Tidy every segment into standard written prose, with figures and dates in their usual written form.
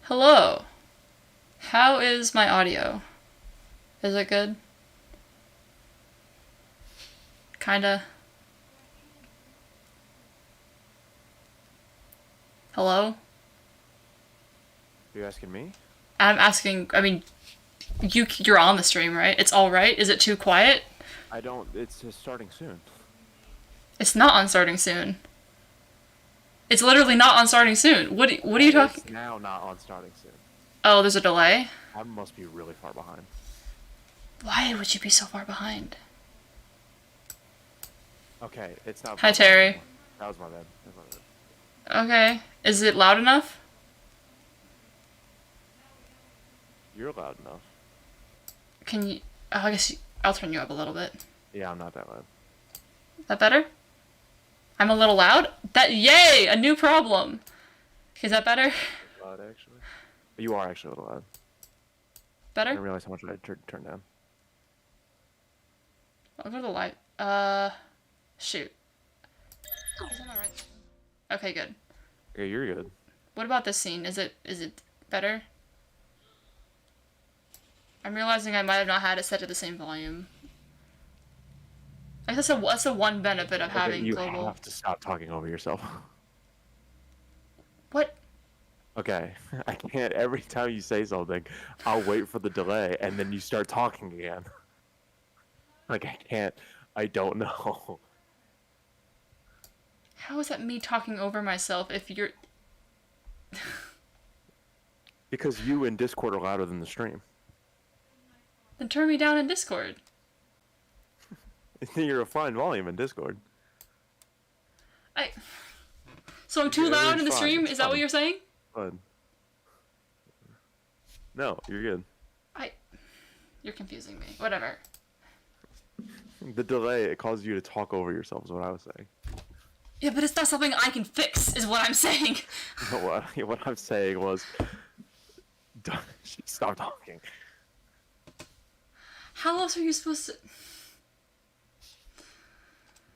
Hello. How is my audio? Is it good? Kinda. Hello? Are you asking me? I'm asking, you're on the stream, right? It's all right? Is it too quiet? I don't. It's just starting soon. It's not on starting soon. It's literally not on starting soon. What are you talking? It's now not on starting soon. Oh, there's a delay? I must be really far behind. Why would you be so far behind? Okay, it's not Hi, far behind Terry. anymore. That was my bad. That was my bad. Okay. Is it loud enough? You're loud enough. Can you... Oh, I'll turn you up a little bit. Yeah, I'm not that loud. Is that better? I'm a little loud? Yay! A new problem! Is that better? Loud, actually. You are actually a little loud. I Better? didn't realize how much I turned down. I'll go to the light. Shoot. Is that right? Okay, good. Yeah, you're good. What about this scene? Is it better? I'm realizing I might have not had it set to the same volume. I guess that's the one benefit of Okay, having you global. have to stop talking over yourself. What? Okay, I can't. Every time you say something, I'll wait for the delay, and then you start talking again. Like, I can't. I don't know. How is that me talking over myself if you're... Because you in Discord are louder than the stream. Then turn me down in Discord. You're a fine volume in Discord. I... So I'm too Yeah, loud it's in the fine, stream? it's Is that what fine. you're saying? Fine. No, you're good. You're confusing me. Whatever. The delay, it causes you to talk over yourself is what I was saying. Yeah, but it's not something I can fix, is what I'm saying. You know what I'm saying was, stop talking. How else are you supposed to...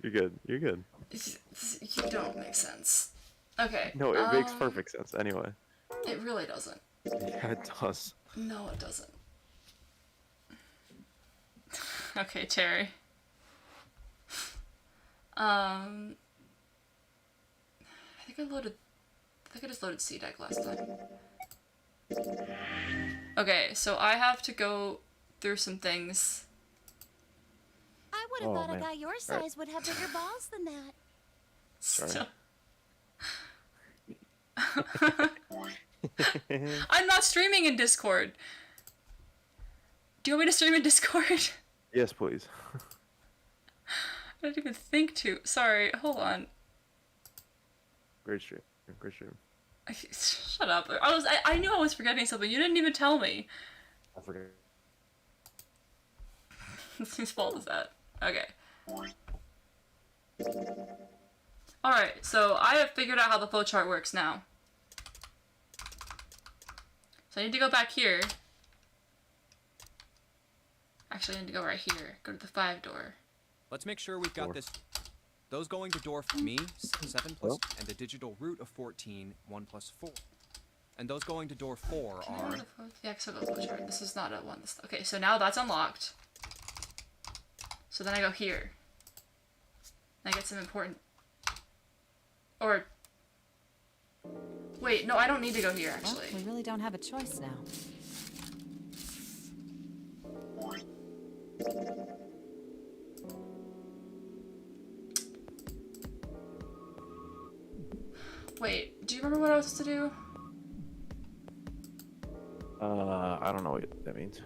You're good. You're good. You don't make sense. Okay. No, it makes perfect sense anyway. It really doesn't. Yeah, it does. No, it doesn't. Okay, Terry. I think I just loaded C-Deck last time. Okay, so I have to go through some things. I would have Oh, thought man. a guy your size would have bigger balls than that. Sorry. I'm not streaming in Discord. Do you want me to stream in Discord? Yes, please. I didn't even think to. Sorry, hold on. Great stream. Great stream. Shut up. I knew I was forgetting something. You didn't even tell me. I forget. Whose fault is that? Okay. Alright, so I have figured out how the flowchart works now. So I need to go back here. Actually, I need to go right here. Go to the 5 door. Let's make sure we've got Four. this. Those going to door for me, 7 plus, and the digital root of 14, 1 plus 4. And those going to door 4 Can I are... go to the yeah, so go to the flowchart. This is not a one. Okay, so now that's unlocked. So then I go here. And I get some important... Or... Wait, no, I don't need to go here, Well, actually. we really don't have a choice now. Wait, do you remember what I was supposed to do? I don't know what that means.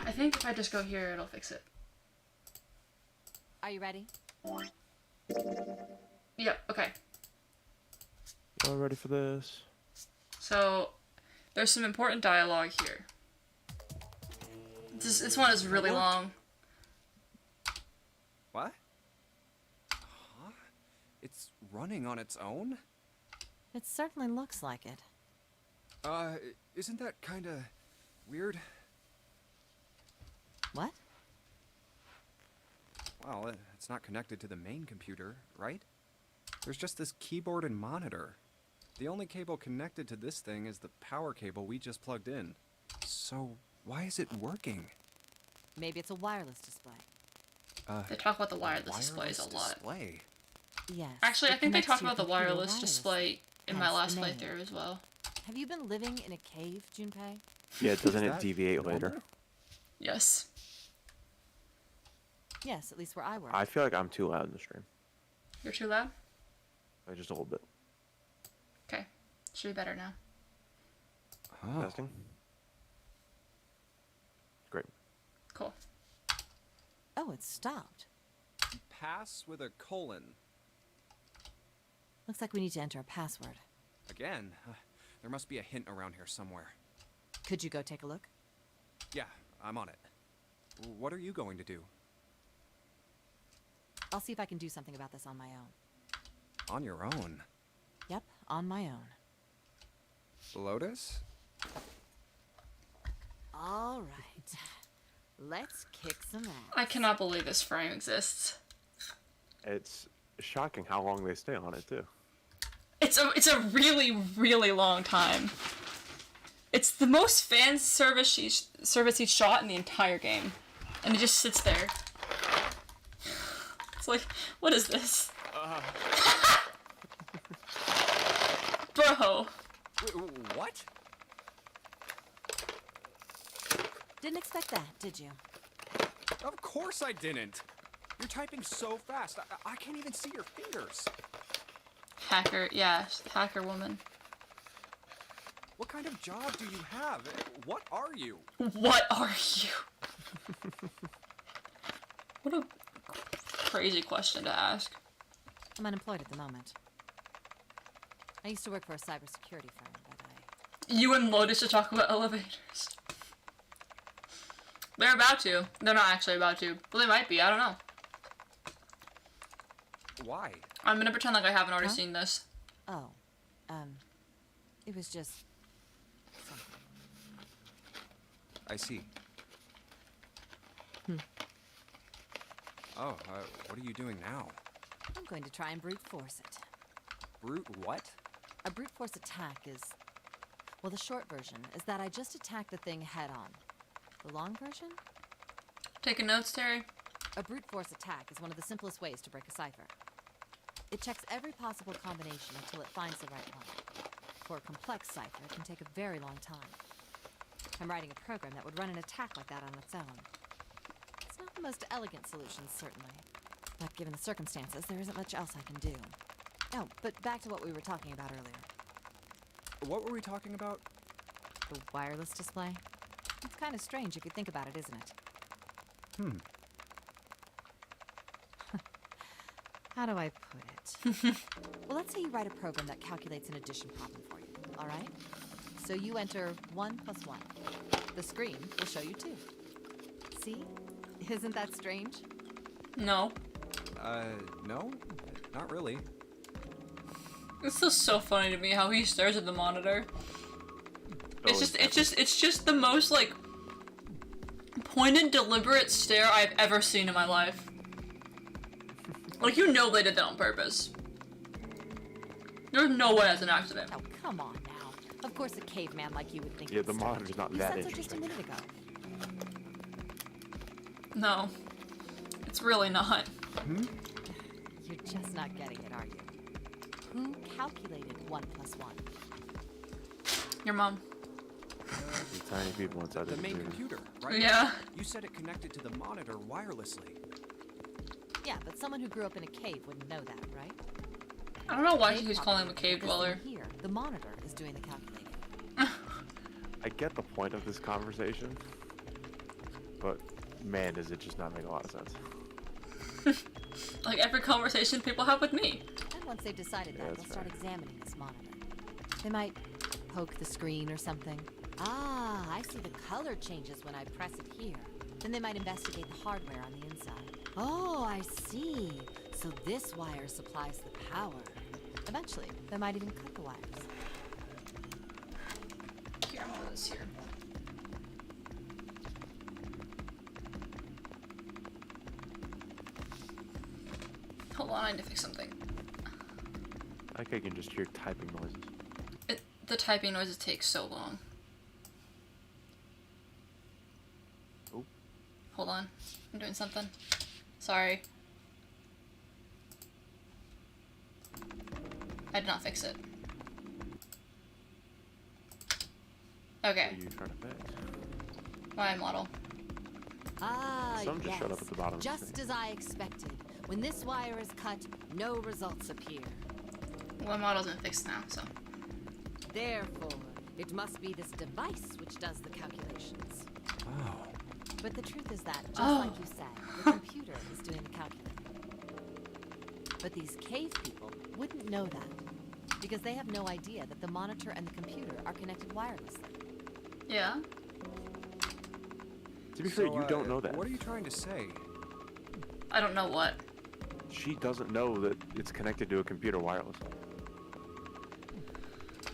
I think if I just go here, it'll fix it. Are you ready? Yep, okay. Y'all ready for this? So, there's some important dialogue here. This one is really long. What? Huh? It's running on its own? It certainly looks like it. Isn't that kinda weird? What? Well, it's not connected to the main computer, right? There's just this keyboard and monitor. The only cable connected to this thing is the power cable we just plugged in. So, why is it working? Maybe it's a wireless display. They talk about the wireless displays a lot. Display. Yes. Actually, I it think they connects talked to your about the computer wireless wirelessly. display in my Hence last the name. playthrough as well. Have you been living in a cave, Junpei? Yeah, doesn't Is it that deviate later? normal? Yes. Yes, at least where I work. I feel like I'm too loud in the stream. You're too loud? Like, just a little bit. Okay. Should be better now. Oh. Testing. Great. Cool. Oh, it stopped. Pass with a colon. Looks like we need to enter a password. Again? There must be a hint around here somewhere. Could you go take a look? Yeah, I'm on it. What are you going to do? I'll see if I can do something about this on my own. On your own? Yep, on my own. Lotus? All right. Let's kick some ass. I cannot believe this frame exists. It's shocking how long they stay on it too. It's a really, really long time. It's the most fan servicey shot in the entire game. And it just sits there. It's like, what is this? Bro. Wait, what? Didn't expect that, did you? Of course I didn't. You're typing so fast. I can't even see your fingers. Hacker, yeah, hacker woman. What kind of job do you have? What are you? What are you? What a crazy question to ask. I'm unemployed at the moment. I used to work for a cybersecurity firm, but You and Lotus to talk about elevators. They're about to. They're not actually about to. Well, they might be. I don't know. Why? I'm gonna pretend like I haven't already Huh? seen this. oh, it was just something. I see. Oh, what are you doing now? I'm going to try and brute force it. Brute what? A brute force attack is... Well, the short version is that I just attack the thing head on. The long version? Taking notes, Terry? A brute force attack is one of the simplest ways to break a cipher. It checks every possible combination until it finds the right one. For a complex cipher, it can take a very long time. I'm writing a program that would run an attack like that on its own. It's not the most elegant solution, certainly. But given the circumstances, there isn't much else I can do. Oh, but back to what we were talking about earlier. What were we talking about? The wireless display? It's kind of strange if you think about it, isn't it? How do I put it? Well, let's say you write a program that calculates an addition problem for you, all right? So you enter 1 + 1. The screen will show you 2. See? Isn't that strange? No. No? Not really. It's still so funny to me how he stares at the monitor. It's just the most, like, pointed, deliberate stare I've ever seen in my life. Like, you know they did that on purpose. There's no way that's an accident. Oh, come on now. Of course a caveman like you would think Yeah, it's the strange. monitor's not You that said so just a interesting. minute ago. No. It's really not. You're just not getting it, are you? Who calculated 1 + 1? Your mom. The tiny people inside The the main computer. computer, right? Yeah. You said it connected to the monitor wirelessly. Yeah, but someone who grew up in a cave wouldn't know that, right? I don't know why They he's calling him a probably cave because dweller. in Here, the monitor is doing the calculating. I get the point of this conversation, but man, does it just not make a lot of sense. Like every conversation people have with me. And once they've decided Yeah, that, that's they'll start fair. examining this monitor. They might poke the screen or something. Ah, I see the color changes when I press it here. Then they might investigate the hardware on the inside. Oh, I see. So this wire supplies the power. Eventually, they might even cut the wires. Here, I'm gonna put this here. Hold on, I need to fix something. I think I can just hear typing noises. the typing noises take so long? Oh. Hold on. I'm doing something. Sorry. I did not fix it. Okay. What are you trying to fix? My model. Ah, Some just yes. showed up at the bottom of the Just screen. as I expected. When this wire is cut, no results appear. Well, my model's been fixed now, so. Therefore, it must be this device which does the calculations. Oh. But the truth is that, just Oh. like you said, the computer is doing the calculating. But these cave people wouldn't know that, because they have no idea that the monitor and the computer are connected wirelessly. Yeah. To be fair, So, you don't know that. What are you trying to say? I don't know what. She doesn't know that it's connected to a computer wirelessly.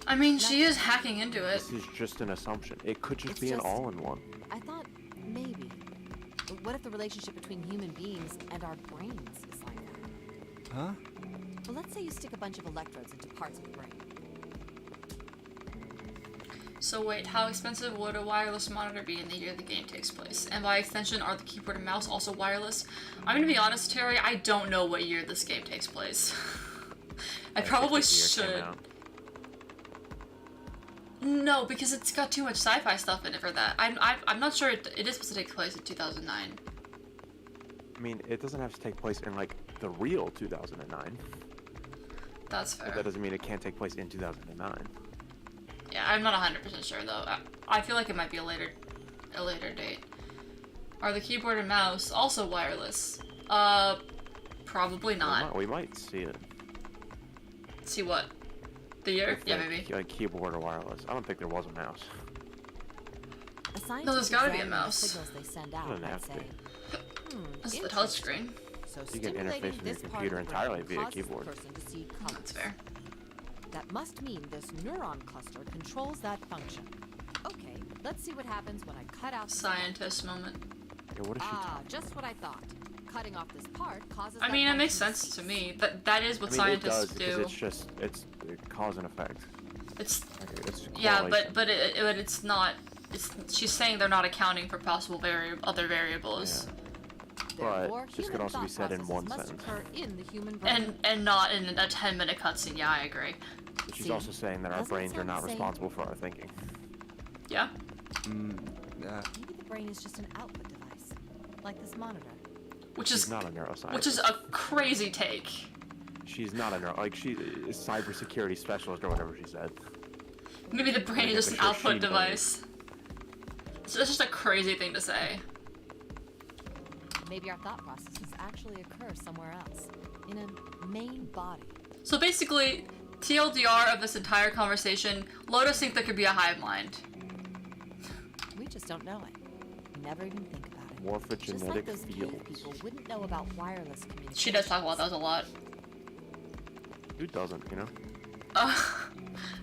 I mean, she is hacking into it. This is just an assumption. It could just It's be an just- all-in-one. I thought maybe. But what if the relationship between human beings and our brains is like that? Huh? Well, let's say you stick a bunch of electrodes into parts of the brain. So wait, how expensive would a wireless monitor be in the year the game takes place? And by extension, are the keyboard and mouse also wireless? I'm gonna be honest, Terry, I don't know what year this game takes place. I probably think the year came should. out. No, because it's got too much sci-fi stuff in it for that. I'm not sure it is supposed to take place in 2009. I mean, it doesn't have to take place in, like, the real 2009. That's But fair. that doesn't mean it can't take place in 2009. Yeah, I'm not 100% sure though. I feel like it might be a later date. Are the keyboard and mouse also wireless? Probably not. We might see it. See what? The year? If, Yeah, like, maybe. Like keyboard or wireless. I don't think there was a mouse. A scientist there's gotta be a examining the mouse. signals they send out Doesn't might have to say, be. That's the interesting. touchscreen. So You can interface stimulating with your this part computer of the brain entirely via causes the keyboard. person to see colors. That's fair. That must mean this neuron cluster controls that function. Okay, let's see what happens when I cut out the Scientist moment. Yeah, what is she Ah, just what I thought. Cutting off this part causes. I that mean, it makes function to sense to cease. me. That is what I mean, it scientists does, because do. it's just, it's cause and effect. It's Like, it's yeah, correlation. but it's not. She's saying they're not accounting for possible other variables, But Therefore, this could human also be thought said in processes one must sentence. occur in the human brain. and not in a 10-minute cutscene. Yeah, I agree. She's See, also saying that our doesn't it brains are sound not the same? responsible for our thinking. Yeah. Maybe the brain is just an output device, like this monitor. Which She's is not a neuroscientist. which is a crazy take. She's not a she is cybersecurity specialist or whatever she said. Maybe the brain Yeah, is just for an sure she output knows. device. So that's just a crazy thing to say. Maybe our thought processes actually occur somewhere else, in a main body. So basically, TLDR of this entire conversation, Lotus thinks there could be a hive mind. We just don't know it. We never even think about it. Just Morphogenetic like those cave fields. people wouldn't know about wireless communication. She does talk about those a lot. Who doesn't, you know?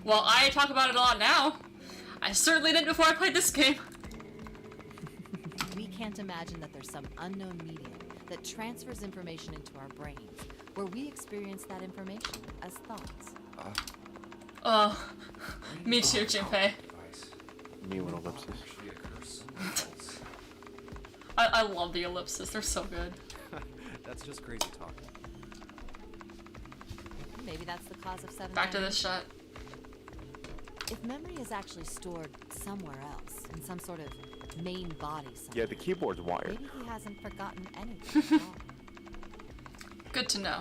Well, I talk about it a lot now. I certainly didn't before I played this game. We can't imagine that there's some unknown medium that transfers information into our brains, where we experience that information as thoughts. Oh, me too, Junpei. Me with ellipsis. I love the ellipses, they're so good. That's just crazy talk. Maybe that's the cause of 7. Back to this shot. If memory is actually stored somewhere else, in some sort of main body somewhere, Yeah, the keyboard's wired. maybe he hasn't forgotten anything at all. Good to know.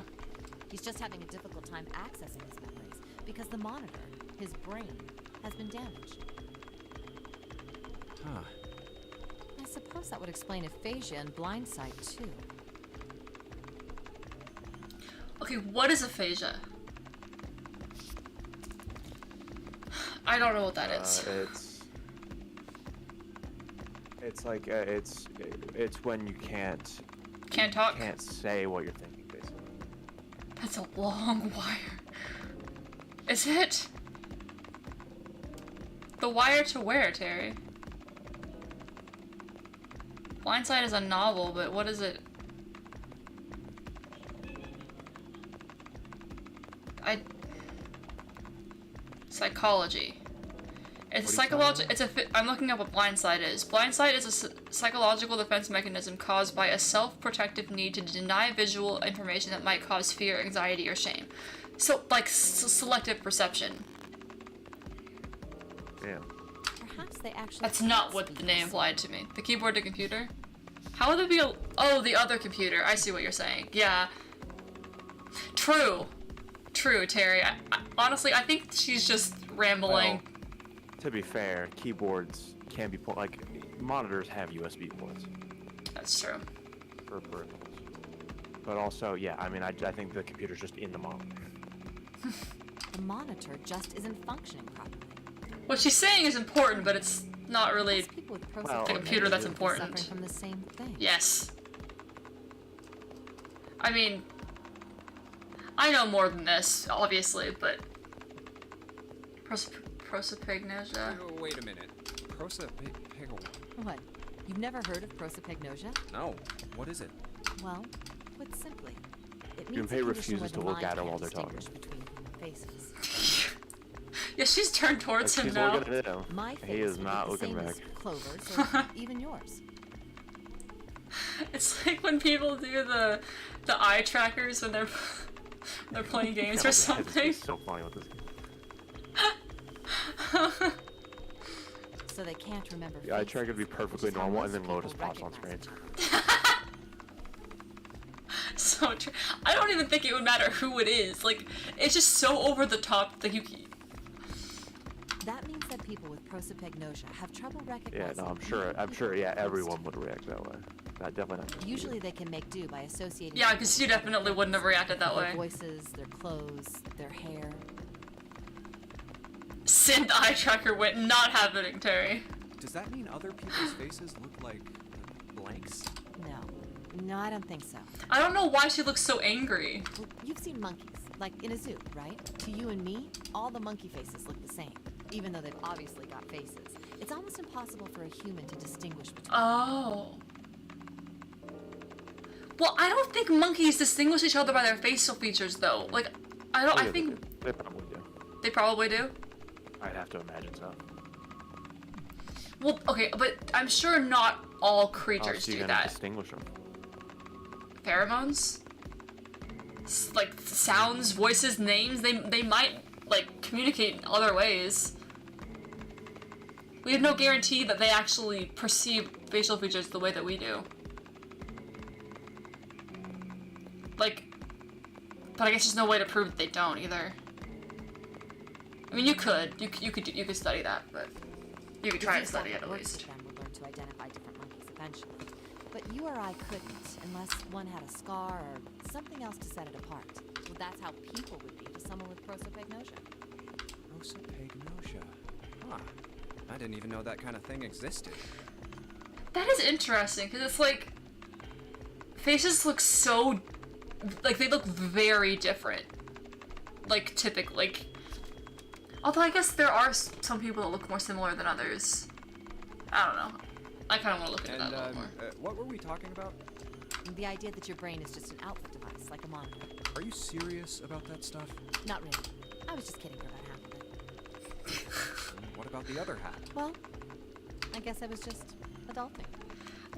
He's just having a difficult time accessing his memories because the monitor, his brain, has been damaged. Huh. I suppose that would explain aphasia and blindsight too. Okay, what is aphasia? I don't know what that is. It's like it's when you can't Can't talk? say what you're thinking, basically. That's a long wire. Is it? The wire to where, Terry? Blindside is a novel, but what is it? Psychology. It's a What are you talking psychological. I'm looking up what blindsight is. Blindsight is a psychological defense mechanism caused by a self-protective need to deny visual information that might cause fear, anxiety, or shame. So, like selective perception. Yeah. Perhaps they actually. That's can't not what speak the name this. implied to me. The keyboard to computer? How would there be a... Oh, the other computer. I see what you're saying. Yeah. True. True, Terry. Honestly, I think she's just rambling. Well, to be fair, keyboards can be like monitors have USB ports That's true. for peripherals. But also, yeah, I mean, I think the computer's just in the monitor. The monitor just isn't functioning properly. What she's saying is important, but it's not really... Most people with Well, prosopagnosia the computer that's would be important. Suffering from the same thing. Yes. I mean... I know more than this, obviously, but... Prosopagnosia? Oh, wait a minute. What? You've never heard of prosopagnosia? No. What is it? Well, put simply, it means Junpei a condition refuses where to the look mind at her can't while they're talking. distinguish between human faces. Yeah, she's turned Like, towards him she's now. looking at him. My face He is would not be the looking same back. as Clover's or even yours. It's like when people do the eye trackers when they're playing games or It's something. so funny with this. So they can't remember Yeah, I try to be faces, perfectly which is how normal, and most then Lotus people pops on screen. recognize each other. So true. I don't even think it would matter who it is. Like, it's just so over the top that you... That means that people with prosopagnosia have trouble Yeah, recognizing. no, I'm even sure, people yeah, close everyone to would react that way. Not definitely not. just you. Usually they can make do by associating. Yeah, because you definitely wouldn't have reacted that their way. voices, their clothes, their hair. Synth eye tracker went not happening, Terry. Does that mean other people's faces look like blanks? No, I don't think so. I don't know why she looks so angry. Well, you've seen monkeys, like in a zoo, right? To you and me, all the monkey faces look the same, even though they've obviously got faces. It's almost impossible for a human to distinguish between. Oh. Well, I don't think monkeys distinguish each other by their facial features, though. Like, I don't. Oh, I yeah, think they probably do. they probably do. I'd have to imagine so. Well, okay, but I'm sure not all Oh, creatures so you're do gonna that. distinguish them. Pheromones, like sounds, voices, names. They might like communicate in other ways. We have no guarantee that they actually perceive facial features the way that we do. Like, but I guess there's no way to prove that they don't either. I mean, you could study that, but you could try to It's study just it at that least. most of them would learn to identify different monkeys eventually. But you or I couldn't, unless one had a scar or something else to set it apart. Well, that's how people would be to someone with prosopagnosia. Prosopagnosia. Huh. I didn't even know that kind of thing existed. That is interesting, because it's like, faces look so, like, they look very different. Like, typically, like, although I guess there are some people that look more similar than others. I don't know. I kind of want to look into And that a little more. what were we talking about? The idea that your brain is just an output device, like a monitor. Are you serious about that stuff? Not really. I was just kidding for about half of it. And what about the other half? Well, I guess I was just adulting.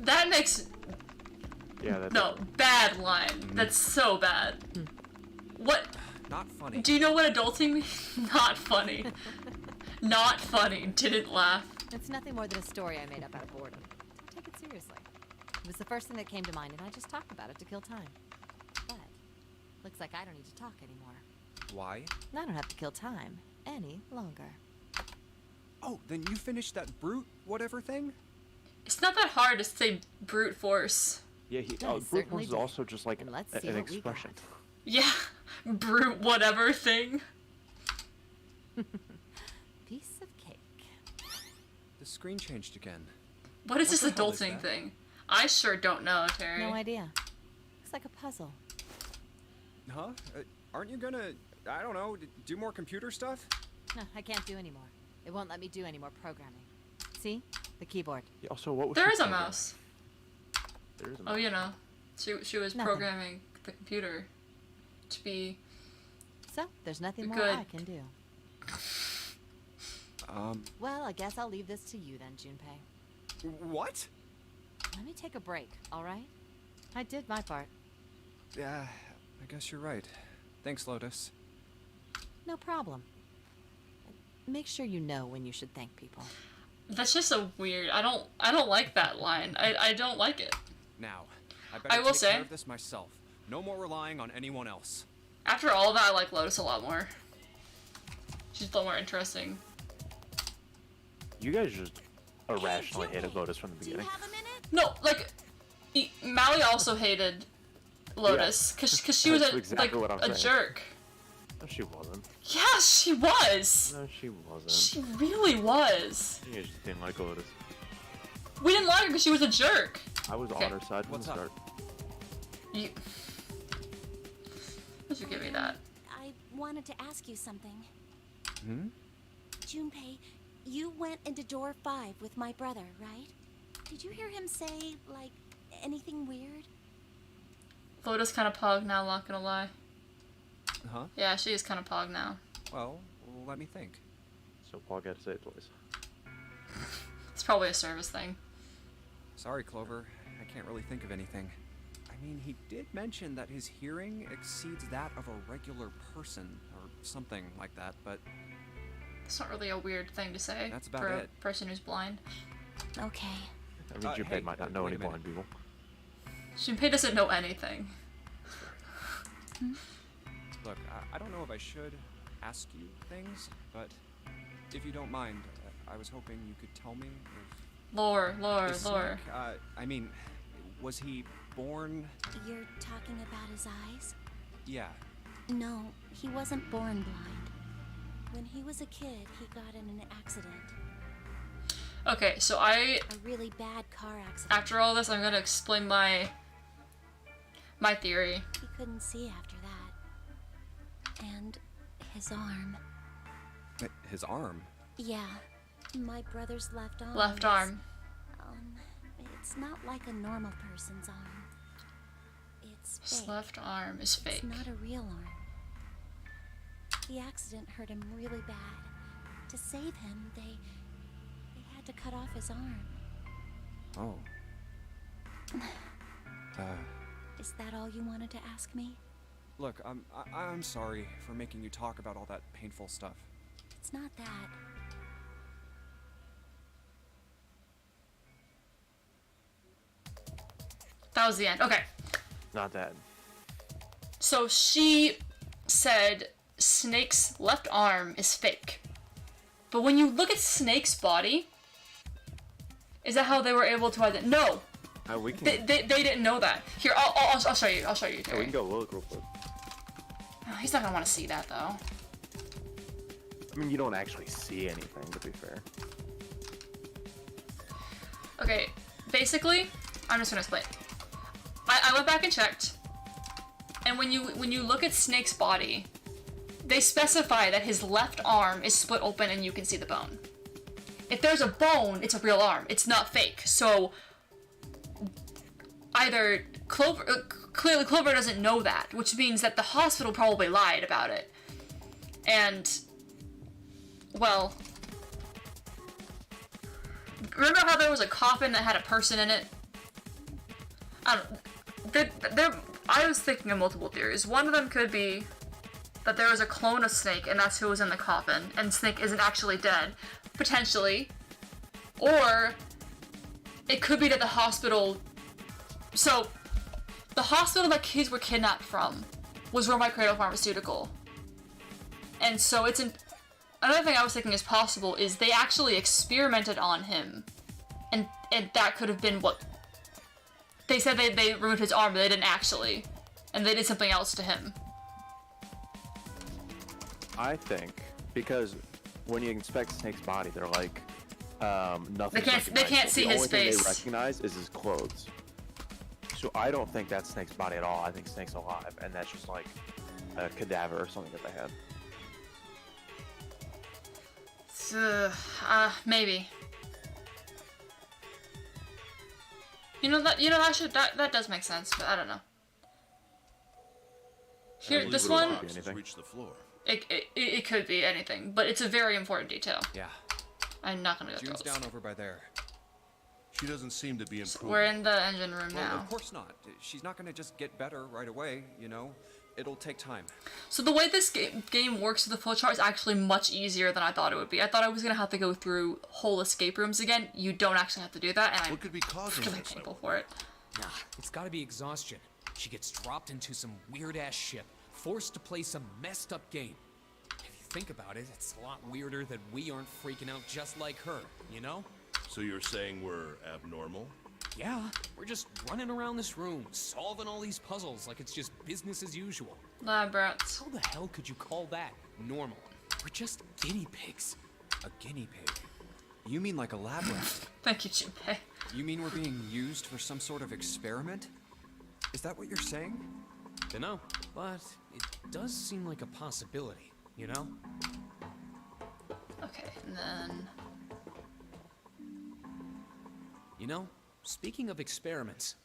That makes, Yeah, that's no, bad line. That's so bad. What, Not funny. do you know what adulting means? Not funny. Not funny. Didn't laugh. It's nothing more than a story I made up out of boredom. Take it seriously. It was the first thing that came to mind, and I just talked about it to kill time. But looks like I don't need to talk anymore. Why? And I don't have to kill time any longer. Oh, then you finished that brute whatever thing? It's not that hard to say brute force. Yeah, I brute certainly force is did. also just like And let's see an what we got. expression. Yeah, brute whatever thing. Piece of cake. The screen changed again. What is What this the hell is adulting that? thing? I sure don't know, Terry. No idea. Looks like a puzzle. Huh? Aren't you gonna, I don't know, do more computer stuff? No, I can't do anymore. It won't let me do any more programming. See? The keyboard. Yeah, also, what was There she is a programming? mouse. There is a Oh, mouse. you know, she was Nothing. programming the computer to be. So, there's nothing more Good. I can do. Well, I guess I'll leave this to you then, Junpei. What? Let me take a break, all right? I did my part. Yeah, I guess you're right. Thanks, Lotus. No problem. Make sure you know when you should thank people. That's just so weird. I don't like that line. I don't like it. Now, I I better will take say- care of this myself. No more relying on anyone else. After all of that, I like Lotus a lot more. She's a lot more interesting. You guys just irrationally hated Lotus from the Do you beginning. have a minute? No, like, Maui also hated Lotus because she was That's a exactly what I'm a saying. jerk. No, she wasn't. Yes, she was. No, she wasn't. She really was. You guys just didn't like Lotus. We didn't like her because she was a jerk. I was Okay. on her side from What's the up? start. You. Would you give me that? I wanted to ask you something. Hmm? Junpei, you went into door 5 with my brother, right? Did you hear him say, like, anything weird? Lotus kind of pog now. Not gonna lie. Huh? Yeah, she is kind of pog now. Well, let me think. So Paul got to say it twice. It's probably a service thing. Sorry, Clover. I can't really think of anything. I mean, he did mention that his hearing exceeds that of a regular person, or something like that, but It's not really a weird thing to say That's about for a it. person who's blind. Okay. I mean, Junpei hey, might not know wait any a minute. blind people. Junpei doesn't know anything. look, I don't know if I should ask you things, but if you don't mind, I was hoping you could tell me if... Lore. Is Snake, I mean, was he born... You're talking about his eyes? Yeah. No, he wasn't born blind. When he was a kid, he got in an accident. Okay, so I, A really bad car accident. after all this, I'm gonna explain my theory. He couldn't see after that. And his arm. His arm? Yeah. My brother's left arm. Left is, arm. It's not like a normal person's arm. It's His fake. left arm is fake. It's not a real arm. The accident hurt him really bad. To save him, they had to cut off his arm. Oh. Is that all you wanted to ask me? Look, I'm sorry for making you talk about all that painful stuff. It's not that. That was the end. Okay. Not that. So she said Snake's left arm is fake. But when you look at Snake's body, is that how they were able to identify? No, We can. they didn't know that. Here, I'll show you. I'll show you. We Terry. can go look real quick. Oh, he's not gonna want to see that though. I mean, you don't actually see anything, to be fair. Okay, basically, I'm just gonna explain. I went back and checked, and when you look at Snake's body, they specify that his left arm is split open and you can see the bone. If there's a bone, it's a real arm. It's not fake. So either Clover, clearly Clover doesn't know that, which means that the hospital probably lied about it. And, well, remember how there was a coffin that had a person in it? I was thinking of multiple theories. One of them could be that there was a clone of Snake and that's who was in the coffin, and Snake isn't actually dead, potentially. Or it could be that the hospital... So, the hospital that kids were kidnapped from was run by Cradle Pharmaceutical. And so it's another thing I was thinking is possible is they actually experimented on him. And that could have been what... They said they removed his arm, but they didn't actually. And they did something else to him. I think because when you inspect Snake's body, they're like nothing. They can't see his The only thing face. they recognize is his clothes. So I don't think that's Snake's body at all. I think Snake's alive, and that's just like a cadaver or something that they had. Maybe. That does make sense, but I don't know. Here, believe this it would one, be anything. Reach the floor. it could be anything, but it's a very important detail. Yeah. I'm not gonna go through all June's this. down over by there. She doesn't seem to be improving. We're in the engine room Well, now. of course not. She's not gonna just get better right away, you know? It'll take time. So the way this game works with the flowchart is actually much easier than I thought it would be. I thought I was gonna have to go through whole escape rooms again. You don't actually have to do that, and I'm What could be causing really this? thankful for it. Nah, it's gotta be exhaustion. She gets dropped into some weird-ass ship, forced to play some messed up game. If you think about it, it's a lot weirder that we aren't freaking out just like her, you know? So you're saying we're abnormal? Yeah, we're just running around this room, solving all these puzzles like it's just business as usual. Lab rats. How the hell could you call that normal? We're just guinea pigs. A guinea pig? You mean like a lab rat? Thank you, Junpei. You mean we're being used for some sort of experiment? Is that what you're saying? Dunno, but it does seem like a possibility, you know? Okay, and then... You know, speaking of experiments,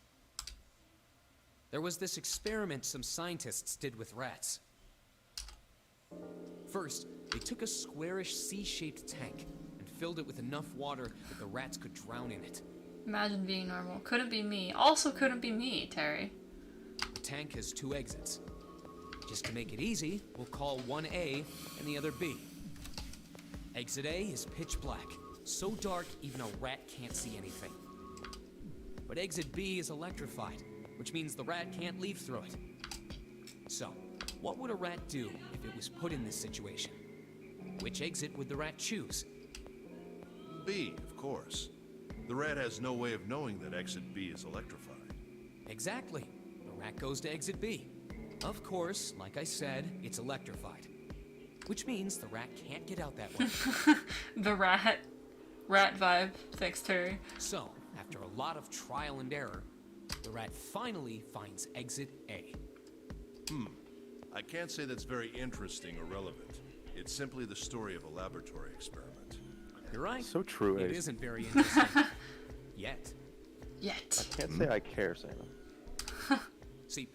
there was this experiment some scientists did with rats. First, they took a squarish C-shaped tank and filled it with enough water that the rats could drown in it. Imagine being normal. Couldn't be me. Also couldn't be me, Terry. The tank has 2 exits. Just to make it easy, we'll call one A and the other B. Exit A is pitch black, so dark even a rat can't see anything. But exit B is electrified, which means the rat can't leave through it. So, what would a rat do if it was put in this situation? Which exit would the rat choose? B, of course. The rat has no way of knowing that exit B is electrified. Exactly. The rat goes to exit B. Of course, like I said, it's electrified. Which means the rat can't get out that way. The rat. Rat vibe. Thanks, Terry. So, after a lot of trial and error, the rat finally finds exit A. I can't say that's very interesting or relevant. It's simply the story of a laboratory experiment. You're right. So true, It Ace. isn't very interesting. Yet. Yet. Can't say I care, Sam. See,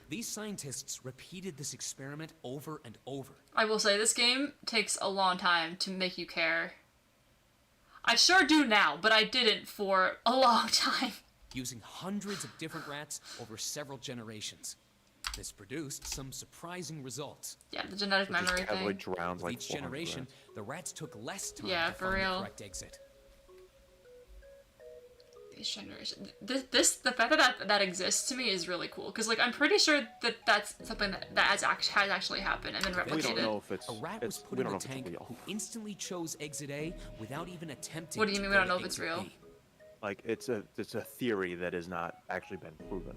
these scientists repeated this experiment over and over. I will say, this game takes a long time to make you care. I sure do now, but I didn't for a long time. Using hundreds of different rats over several generations. This produced some surprising results. Yeah, the genetic Just memory casually thing. drowns With like each 400 generation, rats. the rats took less time Yeah, to for find real. the correct exit. These generations. The fact that exists to me is really cool, because like I'm pretty sure that that's something that has actually happened and then replicated. We don't know if it's. A rat was it's put we in don't know the if tank it's real. who instantly chose exit A without even attempting. What do you to mean we go don't to know if it's exit real? B. Like it's a theory that has not actually been proven.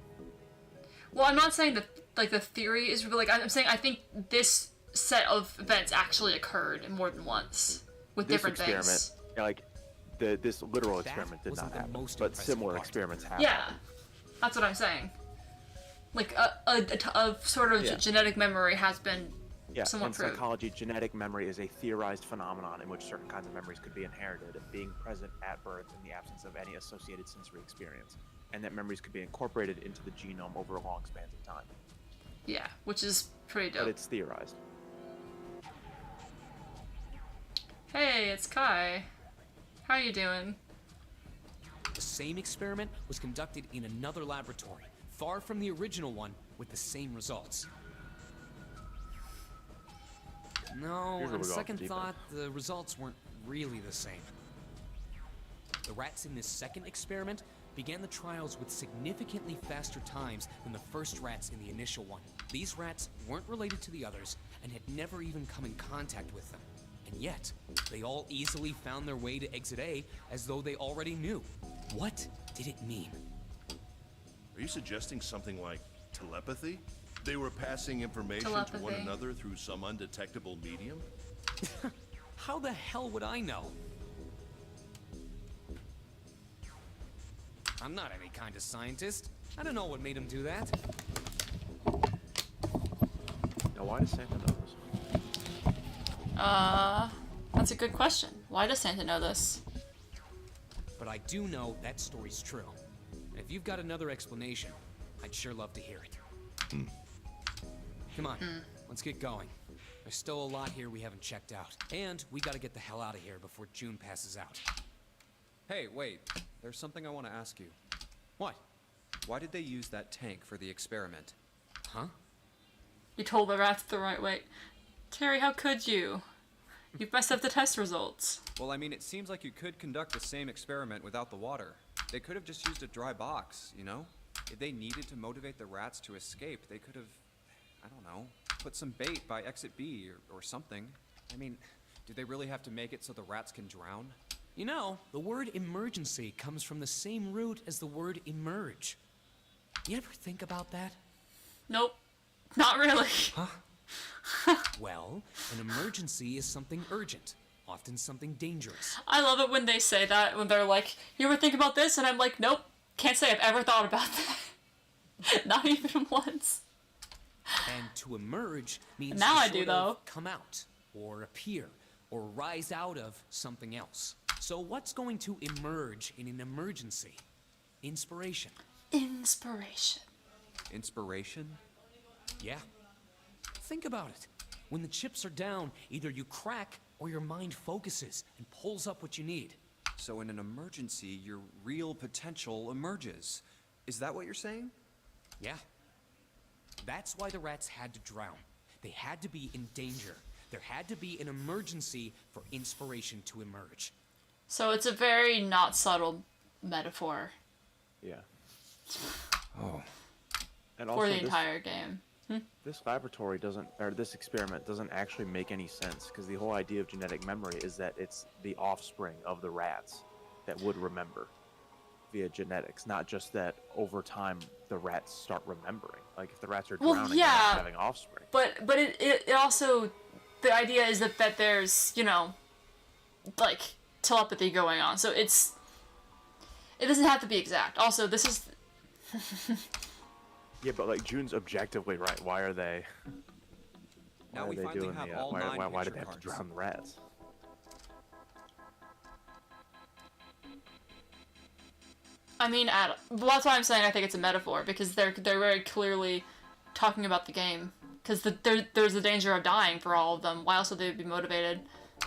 Well, I'm not saying that like the theory is real. Like I'm saying I think this set of events actually occurred more than once with This different experiment, things. like this literal That experiment did wasn't not the happen, most but impressive similar part. experiments have. Yeah, happened. that's what I'm saying. Like a sort of Yeah. genetic memory has been Yeah, somewhat in proved. psychology, genetic memory is a theorized phenomenon in which certain kinds of memories could be inherited, being present at birth in the absence of any associated sensory experience, and that memories could be incorporated into the genome over long spans of time. Yeah, which is pretty But dope. it's theorized. Hey, it's Kai. How you doing? The same experiment was conducted in another laboratory, far from the original one, with the same results. No, Here's where on we go off second the deep thought, the results weren't really the same. The rats in this second experiment began the trials with significantly faster times than the first rats in the initial one. These rats weren't related to the others and had never even come in contact with them. And yet, they all easily found their way to exit A as though they already knew. What did it mean? Are you suggesting something like telepathy? They were passing information to one Telepathy. another through some undetectable medium? How the hell would I know? I'm not any kind of scientist. I don't know what made him do that. Now, why does Santa know this? That's a good question. Why does Santa know this? But I do know that story's true. And if you've got another explanation, I'd sure love to hear it. Come on, let's get going. I There's still a lot here we haven't checked out. And we gotta get the hell out of here before June passes out. Hey, wait. There's something I want to ask you. What? Why did they use that tank for the experiment? Huh? You told the rats the right way. Terry, how could you? You've messed up the test results. Well, I mean, it seems like you could conduct the same experiment without the water. They could have just used a dry box, you know? If they needed to motivate the rats to escape, they could have, I don't know, put some bait by exit B or something. I mean, do they really have to make it so the rats can drown? You know, the word emergency comes from the same root as the word emerge. You ever think about that? Nope. Not really. Well, an emergency is something urgent, often something dangerous. I love it when they say that, when they're like, you ever think about this? And I'm like, nope. Can't say I've ever thought about that. Not even once. And to emerge means Now to I do, sort of though. come out, or appear, or rise out of something else. So what's going to emerge in an emergency? Inspiration. Inspiration. Inspiration? Yeah. Think about it. When the chips are down, either you crack or your mind focuses and pulls up what you need. So in an emergency, your real potential emerges. Is that what you're saying? Yeah. That's why the rats had to drown. They had to be in danger. There had to be an emergency for inspiration to emerge. So it's a very not subtle metaphor Yeah. Oh. And for also the this, entire game. this laboratory doesn't, or this experiment doesn't actually make any sense, because the whole idea of genetic memory is that it's the offspring of the rats that would remember via genetics, not just that over time the rats start remembering. Like if the rats are Well, drowning, they're yeah. not having offspring. But it also, the idea is that there's, you know, like, telepathy going on. So it doesn't have to be exact. Also, this is... Yeah, but like June's objectively right. Why are they? Now why we are they finally doing have the? all Why, 9 why did picture they have to cards. drown the rats? I mean, well, that's why I'm saying I think it's a metaphor, because they're very clearly talking about the game. Because there's the danger of dying for all of them. Why else would they be motivated?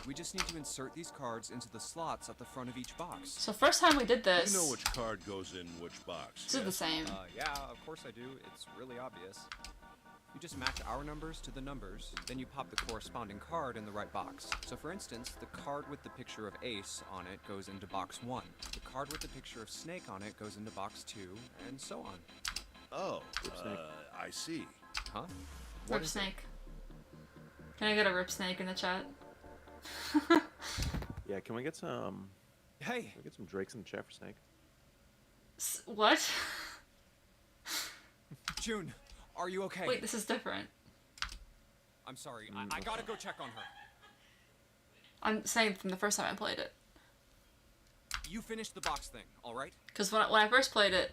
We just need to insert these cards into the slots at the front of each box. So first time we did this, You know which card goes in which box. this is the yes? same. Yeah, of course I do. It's really obvious. You just match our numbers to the numbers, then you pop the corresponding card in the right box. So for instance, the card with the picture of Ace on it goes into box 1. The card with the picture of Snake on it goes into box 2, and so on. Oh, Snake. I see. Huh? Rip Snake. Can I get a Rip Snake in the chat? Yeah, can we get some? Hey! Can we get some Drakes in the chat for Snake? What? June, are you okay? Wait, this is different. I'm sorry. I gotta go check on her. I'm saying from the first time I played it. You finished the box thing, alright? Because when I first played it,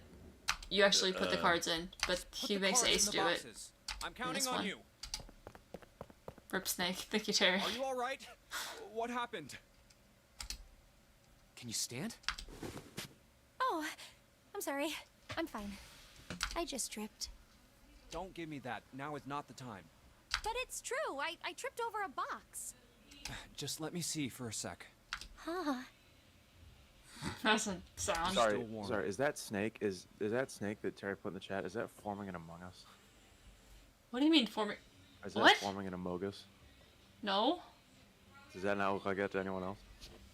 you actually put the cards in, but Put he the makes cards Ace in do the it. boxes. I'm counting this on one. you. Rip Snake. Thank you, Terry. Are you alright? What happened? Can you stand? Oh, I'm sorry. I'm fine. I just tripped. Don't give me that. Now is not the time. But it's true. I tripped over a box. Just let me see for a sec. Huh. That's a sound. Sorry, still warm. sorry. Is that Snake? Is that Snake that Terry put in the chat? Is that forming an Among Us? What do you mean forming? Or is that What? forming an Amogus? No? Does that not look like that to anyone else?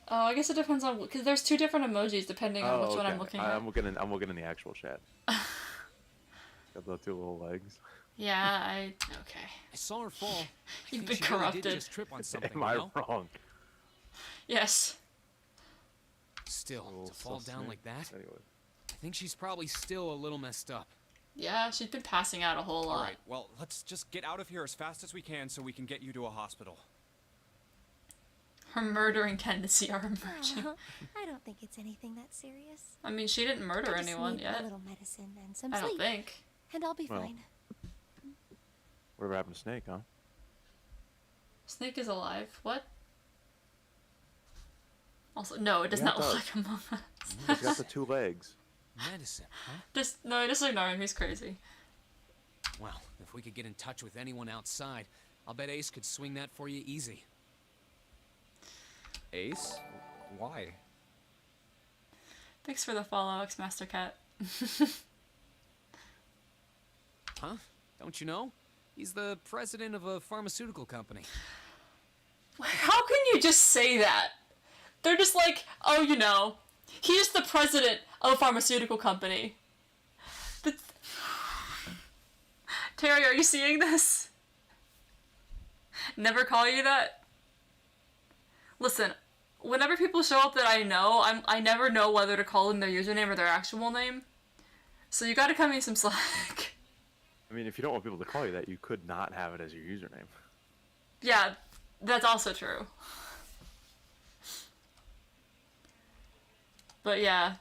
Oh, I guess it depends on, because there's two different emojis depending on which one I'm looking at. I'm looking in the actual chat. Got the two little legs. Yeah, okay. I saw her fall. I You've think been she really corrupted. did just trip on something, Am I you know? wrong? Yes. Still, Oh, to fall so down Snake. like that, Anyway. I think she's probably still a little messed up. Yeah, she's been passing out a whole lot. Alright, well, let's just get out of here as fast as we can so we can get you to a hospital. Her murdering tendency are emerging. I don't think it's anything that serious. I mean, she didn't murder I just anyone need yet. a little medicine and some I don't sleep, think. and I'll be Well. fine. Whatever happened to Snake, huh? Snake is alive. What? Also, no, it does Yeah, not it look does. like Among Us. He's got the two legs. Medicine, huh? Just ignore him. He's crazy. Well, if we could get in touch with anyone outside, I'll bet Ace could swing that for you easy. Ace? Why? Thanks for the follow, X-Master Cat. Huh? Don't you know? He's the president of a pharmaceutical company. How can you just say that? They're just like, oh, you know, he's the president of a pharmaceutical company. That's... Terry, are you seeing this? Never call you that? Listen, whenever people show up that I know, I never know whether to call them their username or their actual name. So you gotta cut me some slack. I mean, if you don't want people to call you that, you could not have it as your username. Yeah, that's also true. But yeah.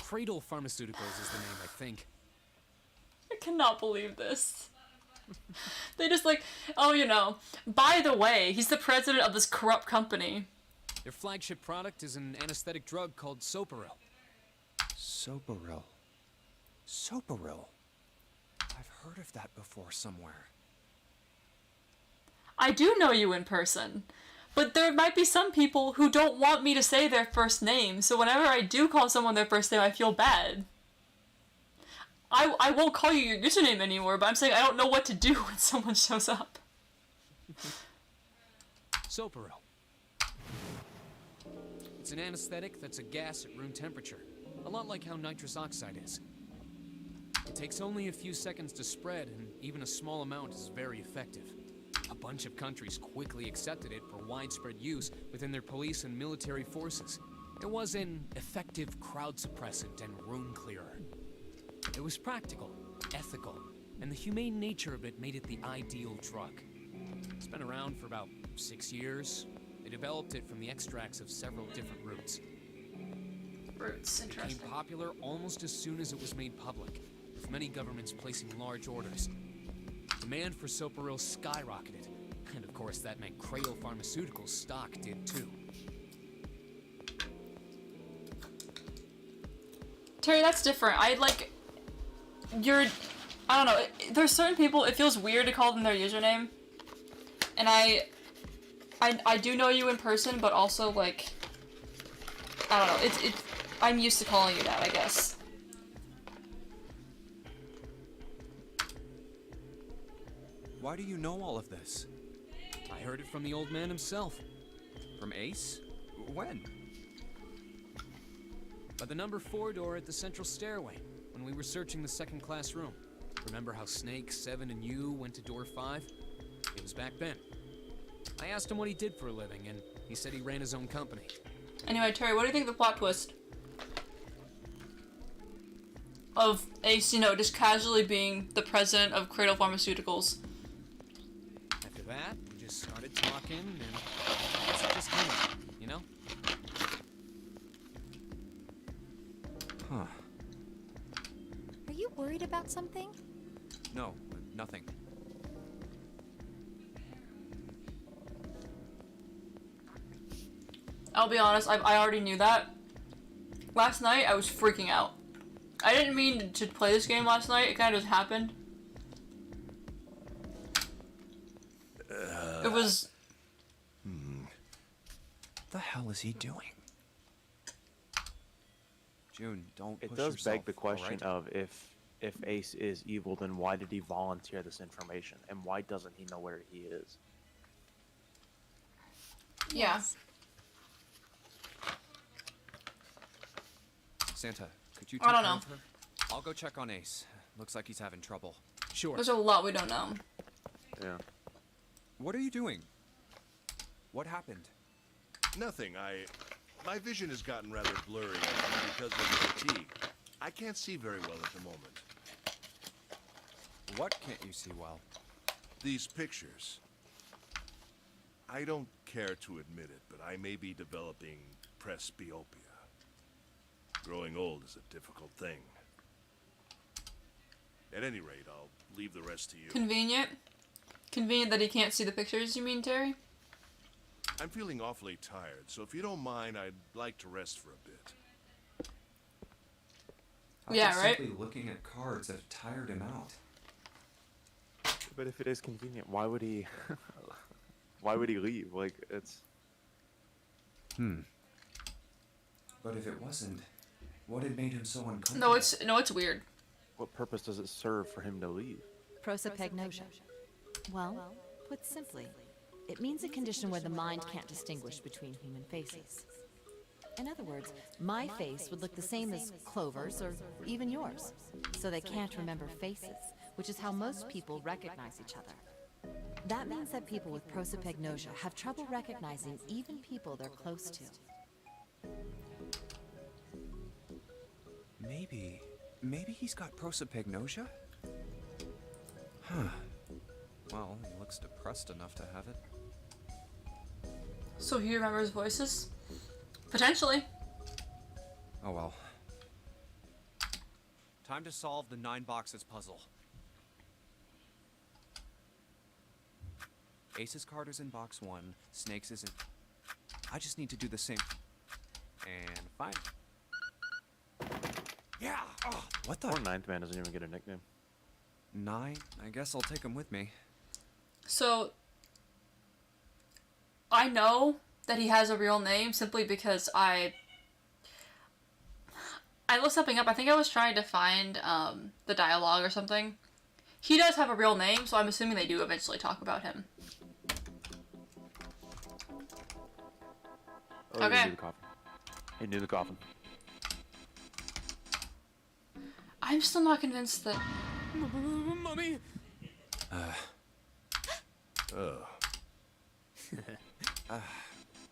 Cradle Pharmaceuticals is the name, I think. I cannot believe this. They just like, oh, you know, by the way, he's the president of this corrupt company. Their flagship product is an anesthetic drug called Soparil. Soparil. Soparil. I've heard of that before somewhere. I do know you in person, but there might be some people who don't want me to say their first name, so whenever I do call someone their first name, I feel bad. I won't call you your username anymore, but I'm saying I don't know what to do when someone shows up. Soparil. It's an anesthetic that's a gas at room temperature, a lot like how nitrous oxide is. It takes only a few seconds to spread, and even a small amount is very effective. A bunch of countries quickly accepted it for widespread use within their police and military forces. It was an effective crowd suppressant and room clearer. It was practical, ethical, and the humane nature of it made it the ideal drug. It's been around for about 6 years. They developed it from the extracts of several different roots. Roots, It became interesting. popular almost as soon as it was made public, with many governments placing large orders. Demand for Soparil skyrocketed, and of course that meant Cradle Pharmaceuticals' stock did too. Terry, that's different. I don't know, there's certain people, it feels weird to call them their username, and I do know you in person, but also, like, I don't know, I'm used to calling you that, I guess. Why do you know all of this? I heard it from the old man himself. From Ace? When? By the number 4 door at the central stairway, when we were searching the second class room. Remember how Snake, 7, and you went to door 5? It was back then. I asked him what he did for a living, and he said he ran his own company. Anyway, Terry, what do you think of the plot twist? Of Ace, you know, just casually being the president of Cradle Pharmaceuticals. After that, we just started talking, and it just came, you know? Huh. Are you worried about something? No, nothing. I'll be honest, I already knew that. Last night, I was freaking out. I didn't mean to play this game last night, it kind of just happened. It was... What the hell is he doing? June, don't It push does yourself, beg the question all right? of if Ace is evil, then why did he volunteer this information, and why doesn't he know where he is? Yeah. Yes. Santa, could you I take don't care know. of her? I'll go check on Ace. Looks like he's having trouble. Sure. There's a lot we don't know. Yeah. What are you doing? What happened? Nothing. My vision has gotten rather blurry because of the fatigue. I can't see very well at the moment. What can't you see well? These pictures. I don't care to admit it, but I may be developing presbyopia. Growing old is a difficult thing. At any rate, I'll leave the rest to you. Convenient? Convenient that he can't see the pictures, you mean, Terry? I'm feeling awfully tired, so if you don't mind, I'd like to rest for a bit. Yeah, right? Simply looking at cards have tired him out. But if it is convenient, why would he? Why would he leave? Like it's. But if it wasn't, what had made him so uncomfortable? No, it's weird. What purpose does it serve for him to leave? Prosopagnosia. Well, put simply, it means a condition where the mind can't distinguish between human faces. In other words, my face would look the same as Clover's or even yours. So they can't remember faces, which is how most people recognize each other. That means that people with prosopagnosia have trouble recognizing even people they're close to. Maybe he's got prosopagnosia? Huh. Well, he looks depressed enough to have it. So he remembers voices? Potentially. Oh well. Time to solve the 9 boxes puzzle. Ace's card is in box 1, Snake's is in... I just need to do the same... And fine. Yeah! Oh, what the... Poor Ninth Man doesn't even get a nickname. 9? I guess I'll take him with me. So, I know that he has a real name simply because I looked something up. I think I was trying to find the dialogue or something. He does have a real name, so I'm assuming they do eventually talk about him. Oh, Okay. He knew the coffin. He knew the coffin. I'm still not convinced that... Mummy!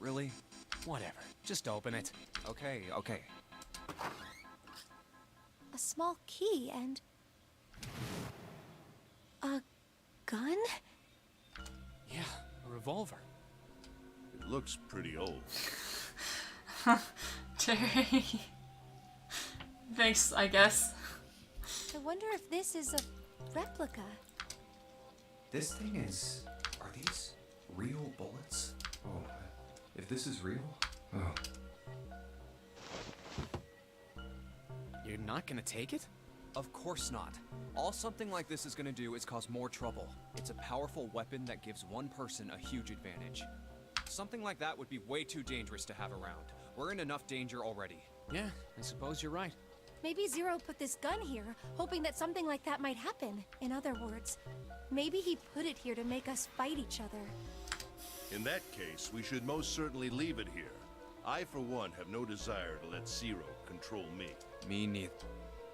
Really? Whatever. Just open it. Okay. A small key and... a gun? Yeah, a revolver. It looks pretty old. Terry... Thanks, I guess. I wonder if this is a replica. This thing is... Are these real bullets? Oh, if this is real... Oh. You're not gonna take it? Of course not. All something like this is gonna do is cause more trouble. It's a powerful weapon that gives one person a huge advantage. Something like that would be way too dangerous to have around. We're in enough danger already. Yeah, I suppose you're right. Maybe Zero put this gun here, hoping that something like that might happen. In other words, maybe he put it here to make us fight each other. In that case, we should most certainly leave it here. I, for one, have no desire to let Zero control me. Me neither.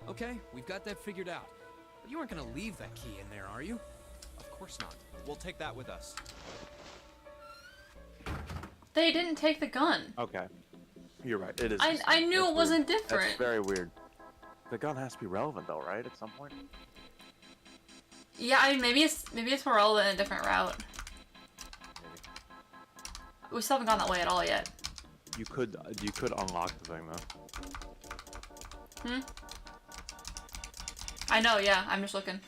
Okay, we've got that figured out. But you aren't gonna leave that key in there, are you? Of course not. We'll take that with us. They didn't take the gun. Okay. You're right. It is. I knew That's it wasn't weird. different. That's very weird. The gun has to be relevant, though, right? At some point. Yeah, I mean, maybe it's more relevant in a different route. Maybe. We still haven't gone that way at all yet. You could unlock the thing though. I know, yeah, I'm just looking.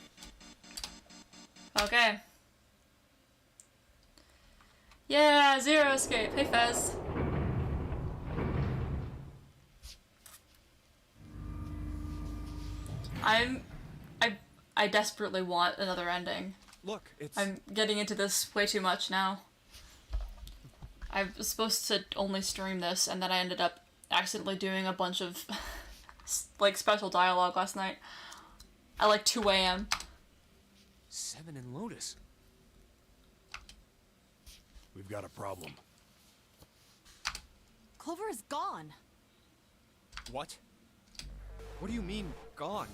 Okay. Yeah, Zero escape. Hey, Fez. I desperately want another ending. Look, it's... I'm getting into this way too much now. I was supposed to only stream this, and then I ended up accidentally doing a bunch of like special dialogue last night at like 2 a.m. 7 in Lotus. We've got a problem. Clover is gone. What? What do you mean, gone?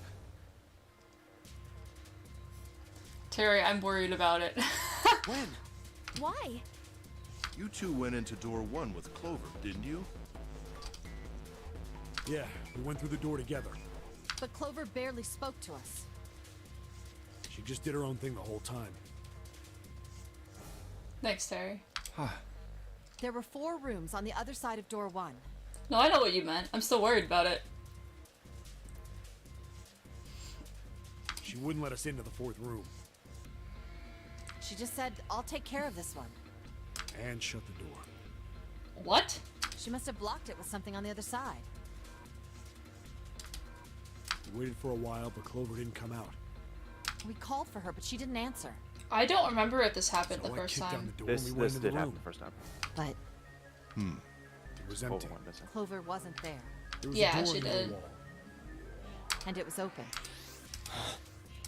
Terry, I'm worried about it. When? Why? You two went into door 1 with Clover, didn't you? Yeah, we went through the door together. But Clover barely spoke to us. She just did her own thing the whole time. Thanks, Terry. There were 4 rooms on the other side of door 1. No, I know what you meant. I'm still worried about it. She wouldn't let us into the 4th room. She just said, I'll take care of this one. And shut the door. What? She must have blocked it with something on the other side. We waited for a while, but Clover didn't come out. We called for her, but she didn't answer. I don't remember if this happened So the I first kicked down time. the door This and we went this into the did happen room. the first time. But It was Clover empty. went missing. Clover wasn't there, There was Yeah, a door she in the did. wall. and it was open.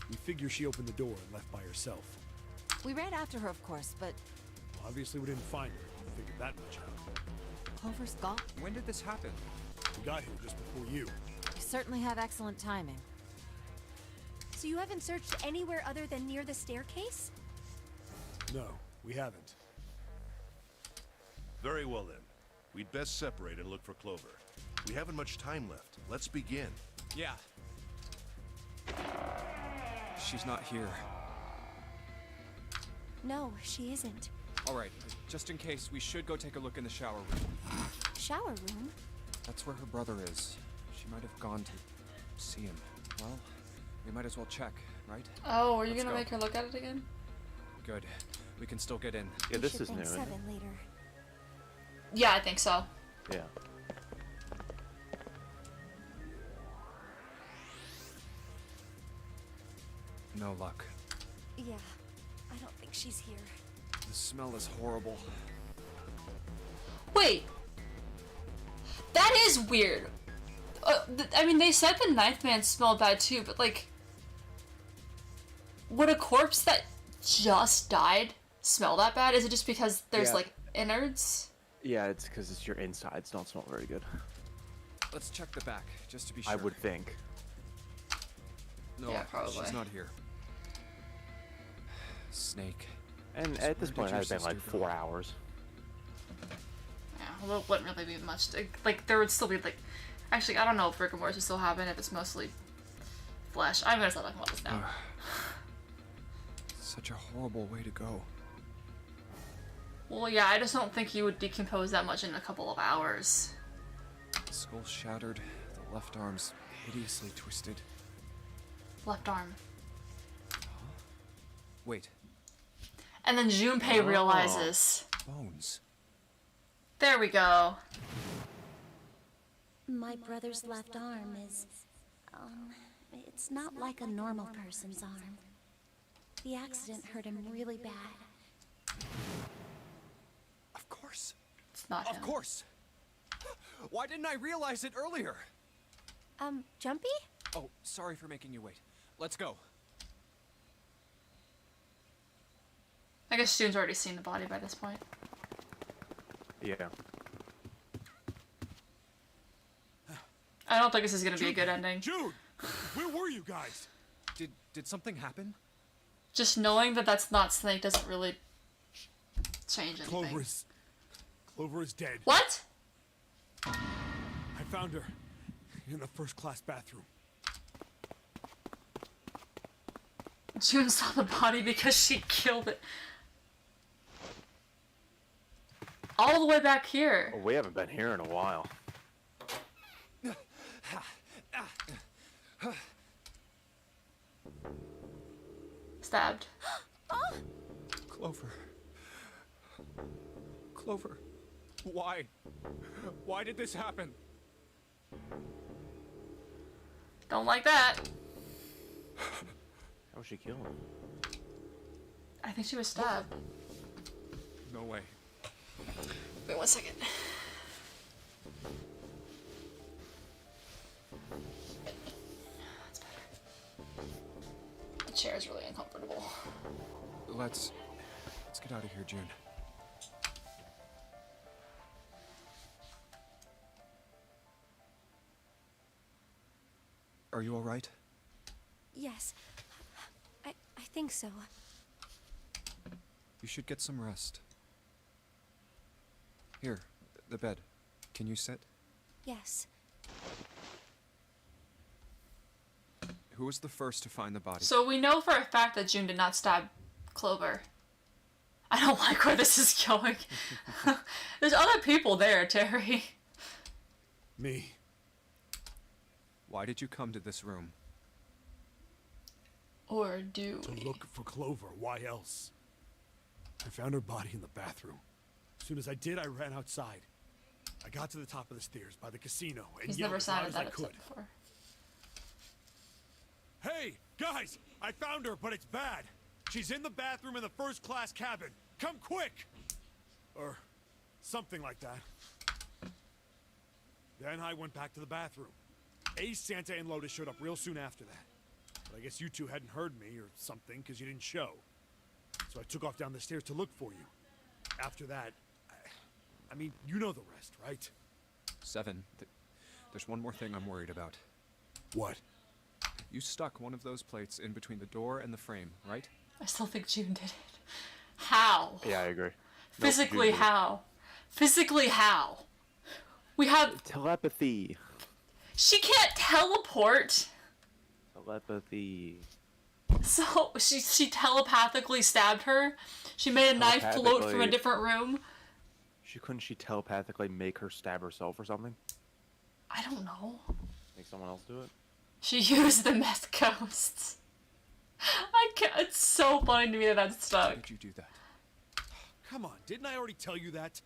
We figure she opened the door and left by herself. We ran after her, of course, but Obviously, we didn't find her. We figured that much out. Clover's gone. When did this happen? We got here just before you. You certainly have excellent timing. So you haven't searched anywhere other than near the staircase? No, we haven't. Very well then. We'd best separate and look for Clover. We haven't much time left. Let's begin. Yeah. She's not here. No, she isn't. All right, just in case, we should go take a look in the shower room. Shower room? That's where her brother is. She might have gone to see him. Well, we might as well check, right? Oh, are you Let's gonna go. make her look at it again? Good. We can still get in. Yeah, We this should is new. bank Isn't it? 7 later. Yeah, I think so. Yeah. No luck. Yeah, I don't think she's here. The smell is horrible. Wait. That is weird. I mean, they said the Ninth Man smelled bad too, but like, would a corpse that just died smell that bad? Is it just because there's Yeah. like innards? Yeah, it's because it's your insides don't smell very good. Let's check the back, just to be sure. I would think. No, Yeah, probably. she's not here. Snake. And Just at this where point, did it has your been like sister go? 4 hours. Yeah, well, it wouldn't really be much. Like, there would still be like, actually, I don't know if rigor mortis would still happen if it's mostly flesh. I'm gonna stop talking about this now. Such a horrible way to go. Well, yeah, I just don't think you would decompose that much in a couple of hours. The skull shattered, the left arm's hideously twisted. Left arm. Wait, And then Junpei realizes. bones. There we go. My brother's left arm is, it's not like a normal person's arm. The accident hurt him really bad. Of course. It's not him. Of course. Why didn't I realize it earlier? Jumpy? Oh, sorry for making you wait. Let's go. I guess June's already seen the body by this point. Yeah. I don't think this is gonna be a good ending. Jude! Where were you guys? Did something happen? Just knowing that that's not Snake doesn't really change anything. Clover is dead. What? I found her in the first-class bathroom. June saw the body because she killed it. All the way back here. Well, we haven't been here in a while. Stabbed. Clover. Clover. Why? Why did this happen? Don't like that. How was she killed? I think she was stabbed. No way. Wait 1 second. That's better. The chair is really uncomfortable. Let's get out of here, June. Are you all right? Yes. I think so. You should get some rest. Here, the bed. Can you sit? Yes. Who was the first to find the body? So we know for a fact that June did not stab Clover. I don't like where this is going. There's other people there, Terry. Me. Why did you come to this room? Or do To we? look for Clover. Why else? I found her body in the bathroom. As soon as I did, I ran outside. I got to the top of the stairs by the casino and He's yelled never as loud sounded as I that could. upset before. Hey, guys! I found her, but it's bad. She's in the bathroom in the first-class cabin. Come quick! Or something like that. Then I went back to the bathroom. Ace, Santa, and Lotus showed up real soon after that. But I guess you two hadn't heard me or something because you didn't show. So I took off down the stairs to look for you. After that, I mean, you know the rest, right? 7. There's one more thing I'm worried about. What? You stuck one of those plates in between the door and the frame, right? I still think June did it. How? Yeah, I agree. Physically, June did it. how? Physically, how? We have. Telepathy. She can't teleport. Telepathy. So she telepathically stabbed her. She made a knife float from a Telepathically. different room. Couldn't she telepathically make her stab herself or something? I don't know. Make someone else do it? She used the meth ghosts. I can't. It's so funny to me that that's Why stuck. did you do that? Come on, didn't I already tell you that?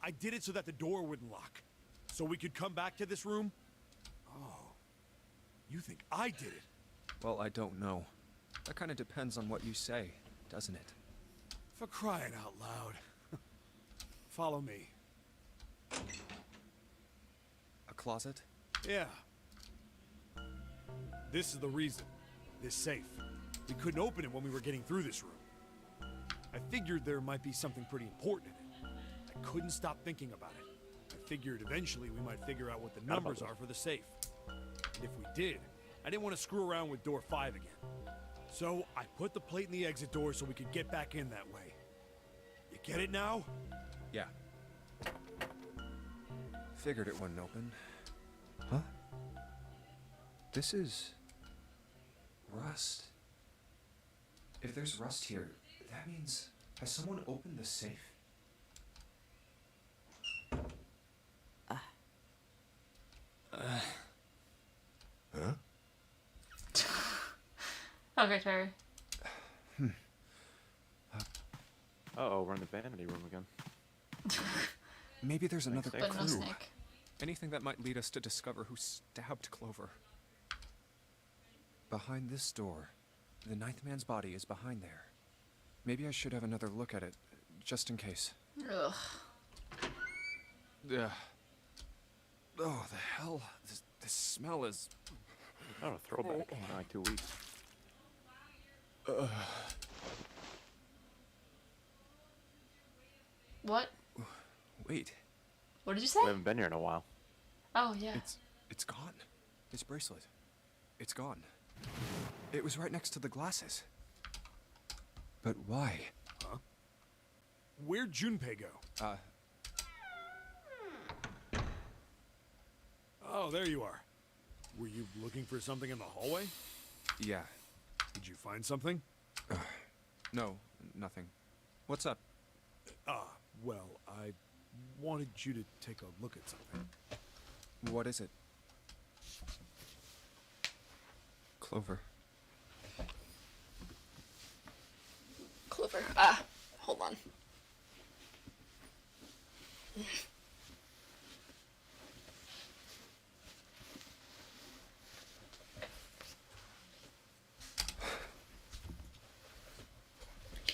I did it so that the door wouldn't lock. So we could come back to this room? Oh. You think I did it? Well, I don't know. That kind of depends on what you say, doesn't it? For crying out loud. Follow me. A closet? Yeah. This is the reason. This safe. We couldn't open it when we were getting through this room. I figured there might be something pretty important in it. I couldn't stop thinking about it. I figured eventually we might figure out what the numbers are for the safe. And if we did, I didn't want to screw around with door 5 again. So I put the plate in the exit door so we could get back in that way. You get it now? Yeah. Figured it wouldn't open. Huh? This is... rust. If there's rust here, that means... has someone opened the safe? Huh? Okay, Terry. Uh-oh, we're in the vanity room again. Maybe there's another sense. But no clue. snake. Anything that might lead us to discover who stabbed Clover. Behind this door. The ninth man's body is behind there. Maybe I should have another look at it, just in case. Ugh. Ugh. Oh, the hell? This smell is... Oh, a throwback. In like 2 weeks. What? Wait, What did you say? We haven't been here in a while. Oh yeah. it's gone. His bracelet. It's gone. It was right next to the glasses. But why? Where'd Junpei go? Oh, there you are. Were you looking for something in the hallway? Yeah. Did you find something? No, nothing. What's up? Well, I wanted you to take a look at something. What is it? Clover. Clover. Hold on.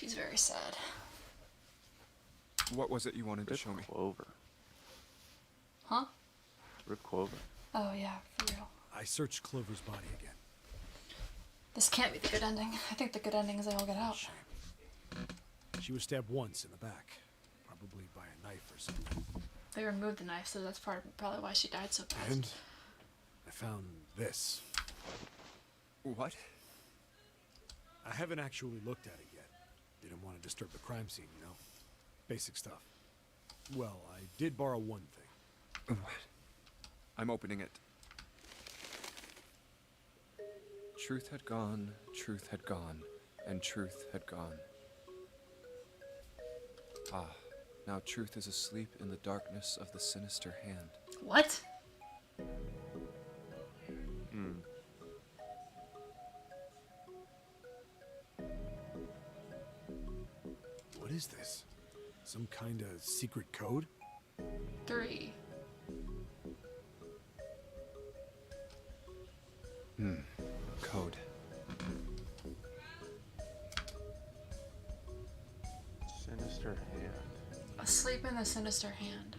He's very sad. What was it you wanted to Rip show me? Clover. Huh? Rip Clover. Oh yeah, for real. I searched Clover's body again. This can't be the good ending. I think the good ending is they all get out. Shame. She was stabbed once in the back, probably by a knife or something. They removed the knife, so that's probably why she died so fast. And I found this. What? I haven't actually looked at it yet. Didn't want to disturb the crime scene, you know? Basic stuff. Well, I did borrow one thing. What? I'm opening it. Truth had gone, and truth had gone. Ah, now truth is asleep in the darkness of the sinister hand. What? What is this? Some kind of secret code? 3. Code. Sleep in the sinister hand.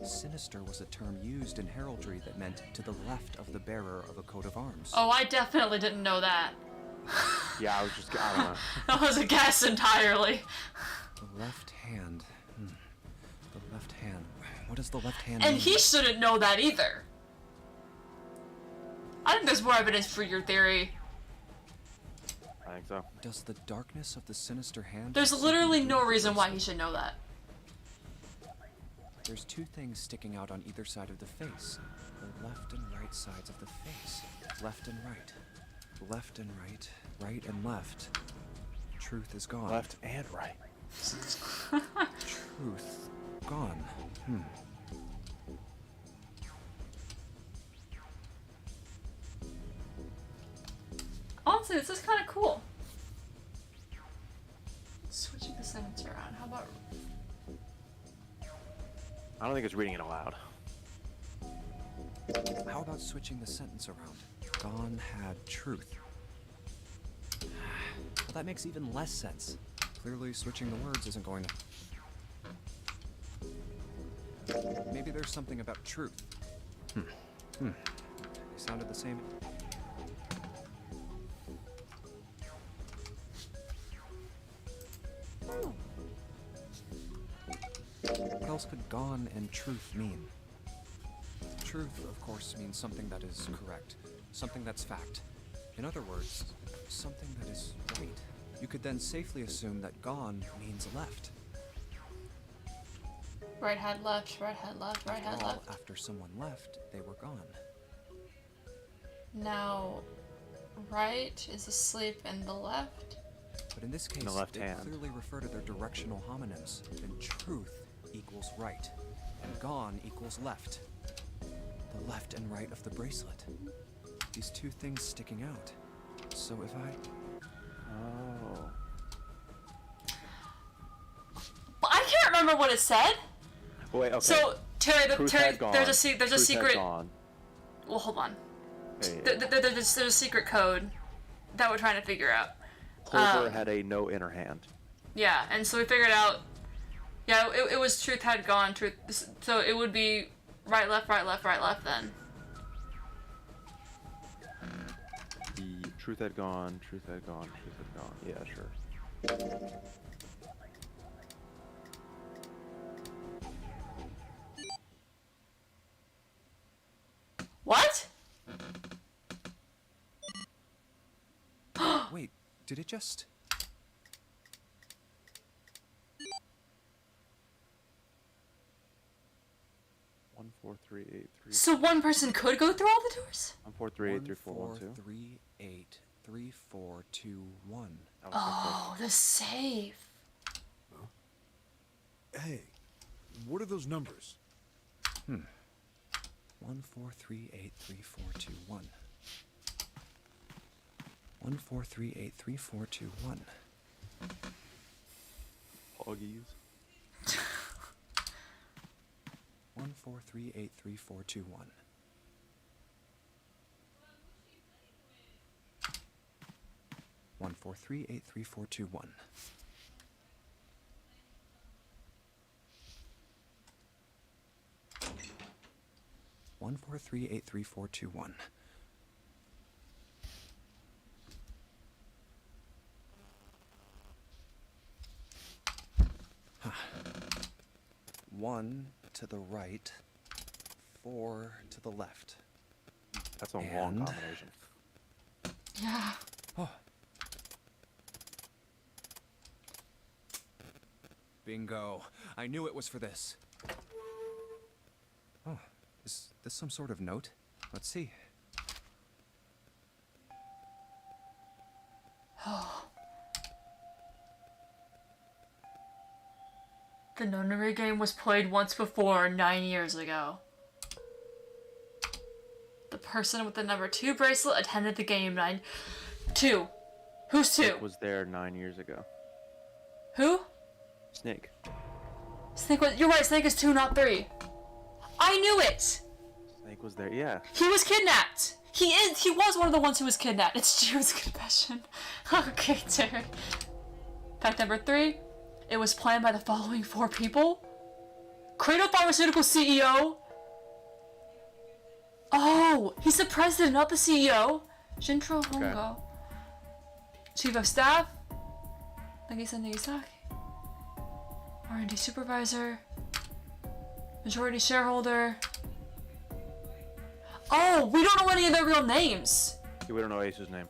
Sinister was a term used in heraldry that meant to the left of the bearer of a coat of arms. Oh, I definitely didn't know that. Yeah, I don't know. That was a guess entirely. The left hand. The left hand. What does the left hand And mean? he shouldn't know that either. I think there's more evidence for your theory. I think so. Does the darkness of the sinister hand... There's have something literally to do no with the reason why bracelet? he should know that. There's two things sticking out on either side of the face. The left and right sides of the face. Left and right. Left and right. Right and left. Truth is gone. Left and right. Truth gone. Honestly, this is kind of cool. Switching the sentence around. How about... I don't think it's reading it aloud. How about switching the sentence around? Gone had truth. Well, that makes even less sense. Clearly, switching the words isn't going to... Maybe there's something about truth. They sounded the same. What else could gone and truth mean? Truth, of course, means something that is correct, something that's fact. In other words, something that is right. You could then safely assume that gone means left. Right head left, right head left, right head All left. after someone left, they were gone. Now, right is asleep and the left. But in this case, the left they hand. clearly refer to their directional homonyms. Then truth equals right, and gone equals left. The left and right of the bracelet. These two things sticking out. So if I... Oh. But I can't remember what it said. Wait, okay. So Terry, Truth Terry, had gone. there's a Truth had secret. gone. Well, hold on. Hey, There's a secret code that we're trying to figure out. Clover had a no inner hand. Yeah, and so we figured out. Yeah, it was truth had gone. Truth. So it would be right, left, right, left, right, left. Then. The truth had gone. Truth had gone. Truth had gone. Yeah, sure. What? Wait, did it just... One, 4, 3, 8, 3. So one person could go through all the doors? 1, 4, 3, 8, 3, 4, 1, 2. 3, 8, 3, 4, 2, 1. That was so close. Oh, the safe. Hey, what are those numbers? 1, 4, 3, 8, 3, 4, 2, 1. 1, 4, 3, 8, 3, 4, 2, 1. Poggies. 1, 4, 3, 8, 3, 4, 2, 1. One, 4, 3, 8, 3, 4, 2, 1. One, 4, 3, 8, 3, 4, 2, 1. One to the right, 4 to the left. That's a long And- combination. Yeah. Oh. Bingo. I knew it was for this. Oh, is this some sort of note? Let's see. The nunnery game was played once before, 9 years ago. The person with the number 2 bracelet attended the game 2. Who's 2? Snake was there 9 years ago. Who? Snake. Snake was. You're right. Snake is 2, not 3. I knew it. Snake was there. Yeah. He was kidnapped. He is. He was one of the ones who was kidnapped. It's Jude's confession. Okay, Terry. Fact number 3. It was planned by the following 4 people. Cradle Pharmaceutical CEO. Oh, he's the president, not the CEO. Shintaro Hongo. Chief of Staff. Nagisa Nagisaki. R&D Supervisor. Majority Shareholder. Oh, we don't know any of their real names. Yeah, we don't know Ace's name,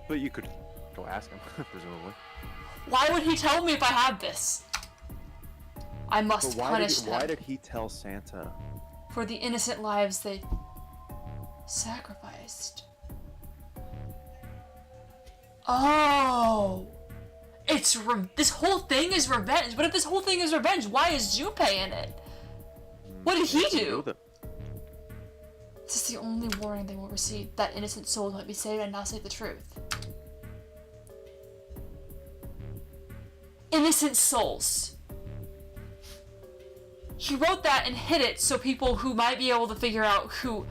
but you could go ask him, presumably. Why would he tell me if I have this? I But must punish why them did he tell Santa? for the innocent lives they sacrificed. Oh, this whole thing is revenge. But if this whole thing is revenge, why is Junpei in it? What did he do? This is the only warning they will receive. That innocent souls might be saved and not say the truth. Innocent souls. He wrote that and hid it so people who might be able to figure out who.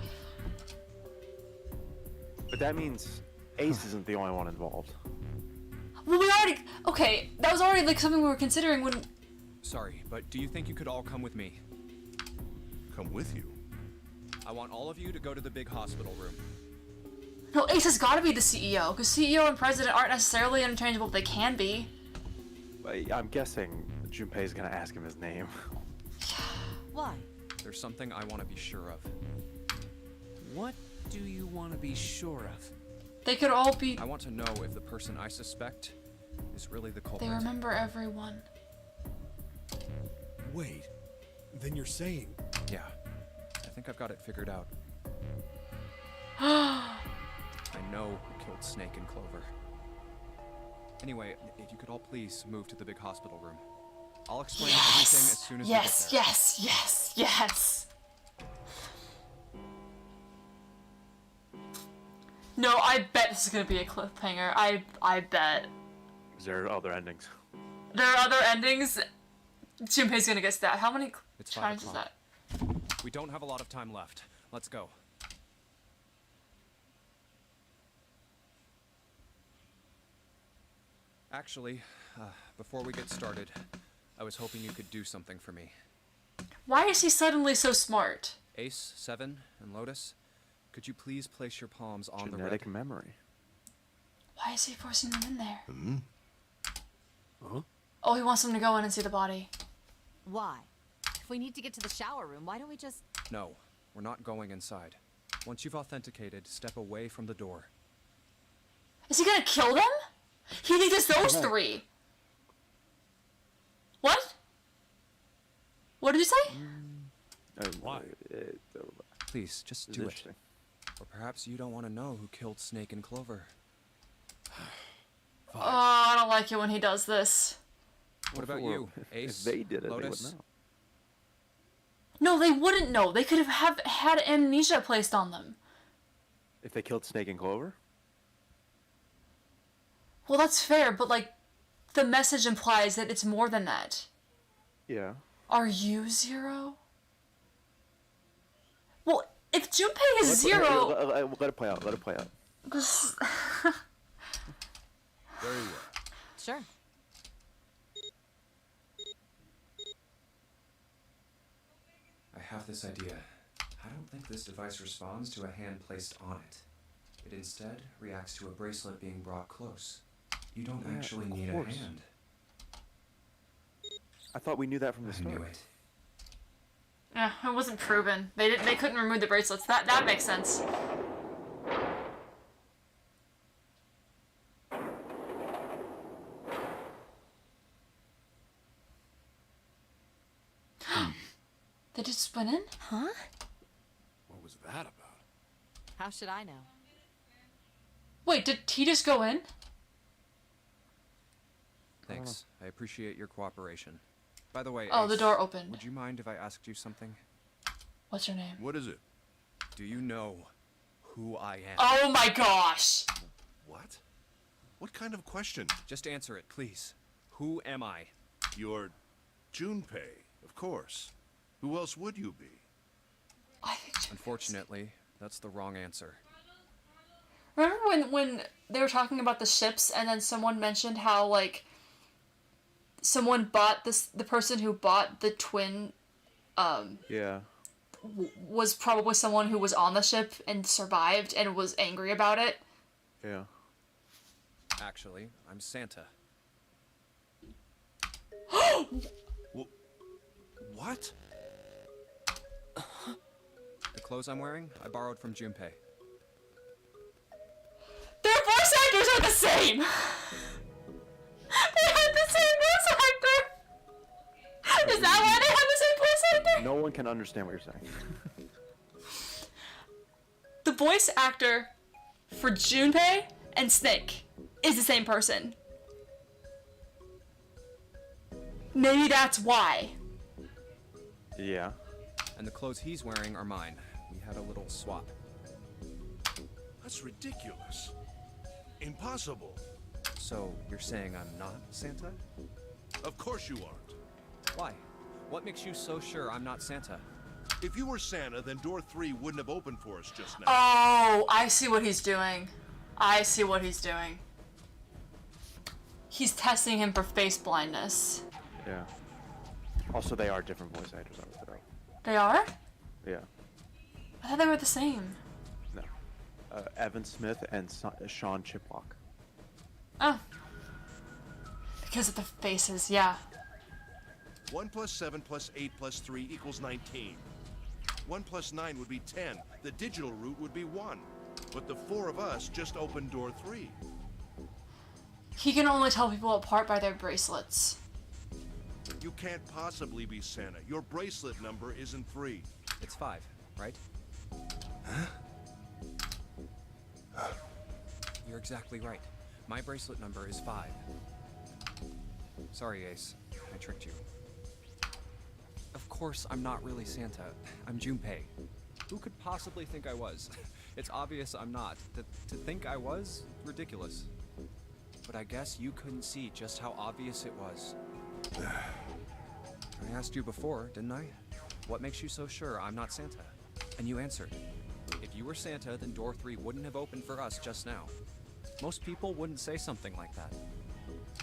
But that means Ace isn't the only one involved. Well, we already. Okay, that was already like something we were considering when. Sorry, but do you think you could all come with me? Come with you. I want all of you to go to the big hospital room. No, Ace has got to be the CEO, because CEO and president aren't necessarily interchangeable, but they can be. I'm guessing Junpei's gonna ask him his name. Why? There's something I want to be sure of. What do you want to be sure of? They could all be. I want to know if the person I suspect is really the culprit. They remember everyone. Wait, then you're saying... Yeah, I think I've got it figured out. I know who killed Snake and Clover. Anyway, if you could all please move to the big hospital room. I'll explain everything as soon as we get there. Yes. No, I bet this is gonna be a cliffhanger. I bet. Is there other endings? There are other endings. Junpei's gonna get stabbed. How many It's 5 times is o'clock. that? We don't have a lot of time left. Let's go. Actually, before we get started, I was hoping you could do something for me. Why is he suddenly so smart? Ace, Seven, and Lotus, could you please place your palms on the Genetic red? memory. Why is he forcing them in there? Huh? Oh, he wants them to go in and see the body. Why? If we need to get to the shower room, why don't we just... No, we're not going inside. Once you've authenticated, step away from the door. Is he gonna kill them? He thinks it's those 3. What? What did you say? Why? Please, just do it. Or perhaps you don't want to know who killed Snake and Clover. Oh, I don't like it when he does this. What about you, Ace? If they did it, Lotus? they would know. No, they wouldn't know. They could have had amnesia placed on them. If they killed Snake and Clover? Well, that's fair, but like, the message implies that it's more than that. Yeah. Are you 0? Well, if Junpei is 0... Let it play out. Let it play out. Very well. Sure. I have this idea. I don't think this device responds to a hand placed on it. It instead reacts to a bracelet being brought close. You don't Yeah, actually of need course. a hand. I thought we knew that from the I start. knew it. Yeah, it wasn't proven. They couldn't remove the bracelets. That makes sense. They just went in? Huh? What was that about? How should I know? Wait, did he just go in? Thanks. I appreciate your cooperation. By the way, Oh, the Ace, door opened. would you mind if I asked you something? What's your name? What is it? Do you know who I am? Oh my gosh! What? What kind of question? Just answer it, please. Who am I? You're Junpei, of course. Who else would you be? I think Unfortunately, that's the wrong answer. Remember when they were talking about the ships and then someone mentioned how, like, someone bought the person who bought the twin Yeah. was probably someone who was on the ship and survived and was angry about it. Yeah. Actually, I'm Santa. What? The clothes I'm wearing, I borrowed from Junpei. Their voice actors are the same! They had the same voice actor! Is that why they had the same voice actor? No one can understand what you're saying. The voice actor for Junpei and Snake is the same person. Maybe that's why. Yeah. And the clothes he's wearing are mine. We had a little swap. That's ridiculous. Impossible. So, you're saying I'm not Santa? Of course you aren't. Why? What makes you so sure I'm not Santa? If you were Santa, then door 3 wouldn't have opened for us just now. Oh, I see what he's doing. I see what he's doing. He's testing him for face blindness. Yeah. Also, they are different voice actors, I would throw. They are? Yeah. I thought they were the same. No. Evan Smith and Sean Chiplock. Oh. Because of the faces, yeah. 1 plus 7 plus 8 plus 3 equals 19. 1 plus 9 would be 10. The digital route would be 1. But the 4 of us just opened door 3. He can only tell people apart by their bracelets. You can't possibly be Santa. Your bracelet number isn't 3. It's 5, right? You're exactly right. My bracelet number is 5. Sorry, Ace. I tricked you. Of course, I'm not really Santa. I'm Junpei. Who could possibly think I was? It's obvious I'm not. To think I was? Ridiculous. But I guess you couldn't see just how obvious it was. I asked you before, didn't I? What makes you so sure I'm not Santa? And you answered. If you were Santa, then door 3 wouldn't have opened for us just now. Most people wouldn't say something like that.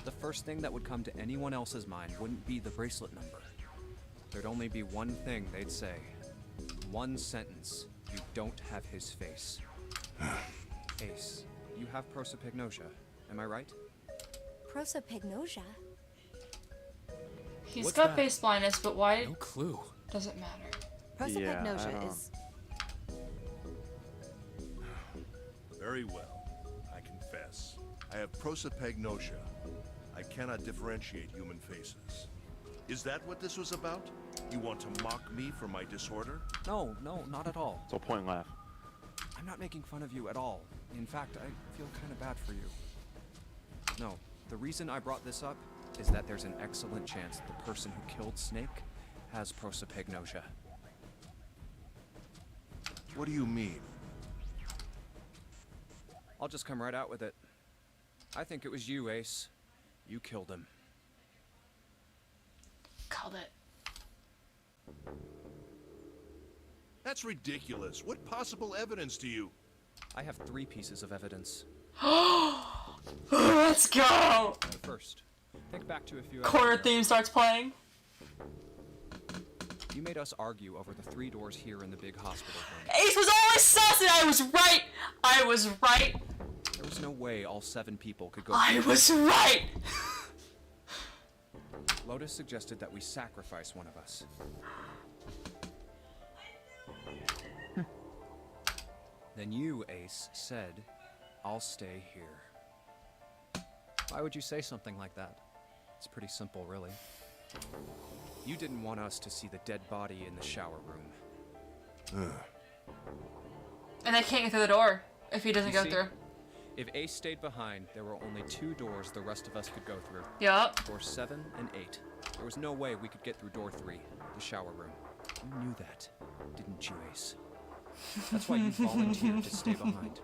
The first thing that would come to anyone else's mind wouldn't be the bracelet number. There'd only be one thing they'd say. One sentence. You don't have his face. Ace, you have prosopagnosia. Am I right? Prosopagnosia? He's What's got that? face blindness, but why No clue. does it matter? Prosopagnosia don't- is Very well. I confess. I have prosopagnosia. I cannot differentiate human faces. Is that what this was about? You want to mock me for my disorder? No, not at all. So point laugh. I'm not making fun of you at all. In fact, I feel kind of bad for you. No, the reason I brought this up is that there's an excellent chance the person who killed Snake has prosopagnosia. What do you mean? I'll just come right out with it. I think it was you, Ace. You killed him. Called it. That's ridiculous. What possible evidence do you... I have 3 pieces of evidence. Let's go! The first, think back to a few Quarter hours ago. theme starts playing. You made us argue over the 3 doors here in the big hospital room. Ace was always sus and I was right! I was right! There was no way all 7 people could go I through. was right! Lotus suggested that we sacrifice one of us. Then you, Ace, said, I'll stay here. Why would you say something like that? It's pretty simple, really. You didn't want us to see the dead body in the shower room. And I can't get through the door if he doesn't You go see? through. If Ace stayed behind, there were only 2 doors the rest of us could go through. Yup. Doors 7 and 8. There was no way we could get through door 3, the shower room. You knew that, didn't you, Ace? That's why you volunteered to stay behind.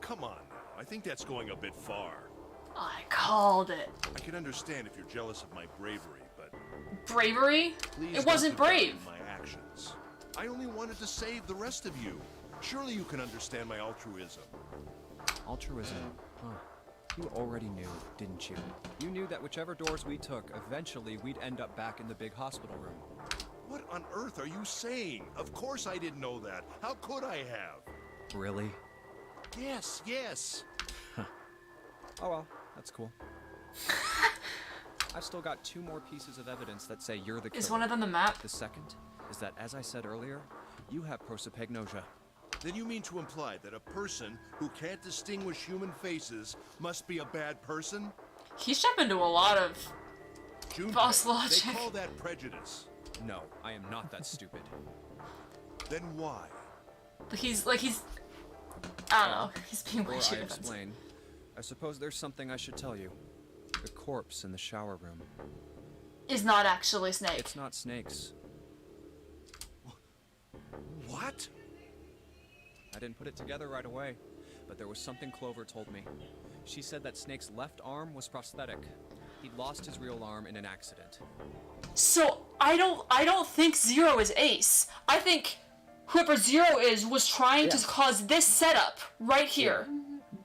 Come on now. I think that's going a bit far. I called it. I can understand if you're jealous of my bravery, but Bravery? please It don't wasn't brave. condone my actions. I only wanted to save the rest of you. Surely you can understand my altruism. Altruism, huh? You already knew, didn't you? You knew that whichever doors we took, eventually we'd end up back in the big hospital room. What on earth are you saying? Of course I didn't know that. How could I have? Really? Yes, yes. Oh well, that's cool. I've still got 2 more pieces of evidence that say you're the killer. Is one of them the map? The second is that, as I said earlier, you have prosopagnosia. Then you mean to imply that a person who can't distinguish human faces must be a bad person? He's jumping into a lot of Junpei, false logic. they call that prejudice. No, I am not that stupid. Then why? He's I don't know. He's being way Before too I defensive. explain, I suppose there's something I should tell you. The corpse in the shower room. Is not actually Snake. It's not Snake's. What? I didn't put it together right away, but there was something Clover told me. She said that Snake's left arm was prosthetic. He'd lost his real arm in an accident. So I don't think Zero is Ace. I think whoever Zero is was trying to cause this setup right here.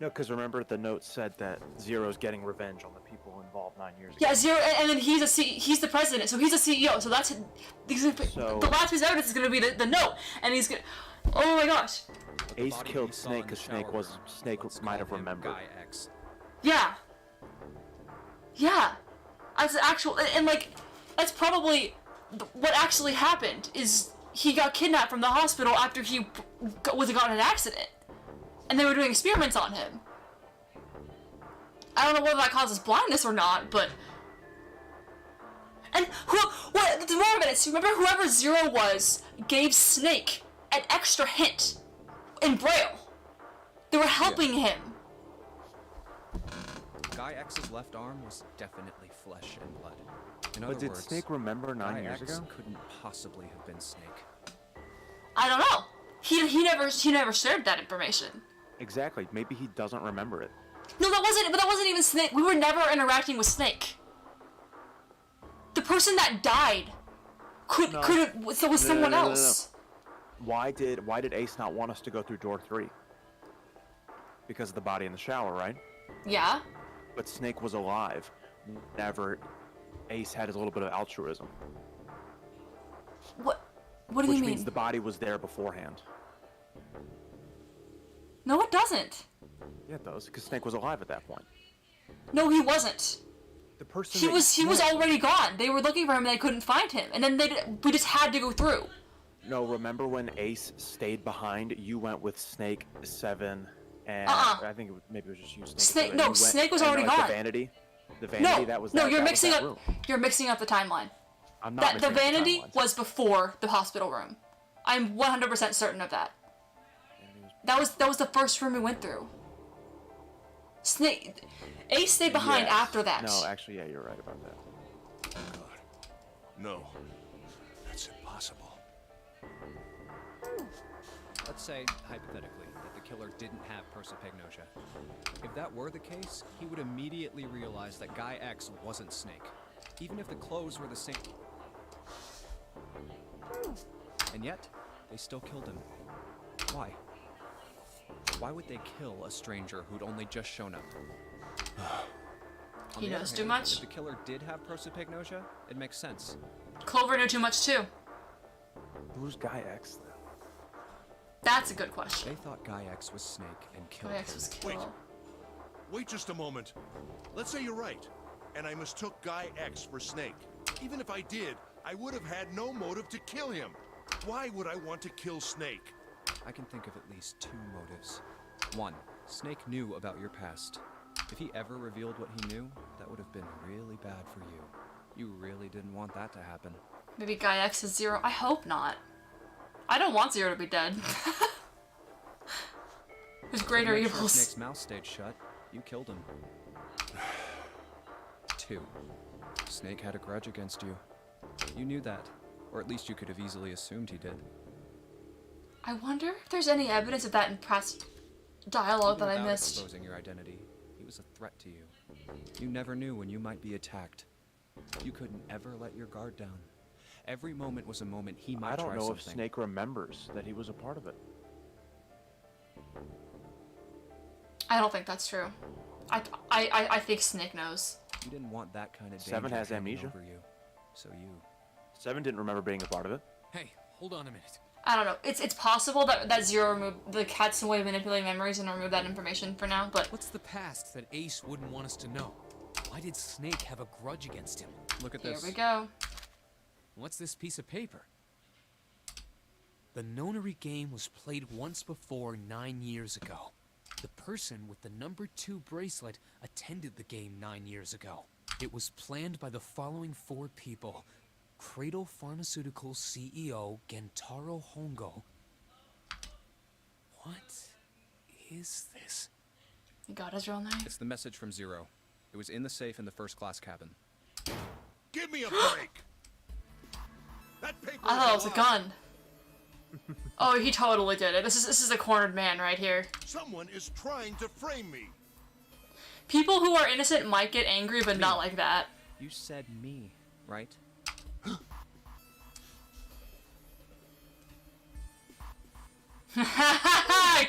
No, because remember the note said that Zero's getting revenge on the people involved 9 years ago. Yeah, Zero, and then he's the president, so he's the CEO. So that's So- the last piece of evidence is gonna be the note, and he's gonna. Oh my gosh. But the Ace body killed we saw Snake in the 'cause Snake shower was- room, Snake let's might call have him remembered. Guy X. Yeah. Yeah. That's actual, and like, that's probably what actually happened. Is he got kidnapped from the hospital after he was got in an accident, and they were doing experiments on him. I don't know whether that causes blindness or not, but. And what? The more evidence. Remember, whoever Zero was gave Snake an extra hint in Braille. They were helping him. Guy X's left arm was definitely flesh and blood. In But other did words, Snake remember 9 Guy years X ago? couldn't possibly have been Snake. I don't know. He never shared that information. Exactly. Maybe he doesn't remember it. No, that wasn't even Snake. We were never interacting with Snake. The person that died could have was someone no. else. Why did Ace not want us to go through door 3? Because of the body in the shower, right? Yeah. But Snake was alive. Whenever Ace had his little bit of altruism, What do which you means mean? the body was there beforehand. No, it doesn't. Yeah, it does, because Snake was alive at that point. No, he wasn't. The person He that- was no. already gone. They were looking for him and they couldn't find him. And then we just had to go through. No, remember when Ace stayed behind? You went with Snake, Seven, and I think maybe it was just you. Snake- and no, you went- Snake was and, already like, gone. The vanity, No, that was no, that, you're that was mixing that up. room. You're mixing up the timeline. I'm not That the mixing up vanity timelines. was before the hospital room. I'm 100% certain of that. That was the first room we went through. Snake, Ace stayed behind Yes. after that. No, actually, yeah, you're right about that. God. No. That's impossible. Let's say, hypothetically, that the killer didn't have prosopagnosia. If that were the case, he would immediately realize that Guy X wasn't Snake, even if the clothes were the same. And yet, they still killed him. Why? Why would they kill a stranger who'd only just shown up? On He the other knows too hand, much. If the killer did have prosopagnosia, it makes sense. Clover knew too much too. Who's Guy X then? That's a good question. They thought Guy X was Snake and killed Guy X him. was Wait. killed. Wait just a moment. Let's say you're right, and I mistook Guy X for Snake. Even if I did, I would have had no motive to kill him. Why would I want to kill Snake? I can think of at least 2 motives. 1, Snake knew about your past. If he ever revealed what he knew, that would have been really bad for you. You really didn't want that to happen. Maybe Guy X is Zero. I hope not. I don't want Zero to be dead. There's greater To make sure evils. Snake's mouth stayed shut, you killed him. 2, Snake had a grudge against you. You knew that, or at least you could have easily assumed he did. I wonder if there's any evidence of that in past dialogue Even that I without missed. exposing your identity, he was a threat to you. You never knew when you might be attacked. You couldn't ever let your guard down. Every moment was a moment he might I don't try know if something. Snake remembers that he was a part of it. I don't think that's true. I think Snake knows. You didn't want that kind of danger Seven has hanging amnesia. over you. So you... Seven didn't remember being a part of it. Hey, hold on a minute. I don't know. It's possible that Zero removed the cat's way of manipulating memories and remove that information for now, but What's the past that Ace wouldn't want us to know? Why did Snake have a grudge against him? Look at here this. we go. What's this piece of paper? The Nonary game was played once before 9 years ago. The person with the number 2 bracelet attended the game 9 years ago. It was planned by the following 4 people. Cradle Pharmaceuticals CEO Gentaro Hongo. What is this? You got his real name? It's the message from Zero. It was in the safe in the first class cabin. Give me a break! That paper I thought it was a lie. gun. Oh, he totally did it. This is a cornered man right here. Someone is trying to frame me. People who are innocent might get angry, but not like that. You said me, right?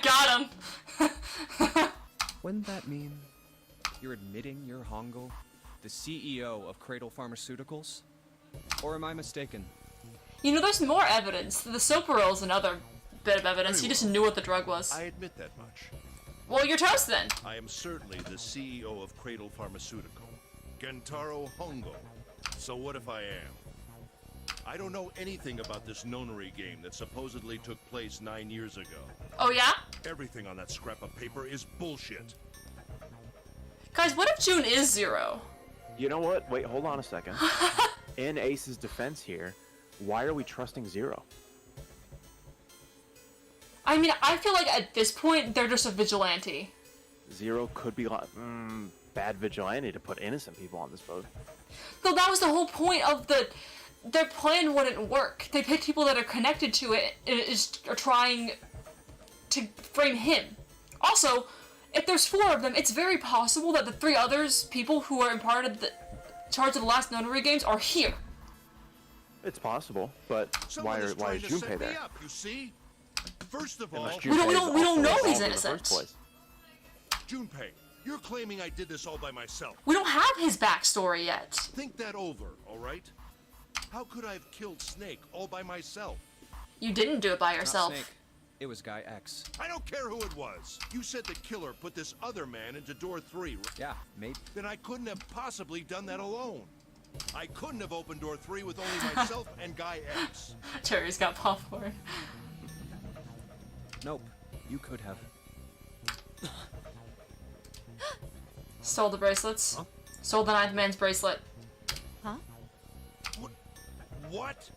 Got him. Wouldn't that mean you're admitting you're Hongo, the CEO of Cradle Pharmaceuticals? Or am I mistaken? You know, there's more evidence. The Soparil is another bit of evidence. He just knew what the drug was. I admit that much. Well, you're toast then. I am certainly the CEO of Cradle Pharmaceutical, Gentaro Hongo. So what if I am? I don't know anything about this Nonary game that supposedly took place 9 years ago. Oh yeah? Everything on that scrap of paper is bullshit. Guys, what if June is Zero? You know what? Wait, hold on a second. In Ace's defense here, why are we trusting Zero? I mean, I feel like at this point, they're just a vigilante. Zero could be like, bad vigilante to put innocent people on this boat. So that was the whole point of their plan wouldn't work. They picked people that are connected to it and are trying to frame him. Also, if there's 4 of them, it's very possible that the 3 others, people who are in part of the charge of the last Nonary games, are here. It's possible, but Someone is why trying is to Junpei set me there? up, you see? First of all, Unless We don't- we Junpei's don't- we don't also know involved he's in the first innocent. place. Junpei, you're claiming I did this all by myself. We don't have his backstory yet. Think that over, all right? How could I have killed Snake all by myself? You didn't do it by Not yourself. Snake. It was Guy X. I don't care who it was. You said the killer put this other man into door 3. Yeah, maybe. Then I couldn't have possibly done that alone. I couldn't have opened door 3 with only myself and Guy X. Terry's got popcorn. Nope. You could have. Stole the bracelets. Stole the 9th man's bracelet. Huh? What?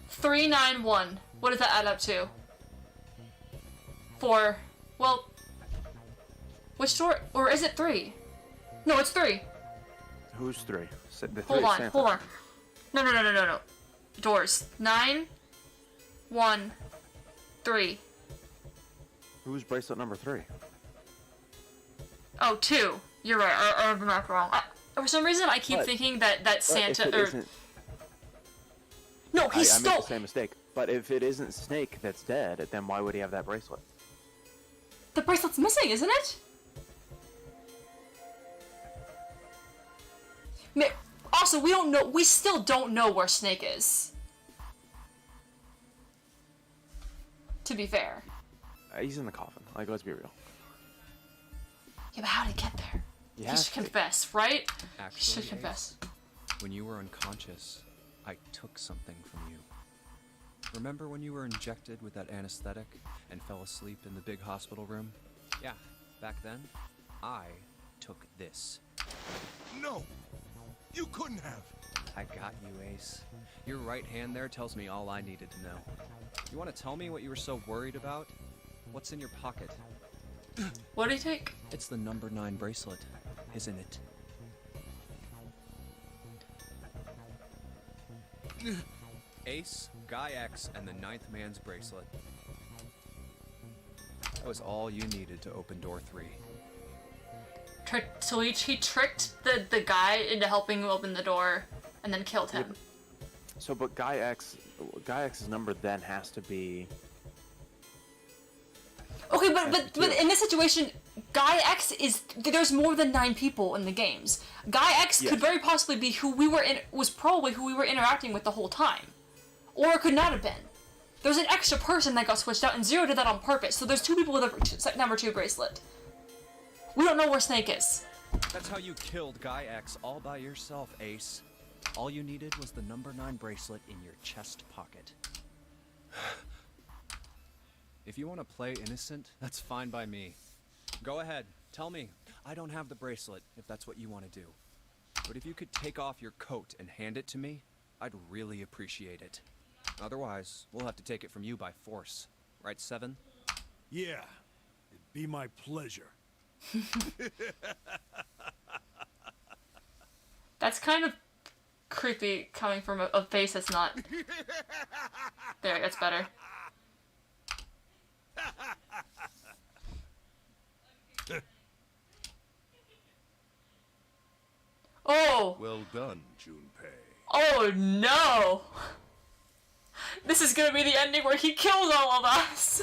391. What does that add up to? 4. Well, which door? Or is it 3? No, it's 3. Who's 3? The 3 Hold is on, Santa. hold on. No. Doors. 9, 1, 3. Who's bracelet number 3? Oh, 2. You're right. I have the math wrong. For some reason, I keep But- thinking that But Santa. if it Or isn't, no, he I made stole. the same mistake. But if it isn't Snake that's dead, then why would he have that bracelet? The bracelet's missing, isn't it? Also, we don't know. We still don't know where Snake is. To be fair. He's in the coffin. Like, let's be real. Yeah, but how did he get there? He He has should to. confess, right? He Actually, should Ace, confess. when you were unconscious, I took something from you. Remember when you were injected with that anesthetic and fell asleep in the big hospital room? Yeah, back then, I took this. No! You couldn't have! I got you, Ace. Your right hand there tells me all I needed to know. You want to tell me what you were so worried about? What's in your pocket? What did he take? It's the number 9 bracelet, isn't it? Ace, Guy X, and the 9th man's bracelet. That was all you needed to open door 3. So he tricked the guy into helping him open the door, and then killed him. So, but Guy X's number then has to be... Okay, Okay, but in this situation, Guy X there's more than 9 people in the games. Guy X could very possibly be was probably who we were interacting with the whole time. Or it could not have been. There's an extra person that got switched out, and Zero did that on purpose, so there's 2 people with a number 2 bracelet. We don't know where Snake is. That's how you killed Guy X all by yourself, Ace. All you needed was the number 9 bracelet in your chest pocket. If you want to play innocent, that's fine by me. Go ahead, tell me. I don't have the bracelet, if that's what you want to do. But if you could take off your coat and hand it to me, I'd really appreciate it. Otherwise, we'll have to take it from you by force. Right, Seven? Yeah, it'd be my pleasure. That's kind of creepy coming from a face that's not... There, that's better. Oh! Well done, Junpei. Oh no! This is gonna be the ending where he kills all of us!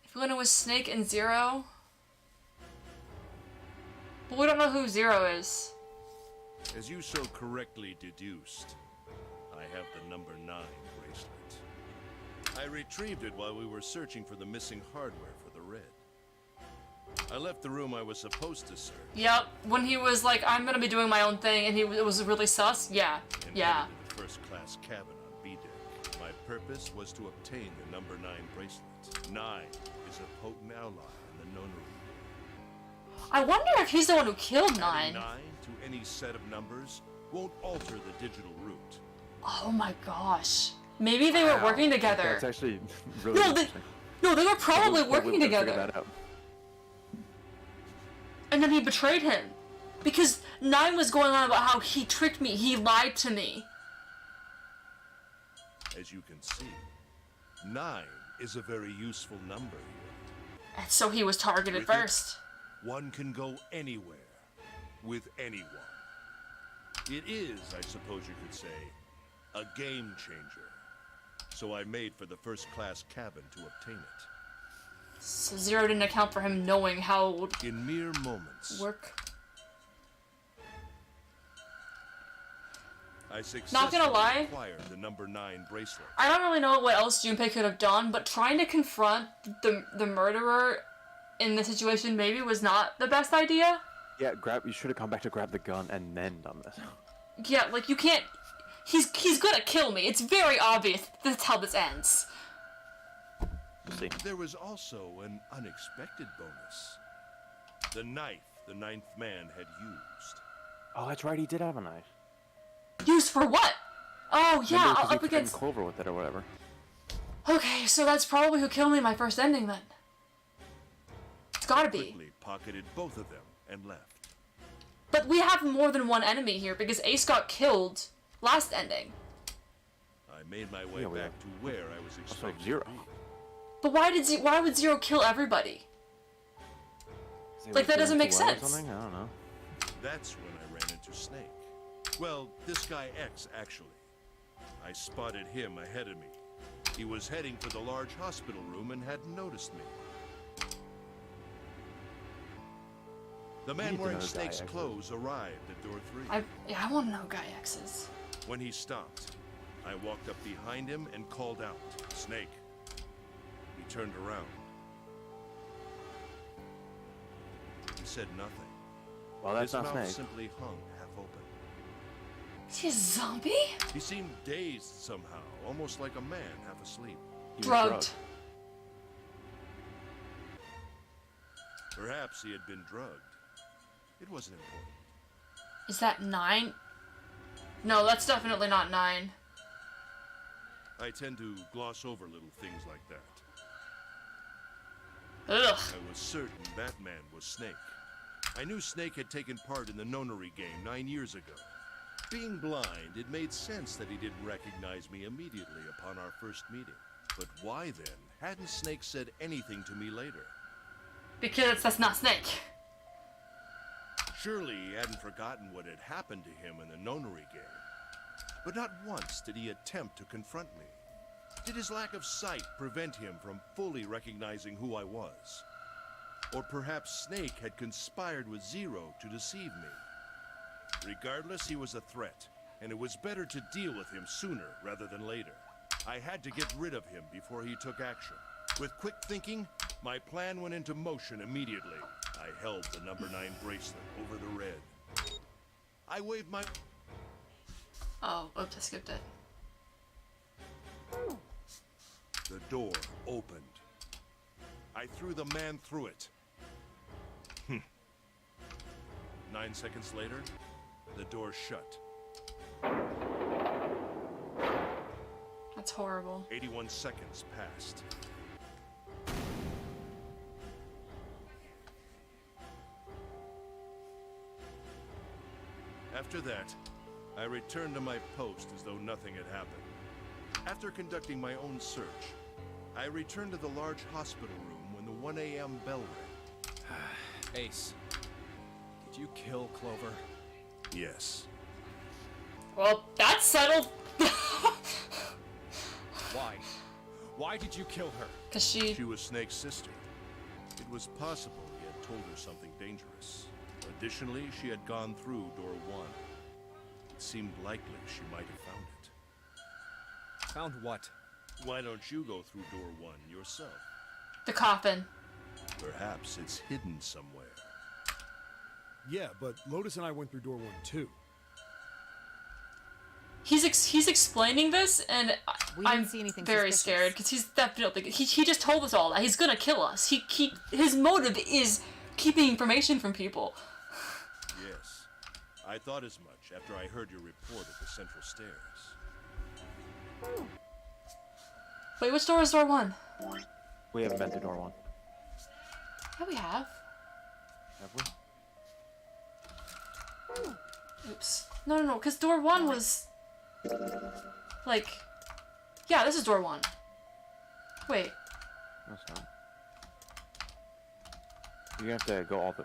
If we went with Snake and Zero... But we don't know who Zero is. As you so correctly deduced, I have the number 9 bracelet. I retrieved it while we were searching for the missing hardware for the Red. I left the room I was supposed to search. Yep, when he was like, I'm gonna be doing my own thing, and it was really sus, yeah, And yeah. headed to the first-class cabin on B-Deck. My purpose was to obtain the number 9 bracelet. 9 is a potent ally in the nonary. I wonder if he's the one who killed Adding 9. 9 to any set of numbers won't alter the digital route. Oh my gosh. Maybe they were working together. That's actually really No, interesting. they were probably They working would've figured together. that out. And then he betrayed him. Because 9 was going on about how he tricked me, he lied to me. As you can see, 9 is a very useful number here. And so he was targeted With it, first. One can go anywhere, with anyone. It is, I suppose you could say, a game changer. So I made for the first-class cabin to obtain it. So Zero didn't account for him knowing how it would In mere moments, work. I successfully lie. acquired the number 9 bracelet. I don't really know what else Junpei could have done, but trying to confront the murderer in this situation maybe was not the best idea. Yeah, you should have come back to grab the gun and then done this. Yeah, like you can't. He's gonna kill me. It's very obvious that's how this ends. We'll see. There was also an unexpected bonus. The knife the 9th man had used. Oh, that's right, he did have a knife. Used for what? Oh yeah, Remember, 'cause he up threatened against. Clover with it or whatever. Okay, so that's probably who killed me in my first ending then. It's gotta be. Quickly pocketed both of them and left. But we have more than one enemy here because Ace got killed last ending. I made my way Yeah, we back have- to where I was expected Zero. to be. But why would Zero kill everybody? Is he, Like, that doing doesn't make too well or sense. something? I don't know. That's when I ran into Snake. Well, this guy X, actually. I spotted him ahead of me. He was heading for the large hospital room and hadn't noticed me. The need man to wearing know Guy Snake's X. clothes arrived at door 3. I want to know who Guy X is. When he stopped, I walked up behind him and called out, "Snake." He turned around. He said nothing. Well, that's His not mouth Snake. simply hung half open. Is he a zombie? He seemed dazed somehow, almost like a man half asleep. He was Drugged. Perhaps he had been drugged. It wasn't important. Is that 9? No, that's definitely not 9. I tend to gloss over little things like that. Ugh. I was certain that man was Snake. I knew Snake had taken part in the nonary game 9 years ago. Being blind, it made sense that he didn't recognize me immediately upon our first meeting. But why then hadn't Snake said anything to me later? Because that's not Snake. Surely he hadn't forgotten what had happened to him in the nonary game. but not once did he attempt to confront me. Did his lack of sight prevent him from fully recognizing who I was? Or perhaps Snake had conspired with Zero to deceive me. Regardless, he was a threat, and it was better to deal with him sooner rather than later. I had to get rid of him before he took action. With quick thinking, my plan went into motion immediately. I held the number 9 bracelet over the red. I waved my... Oh, oops, I skipped it. The door opened. I threw the man through it. 9 seconds later, the door shut. That's horrible. 81 seconds passed. After that, I returned to my post as though nothing had happened. After conducting my own search, I returned to the large hospital room when the 1 a.m. bell rang. Ace, did you kill Clover? Yes. Well, that's settled. Why? Why did you kill her? Cause she She was Snake's sister. It was possible he had told her something dangerous. Additionally, she had gone through door 1. It seemed likely she might have found it. Found what? Why don't you go through door 1 yourself? the coffin. Perhaps it's hidden somewhere. Yeah, but Lotus and I went through door 1 too. He's explaining this, and We didn't I'm see anything very suspicious. scared because he's definitely he just told us all that he's gonna kill us. His motive is keeping information from people. Yes. I thought as much after I heard your report at the central stairs. Wait, which door is door 1? We haven't been through door 1. Yeah, we have. Have we? Oops. No, because door 1 was like, yeah, this is door 1. Wait. No, it's not. You're gonna have to go all the...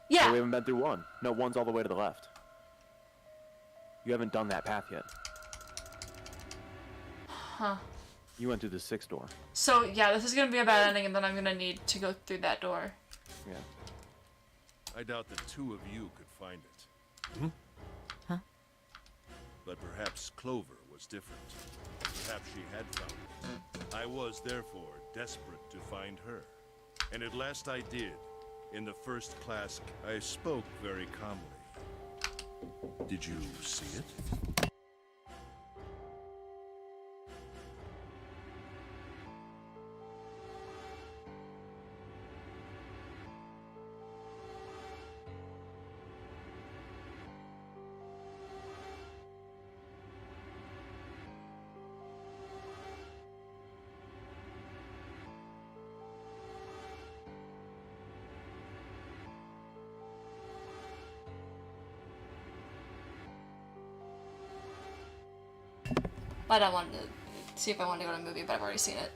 Yeah. Oh, we haven't been through 1. No, 1's all the way to the left. You haven't done that path yet. Huh. You went through the 6th door. So yeah, this is gonna be a bad ending, and then I'm gonna need to go through that door. Yeah. I doubt the two of you could find it. Hmm? Huh? But perhaps Clover was different. Perhaps she had found it. I was, therefore, desperate to find her. And at last I did. In the first class, I spoke very calmly. Did you see it? But I wanted to see if I wanted to go to a movie, but I've already seen it.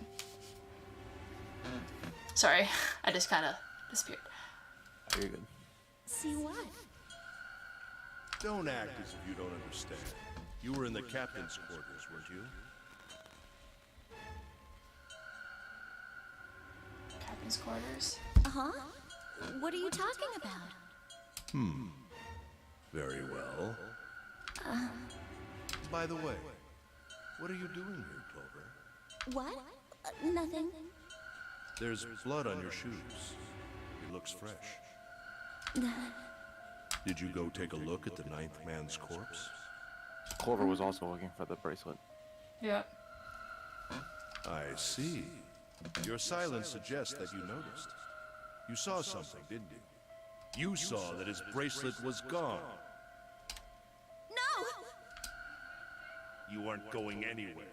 Sorry, I just kind of disappeared. Oh, you're good. See what? Don't act as if you don't understand. You were in the captain's quarters, weren't you? Captain's quarters. Uh-huh. What are you talking about? Very well. By the way, what are you doing here, Clover? What? Nothing. There's blood on your shoes. It looks fresh. Did you go take a look at the 9th man's corpse? Clover was also looking for the bracelet. Yeah. I see. Your silence suggests that you noticed. You saw something, didn't you? You saw that his bracelet was gone. No! You aren't going anywhere.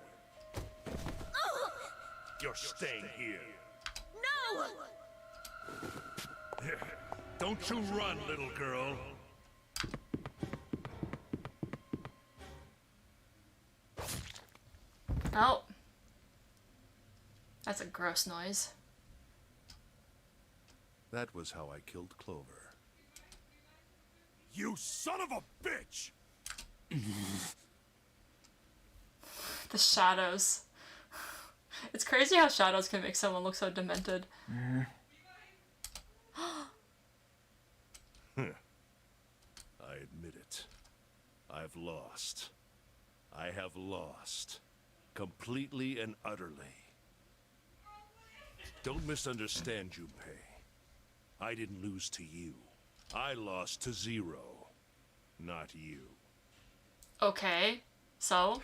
You're staying here. No! Don't you run, little girl. Oh. That's a gross noise. That was how I killed Clover. You son of a bitch! The shadows. It's crazy how shadows can make someone look so demented. I admit it. I've lost. I have lost. Completely and utterly. Don't misunderstand, Junpei. I didn't lose to you. I lost to Zero. Not you. Okay, so?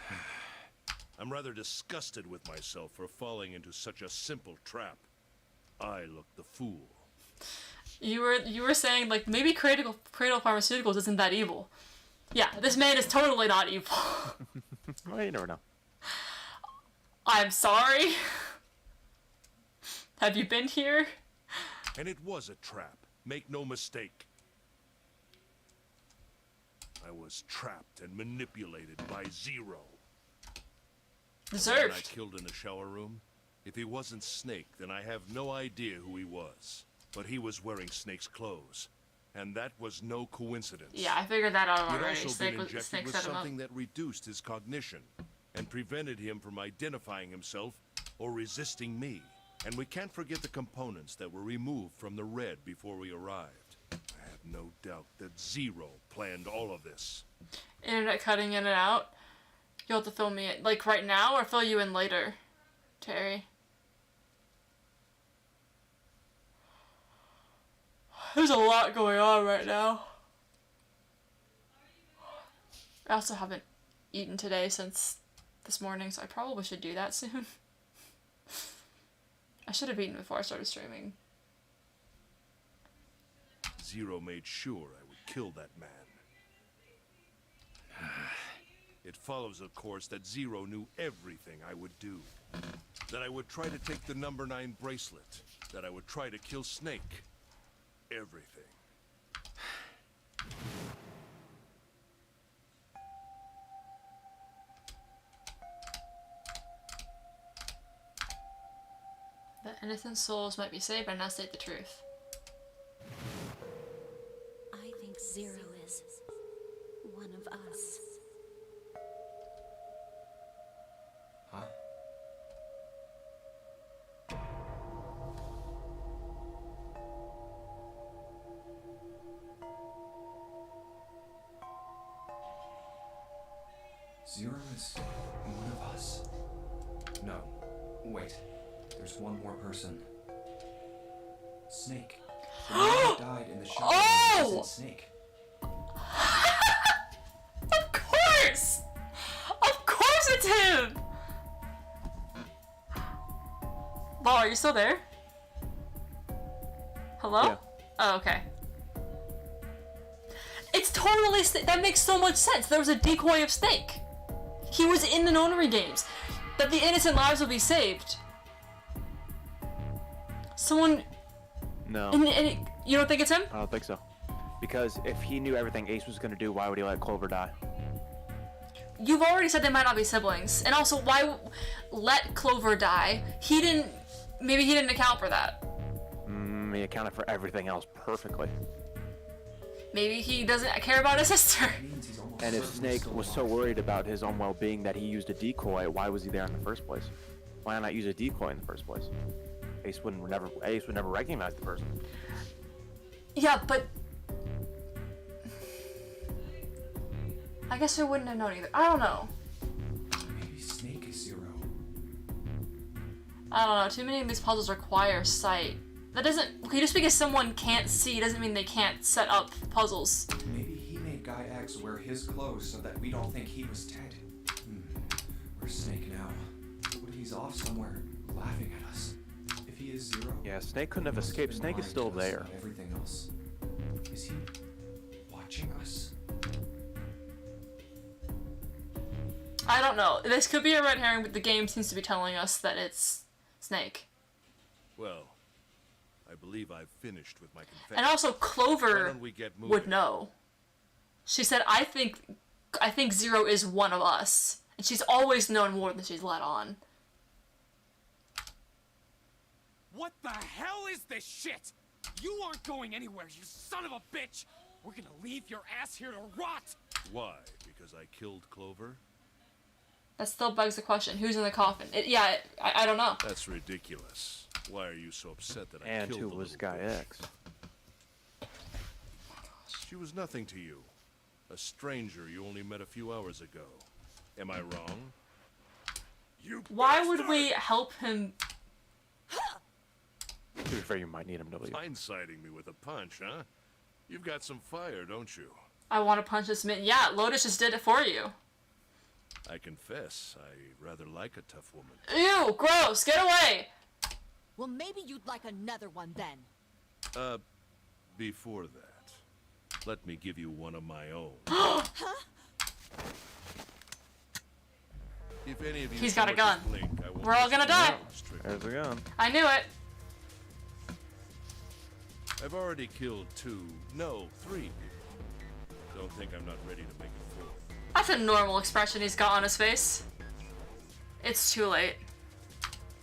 I'm rather disgusted with myself for falling into such a simple trap. I look the fool. You were saying, like, maybe Cradle Pharmaceuticals isn't that evil. Yeah, this man is totally not evil. Well, you never know. I'm sorry. Have you been here? And it was a trap. Make no mistake. I was trapped and manipulated by Zero. The man I Deserved. killed in the shower room? If he wasn't Snake, then I have no idea who he was. But he was wearing Snake's clothes. And that was no coincidence. Yeah, I figured that out He'd already. also been Snake injected with set him up. something that reduced his cognition and prevented him from identifying himself or resisting me. And we can't forget the components that were removed from the red before we arrived. I have no doubt that Zero planned all of this. Internet cutting in and out. You'll have to fill me in, like, right now, or fill you in later, Terry. There's a lot going on right now. I also haven't eaten today since this morning, so I probably should do that soon. I should have eaten before I started streaming. Zero made sure I would kill that man. It follows, of course, that Zero knew everything I would do. That I would try to take the number 9 bracelet. That I would try to kill Snake. Everything. The innocent souls might be saved, but now state the truth. I think Zero is one of us. Huh? Zero is one of us? No. Wait. There's one more person. Snake. The man who died in the shower room isn't Snake. Of course! Of course it's him! Law, are you still there? Hello? Yeah. Oh, okay. It's totally that makes so much sense. There was a decoy of Snake. He was in the Nonary games. That the innocent lives will be saved. Someone... No, you don't think it's him? I don't think so. Because if he knew everything Ace was gonna do, why would he let Clover die? You've already said they might not be siblings. And also, why let Clover die? He didn't... Maybe he didn't account for that. He accounted for everything else perfectly. Maybe he doesn't care about his sister. And if Snake was so worried about his own well-being that he used a decoy, why was he there in the first place? Why not use a decoy in the first place? Ace would never recognize the person. Yeah, but... I guess we wouldn't have known either. I don't know. Maybe Snake is Zero. I don't know. Too many of these puzzles require sight. That doesn't... Okay, just because someone can't see doesn't mean they can't set up puzzles. Maybe he made Guy X wear his clothes so that we don't think he was dead. Where's Snake now? What if he's off somewhere, laughing at us? If he is Zero... Yeah, Snake couldn't have escaped. Snake is still there. Everything else. Is he watching us? I don't know. This could be a red herring, but the game seems to be telling us that it's Snake. Well, I believe I've finished with my confession. And also, Why Clover don't we get moving? would know. She said, I think Zero is one of us. And she's always known more than she's let on. What the hell is this shit? You aren't going anywhere, you son of a bitch! We're gonna leave your ass here to rot! Why? Because I killed Clover? That still begs the question: who's in the coffin? I don't know. That's ridiculous. Why are you so upset that I And killed who the was little Guy bitch? X? She was nothing to you. A stranger you only met a few hours ago. Am I wrong? You Why would we help him? To be fair, you might need him to leave. Blindsiding me with a punch, huh? You've got some fire, don't you? I want to punch this man. Yeah, Lotus just did it for you. I confess, I rather like a tough woman. Ew, gross, get away! Well, maybe you'd like another one then. Before that, let me give you one of my own. If any of you He's so got a much gun. as blink, I won't We're all gonna miss die. you. Strict. There's the gun. I knew it. I've already killed 2, no, 3 people. Don't think I'm not ready to make it 4. That's a normal expression he's got on his face. It's too late.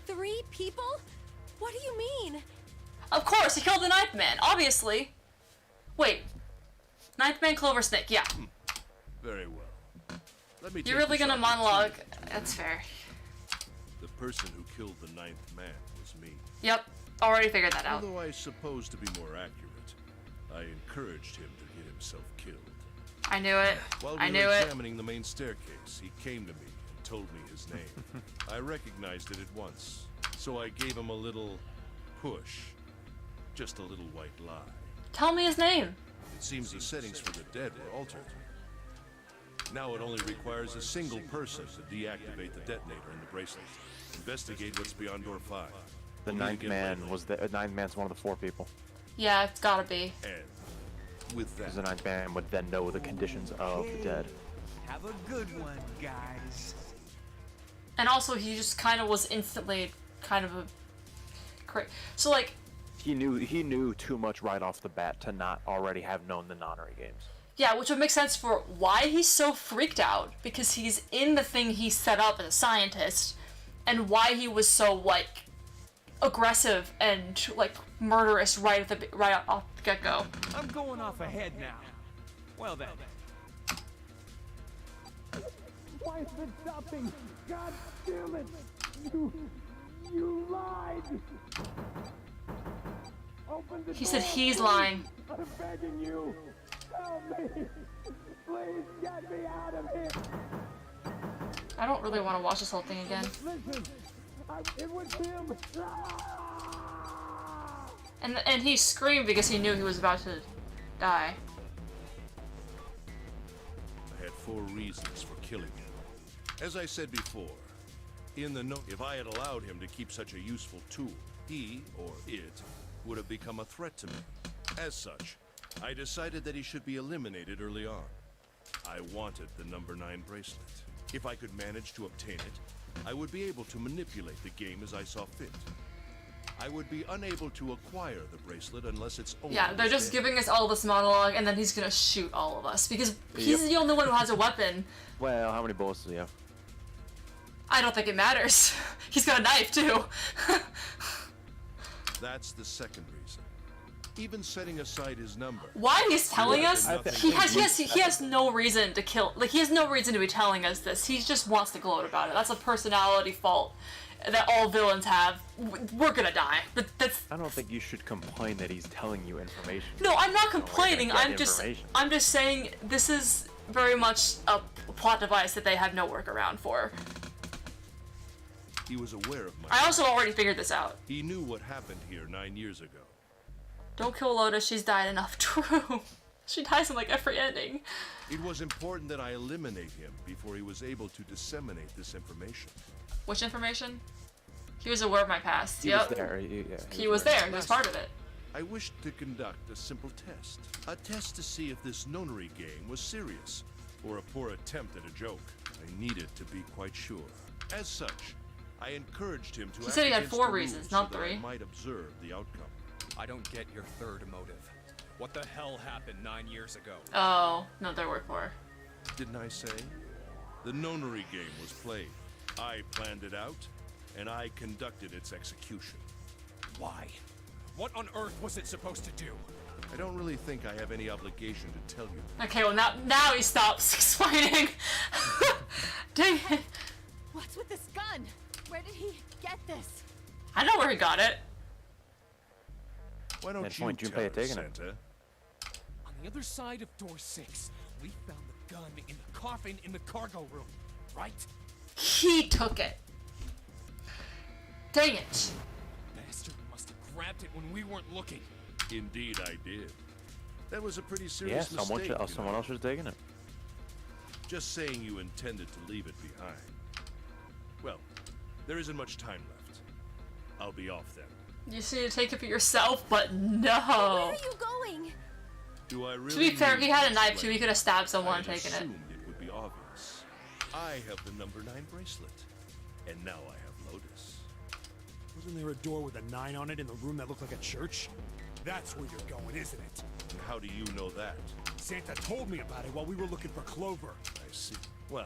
3 people? What do you mean? Of course, he killed the Ninth Man, obviously. Wait. Ninth Man, Clover Snake, yeah. Very well. Let me You're take really this gonna monologue. opportunity. That's fair. The person who killed the 9th man was me. Yep, already figured that out. Although I suppose to be more accurate, I encouraged him to get himself killed. I knew it. While I we knew were it. examining the main staircase, he came to me and told me his name. I recognized it at once, so I gave him a little push. Just a little white lie. Tell me his name. It seems the settings for the dead were altered. Now it only requires a single person to deactivate the detonator in the bracelet. Investigate what's beyond door 5. The We'll meet Ninth again Man later. was the Ninth Man's one of the 4 people. Yeah, it's gotta be. And with Because the that, Ninth Man would then know the conditions of the dead. Have a good one, guys. And also, he just kind of was instantly kind of a... So, like, He knew too much right off the bat to not already have known the Nonary games. yeah, which would make sense for why he's so freaked out. Because he's in the thing he set up as a scientist. And why he was so, like, aggressive and, like, murderous right off the get-go. I'm going off ahead now. Well then. Why is it stopping? God damn it! You lied! Open the He said door, he's please. lying. I'm begging you! Help me! Please get me out of here! I don't really want to watch this whole thing again. Listen! It was him! Ah! And he screamed because he knew he was about to die. I had 4 reasons for killing him. As I said before, if I had allowed him to keep such a useful tool, he, or it, would have become a threat to me. As such, I decided that he should be eliminated early on. I wanted the number 9 bracelet. If I could manage to obtain it, I would be able to manipulate the game as I saw fit. I would be unable to acquire the bracelet unless its owner Yeah, they're was just dead. giving us all this monologue, and then he's gonna shoot all of us because he's the only one who has a weapon. Well, how many bullets does he have? I don't think it matters. He's got a knife too. That's the second reason. Even setting aside his number. Why he's telling us? Nothing. He has no reason to kill. Like he has no reason to be telling us this. He just wants to gloat about it. That's a personality fault that all villains have. We're gonna die. That's. I don't think you should complain that he's telling you information. No, I'm not You're gonna complaining. get information. I'm just saying this is very much a plot device that they have no workaround for. He was aware of my. I also already figured this out. He knew what happened here 9 years ago. Don't kill Lotus, she's died enough. True. She dies in like every ending. It was important that I eliminate him before he was able to disseminate this information. Which information? He was aware of my past. He Yep. was there. He was there. He was part of it. I wished to conduct a simple test. A test to see if this nonary game was serious, or a poor attempt at a joke. I needed to be quite sure. As such, I encouraged him to He act said he had against 4 the reasons, rules not so that I 3. might observe the outcome. I don't get your third motive. What the hell happened 9 years ago? Oh, no, there were 4. Didn't I say? The nonary game was played. I planned it out, and I conducted its execution. Why? What on earth was it supposed to do? I don't really think I have any obligation to tell you. Okay, well now he stops explaining. Dang it. What's with this gun? Where did he get this? I know where he got it. Why don't That you point, tell Junpei us, had taken it. Santa? On the other side of door 6, we found the gun in the coffin in the cargo room, right? He took it. Dang it. Bastard must have grabbed it when we weren't looking. Indeed, I did. That was a pretty Yeah, serious mistake. you someone know. else was taking it. Just saying you intended to leave it behind. Well, there isn't much time left. I'll be off then. You just need to take it for yourself, but no. Where are you going? Do I really To be fair, need he had to a knife too. explain? He could have stabbed someone I and taken it. assumed it would be obvious. I have the number 9 bracelet, and now I have Lotus. Wasn't there a door with a 9 on it in the room that looked like a church? That's where you're going, isn't it? And how do you know that? Santa told me about it while we were looking for Clover. I see. Well,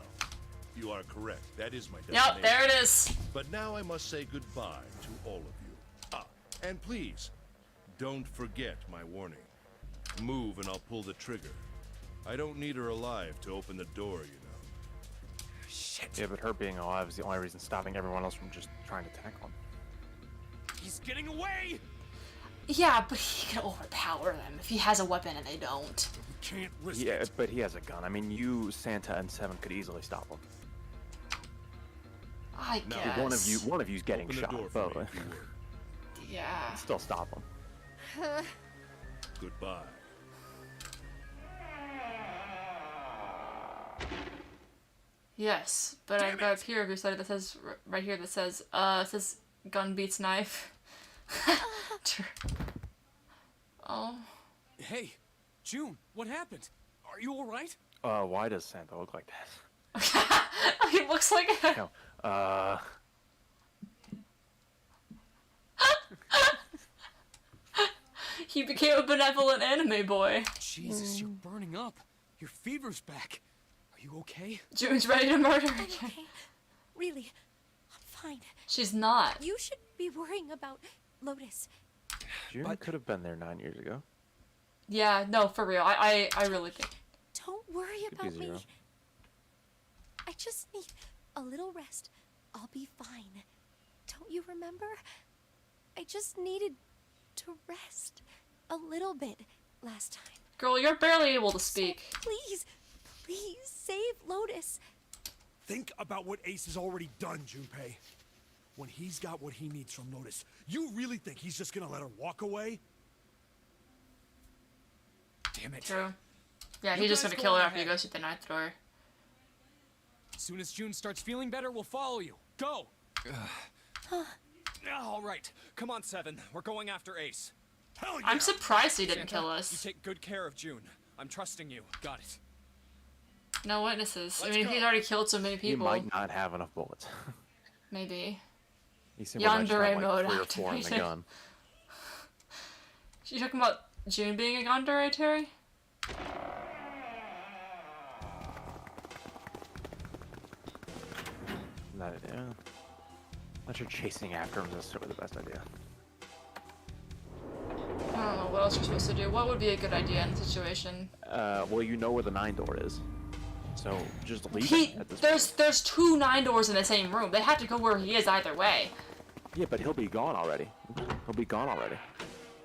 you are correct. That is my Yep, destination. there it is. But now I must say goodbye to all of you. Ah, and please, don't forget my warning. Move and I'll pull the trigger. I don't need her alive to open the door, you know. Shit. Yeah, but her being alive is the only reason stopping everyone else from just trying to tackle him. He's getting away! Yeah, but he can overpower them if he has a weapon and they don't. We can't risk Yeah, it. but he has a gun. I mean, you, Santa, and Seven could easily stop him. I No, guess. One of you's getting Open the shot, door for but me if you would. Yeah. still stop him. Goodbye. Yes, but I've got a peer review study that says right here that says it says gun beats knife. True. Oh. Hey, June, what happened? Are you alright? Why does Santa look like that? He looks like a No, he became a benevolent anime boy. Jesus, you're burning up. Your fever's back. Are you okay? June's ready to murder I'm again. okay. Really, I'm fine. She's not. You should be worrying about Lotus. June But- could have been there 9 years ago. Yeah, no, for real. I really think. Don't worry Could be about me. zero. I just need a little rest. I'll be fine. Don't you remember? I just needed to rest a little bit last time. Girl, you're barely able to speak. Please, please save Lotus. Think about what Ace has already done, Junpei. When he's got what he needs from Lotus, you really think he's just gonna let her walk away? Damn it. True. Yeah, You he's just guys gonna go kill her on after he ahead. goes through the ninth door. As soon as June starts feeling better, we'll follow you. Go! All right. Come on, Seven. We're going after Ace. Hell yeah! I'm surprised he didn't Santa, kill You us. take good care of June. I'm trusting you. Got it. No witnesses. I Let's mean, go. he's already killed so many He people. might not have enough bullets. Maybe. He simply might just have, Yandere like, mode 3 or 4 in the activated. gun. You talking about June being a Yandere, Terry? Not sure chasing after him is necessarily the best idea. I don't know what else you're supposed to do. What would be a good idea in the situation? Well, you know where the 9 door is, so just leave He, it at this there's 2 9 doors in the same room. They have to go where he is either way. point. Yeah, but he'll be gone already. He'll be gone already.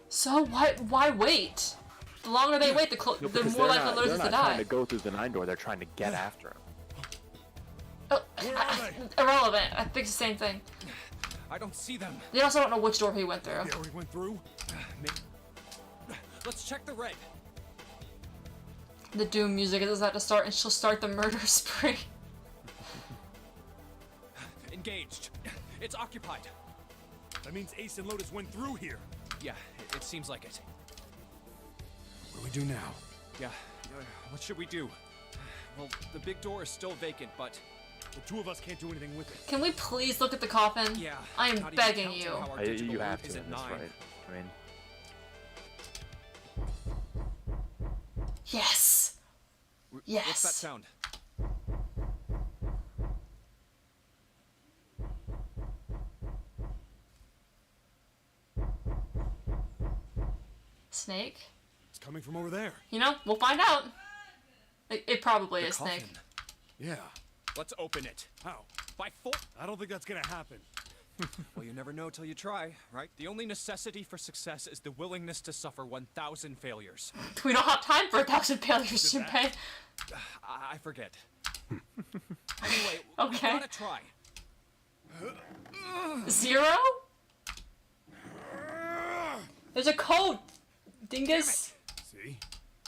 So why wait? The longer they wait, the No, the because more they're likely not, Lotus they're is to not trying die. to go through the 9 door. They're trying to get after him. Oh, Where are they? irrelevant. I think it's the same thing. I don't see them. They also don't know which door he went through. They already went through? Let's check the red. The Doom music is about to start, and she'll start the murder spree. Engaged. It's occupied. That means Ace and Lotus went through here. Yeah, it seems like it. What do we do now? Yeah. What should we do? Well, the big door is still vacant, but The 2 of us can't do anything with it. Can we please look at the coffin? yeah. I am how do begging count you. to how our digital You loop have is to at in this 9? fight. I mean, Yes. Yes. What's that sound? Snake? coming from over there. You know, we'll find out. It probably The is Snake. coffin. Yeah. Let's open it. How? By force. I don't think that's gonna happen. Well, you never know till you try, right? The only necessity for success is the willingness to suffer 1,000 failures. We don't have time for 1,000 failures, Junpei. I forget. Anyway, Okay. we gotta try. 0? There's a code, dingus. See?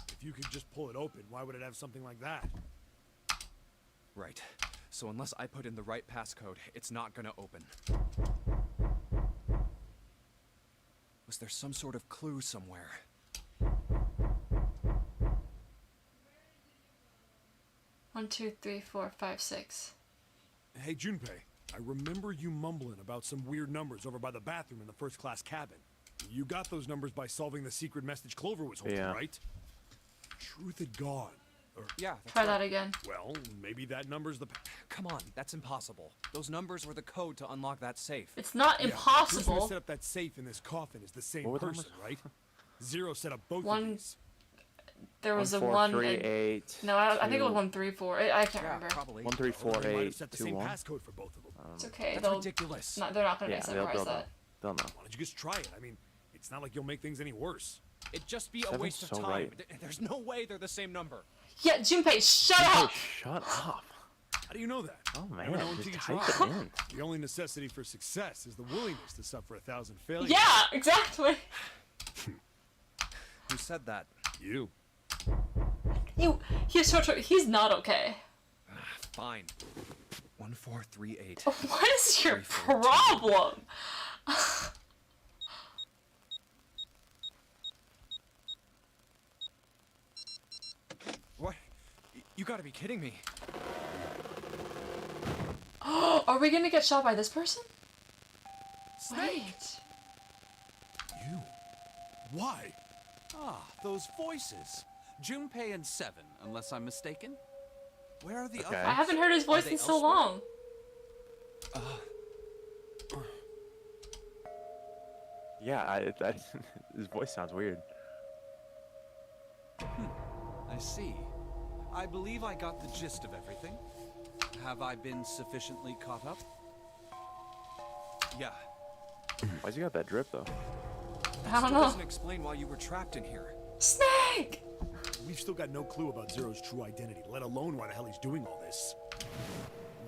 If you could just pull it open, why would it have something like that? Right. So unless I put in the right passcode, it's not gonna open. Was there some sort of clue somewhere? One, 2, 3, 4, 5, 6. Hey, Junpei, I remember you mumbling about some weird numbers over by the bathroom in the first class cabin. You got those numbers by solving the secret message Clover was holding, Yeah. right? Truth had gone. Or, Yeah, that's Try right. that again. well, maybe that number's the... Come on, that's impossible. Those numbers were the code to unlock that safe. It's not Yeah, the person impossible. who set up that safe in this coffin is the same What were the person, right? Zero set up both One- of these. There was 1, a 4, 1 3, and... 8. No, I think it 2, was 1, 3, 4. I can't Yeah, remember. probably. 1, 3, 4, Or they might have 8, set the 2, same 1. passcode for both of them. It's okay. That's They'll, ridiculous. they're not gonna Yeah, be they'll surprised know. that. They'll know. Why don't you just try it? I mean, it's not like you'll make things any worse. It'd just be a Seven's waste of so time. right. There's no way they're the same number. Yeah, Junpei, shut Oh, up! shut up. How do you know that? Oh Never know man, until just you type try. it in. The only necessity for success is the willingness to suffer 1,000 failures. Yeah, exactly. Who said that? You. He's not okay. Fine. 1, 4, 3, 8. What is your 3, 4, 2. problem? What? You gotta be kidding me. Are we gonna get shot by this person? Snake! Wait. You. Why? Ah, those voices. Junpei and Seven, unless I'm mistaken. Where are the Okay. I others? haven't heard his voice they in so elsewhere? long. Yeah, his voice sounds weird. I see. I believe I got the gist of everything. Have I been sufficiently caught up? Yeah. Why's he got that drip though? I don't Still know. doesn't explain why you were trapped in here. Snake! We've still got no clue about Zero's true identity, let alone why the hell he's doing all this.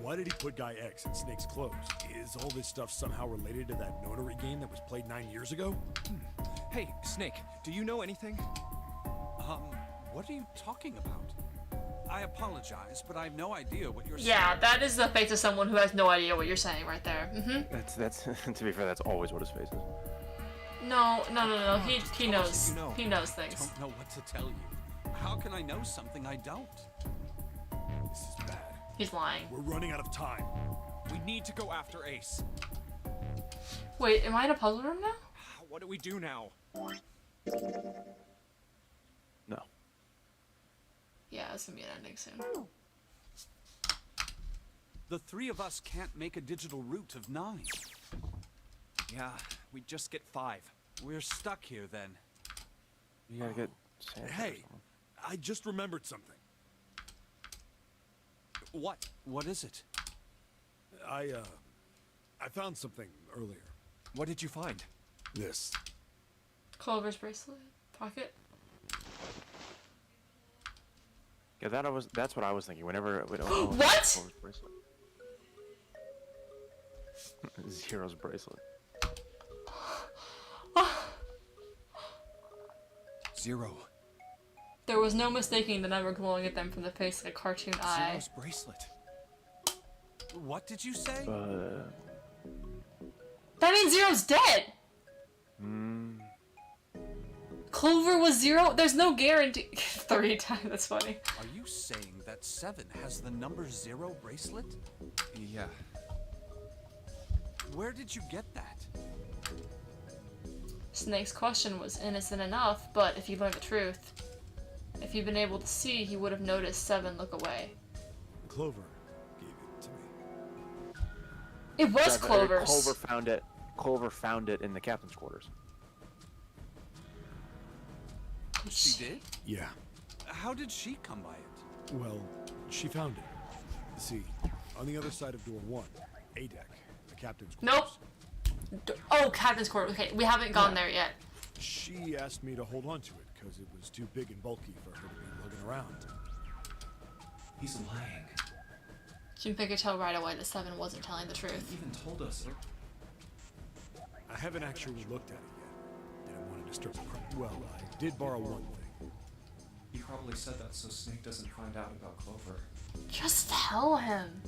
Why did he put Guy X in Snake's clothes? Is all this stuff somehow related to that notary game that was played 9 years ago? Hey, Snake, do you know anything? What are you talking about? I apologize, but I have no idea what you're Yeah, saying. that is the face of someone who has no idea what you're saying right there. That's to be fair, that's always what his face is. No. He Tell us knows. what you know. He knows things. Don't know what to tell you. How can I know something I don't? This is bad. He's lying. We're running out of time. We need to go after Ace. Wait, am I in a puzzle room now? What do we do now? No. Yeah, it's gonna be an ending soon. The three of us can't make a digital route of 9. Yeah, we just get 5. We're stuck here then. You gotta get Santa or Hey, something. I just remembered something. What? What is it? I found something earlier. What did you find? This. Clover's bracelet. Pocket. Yeah, that's what I was thinking. Whenever What? Clover's bracelet. Zero's bracelet. 0. There was no mistaking the number glowing at them from the face like a cartoon eye. Zero's bracelet. What did you say? That means Zero's dead! Clover was 0? There's no guarantee. 3 times, that's funny. Are you saying that 7 has the number 0 bracelet? Yeah. Where did you get that? Snake's question was innocent enough, but if you learn the truth, if he'd been able to see, he would have noticed 7 look away. Clover gave it to me. It was Yeah, but Clover's. Clover found it in the captain's quarters. She did? Yeah. How did she come by it? Well, she found it. See, on the other side of door 1, A deck, the captain's quarters. Nope. Oh, Captain's Court. Okay, we haven't gone there yet. She asked me to hold on to it because it was too big and bulky for her to be lugging around. He's lying. Junpei could tell right away that Seven wasn't telling the truth. He even told us. I haven't actually looked at it yet. Didn't want to disturb the Well, I did borrow one thing. He probably said that so Snake doesn't find out about Clover. Just tell him.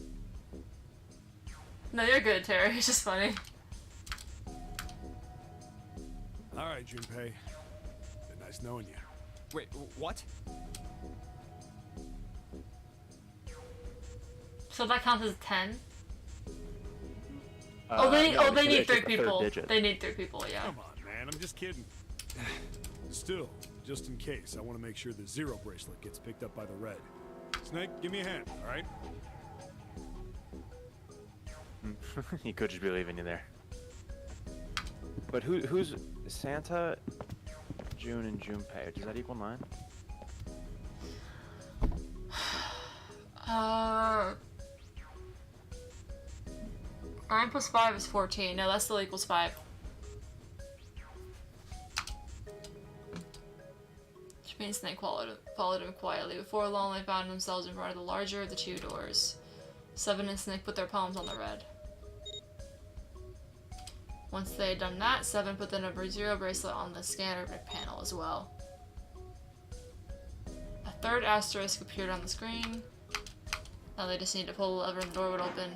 No, you're good, Terry. It's just funny. All right, Junpei. Been nice knowing you. Wait, what? So that counts as 10? No, they because need it's 3 just the third people. digit. They need 3 people, yeah. Come on, man. I'm just kidding. Still, just in case, I want to make sure the zero bracelet gets picked up by the red. Snake, give me a hand, all right? He could just be leaving you there. But who's Santa, June, and Junpei? Does that equal 9? 9 plus 5 is 14. No, that still equals 5. Which means Snake followed him quietly. Before long, they found themselves in front of the larger of the 2 doors. Seven and Snake put their palms on the red. Once they had done that, Seven put the number 0 bracelet on the scanner panel as well. A third asterisk appeared on the screen. Now they just need to pull the lever and the door would open.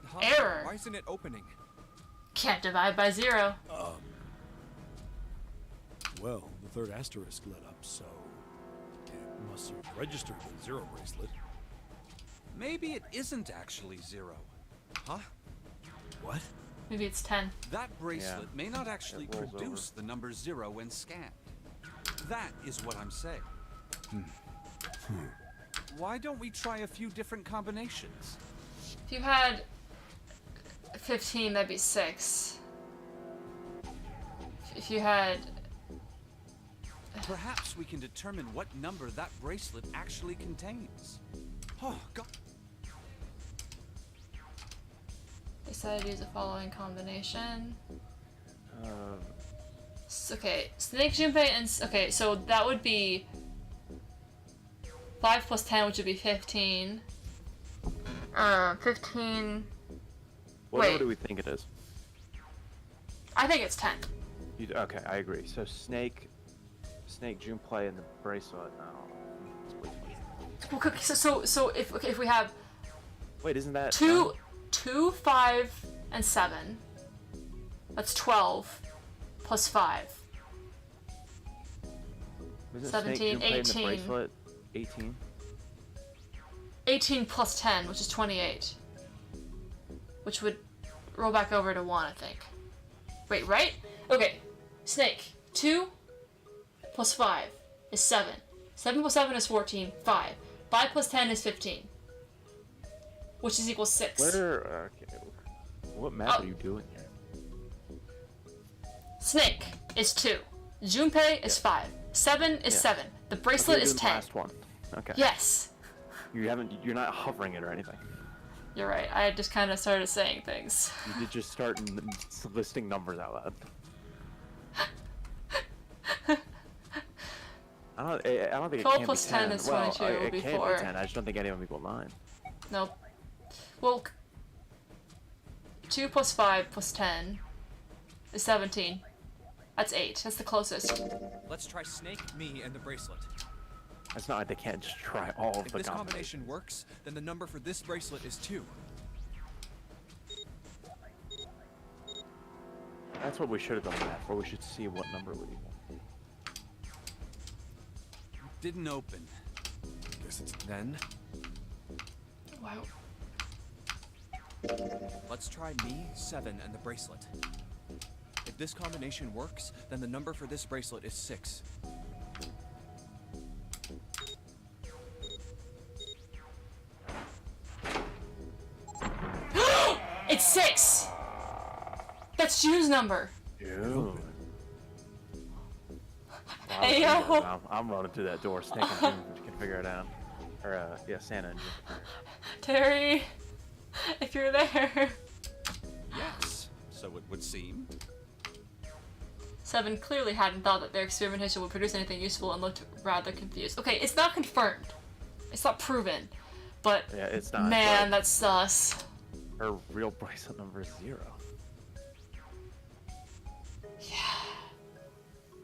Huh? Error! Why isn't it opening? Can't divide by 0. Well, the third asterisk lit up, so it must have registered the zero bracelet. Maybe it isn't actually 0. Huh? What? Maybe it's 10. That bracelet may not actually It rolls produce the number 0 when scanned. That is what I'm saying. Why don't we try a few different combinations? If you had 15, that'd be 6. If you had... Perhaps we can determine what number that bracelet actually contains. Oh, God. They decided to use the following combination. Okay, Snake, Junpei, and... Okay, so that would be 5 plus 10, which would be 15. 15... What Wait. number do we think it is? I think it's 10. Okay, I agree. So Snake, Junpei, and the bracelet. No. Well, okay, so if we have Wait, isn't that 2, 5, and 7, that's 12 plus 5. Isn't 17, Snake, Junpei, and 18. the bracelet 18? 18 plus 10, which is 28. Which would roll back over to 1, I think. Wait, right? Okay. Snake. 2 plus 5 is 7. 7 plus 7 is 14. 5. 5 plus 10 is 15. Which is equal 6. Where? Okay. What map are you doing here? Snake is 2. Junpei is 5. 7 is 7. The bracelet is The 10. last one. Okay. Yes. You're not hovering it or anything. You're right. I just kind of started saying things. You did just start listing numbers out loud. I don't think it 12 can plus be 10 10. is Well, 22, it would be it can 4. be 10. I just don't think any of them equal 9. Nope. Well, 2 plus 5 plus 10 is 17. That's 8. That's the closest. Let's try Snake, me, and the bracelet. It's not like they can't just try all of If the this combinations. combination works, then the number for this bracelet is 2. That's what we should have done that for. We should see what number would equal. Didn't open. Guess it's Then, Wow. Let's try me, 7, and the bracelet. If this combination works, then the number for this bracelet is 6. It's 6! That's June's number! June. Hey, yo. I'm running through that door. Snake and June can figure it out. Or, yeah, Santa and June. Terry, if you're there. Yes, so it would seem. Seven clearly hadn't thought that their experimentation would produce anything useful and looked rather confused. Okay, it's not confirmed. It's not proven. But, Yeah, it's not. man, but that's sus. her real bracelet number is 0. Yeah.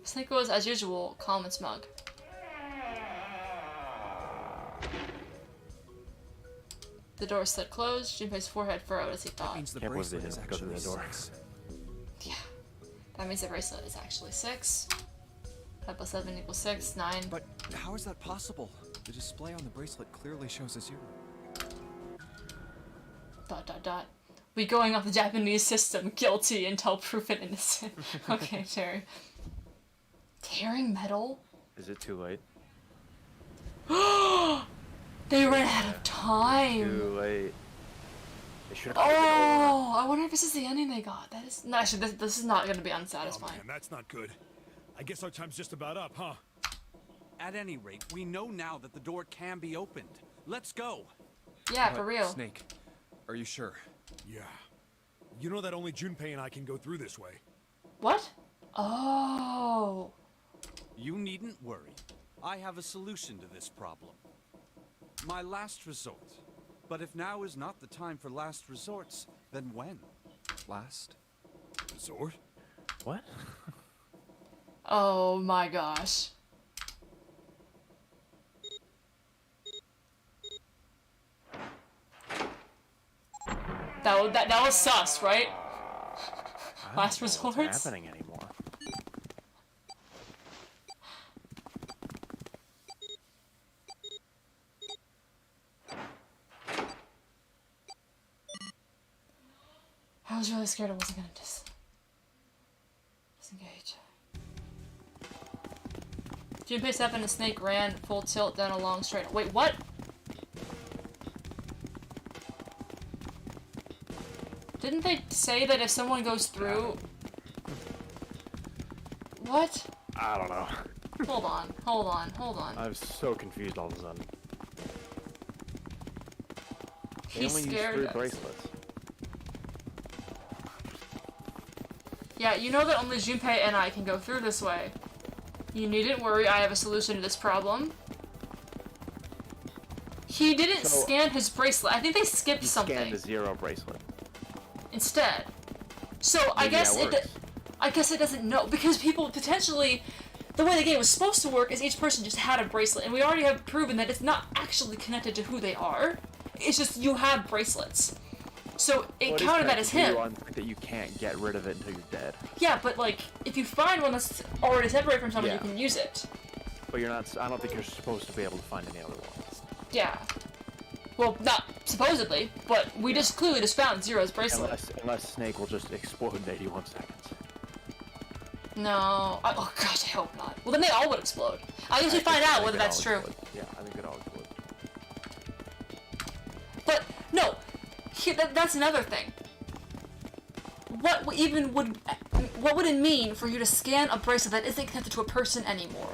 Snake was, as usual, calm and smug. The door slid closed. Junpei's forehead furrowed as he thought. That means the Can't believe they bracelet is didn't go through actually the door. 6. Yeah. That means the bracelet is actually 6. 5 plus 7 equals 6, 9. But how is that possible? The display on the bracelet clearly shows a 0. ... We going off the Japanese system, guilty until proven innocent. Okay, Terry. Tearing metal? Is it too late? They ran out of time. Too late. They should have. Oh, I wonder if this is the ending they got. That is no, actually this is not going to be Oh unsatisfying. man, that's not good. I guess our time's just about up, huh? At any rate, we know now that the door can be opened. Let's go. Yeah, for real. Snake, are you sure? Yeah. You know that only Junpei and I can go through this way. What? Oh. You needn't worry. I have a solution to this problem. My last resort. But if now is not the time for last resorts, then when? Last? Resort? What? Oh my gosh. That was sus, right? Last I don't know resorts? what's happening anymore? I was really scared I wasn't gonna disengage. Junpei 7 and Snake ran full tilt down a long straight. Wait, what? Didn't they say that if someone goes through? What? I don't know. Hold on, hold on, hold on. I'm so confused all of a sudden. They He only use scared 3 us. bracelets. Yeah, you know that only Junpei and I can go through this way. You needn't worry, I have a solution to this problem. He didn't So- scan his bracelet. I think they skipped You something scanned the 0 bracelet. instead. So I Maybe guess that it. works. I guess it doesn't know because people potentially. The way the game was supposed to work is each person just had a bracelet, and we already have proven that it's not actually connected to who they are. It's just you have bracelets. So it Well, is counted that as him. connected to you on that you can't get rid of it until you're dead. Yeah, but like, if you find one that's already separated from someone, Yeah. you can use it. But you're not. I don't think you're supposed to be able to find any other ones. Yeah. Well, not supposedly, but we just clearly just found Zero's bracelet. Unless Snake will just explode in 81 seconds. No. Oh gosh, I hope not. Well, then they all would explode. I guess we find out whether that's true. Yeah, I think it all explode. But no, that's another thing. What would it mean for you to scan a bracelet that isn't connected to a person anymore?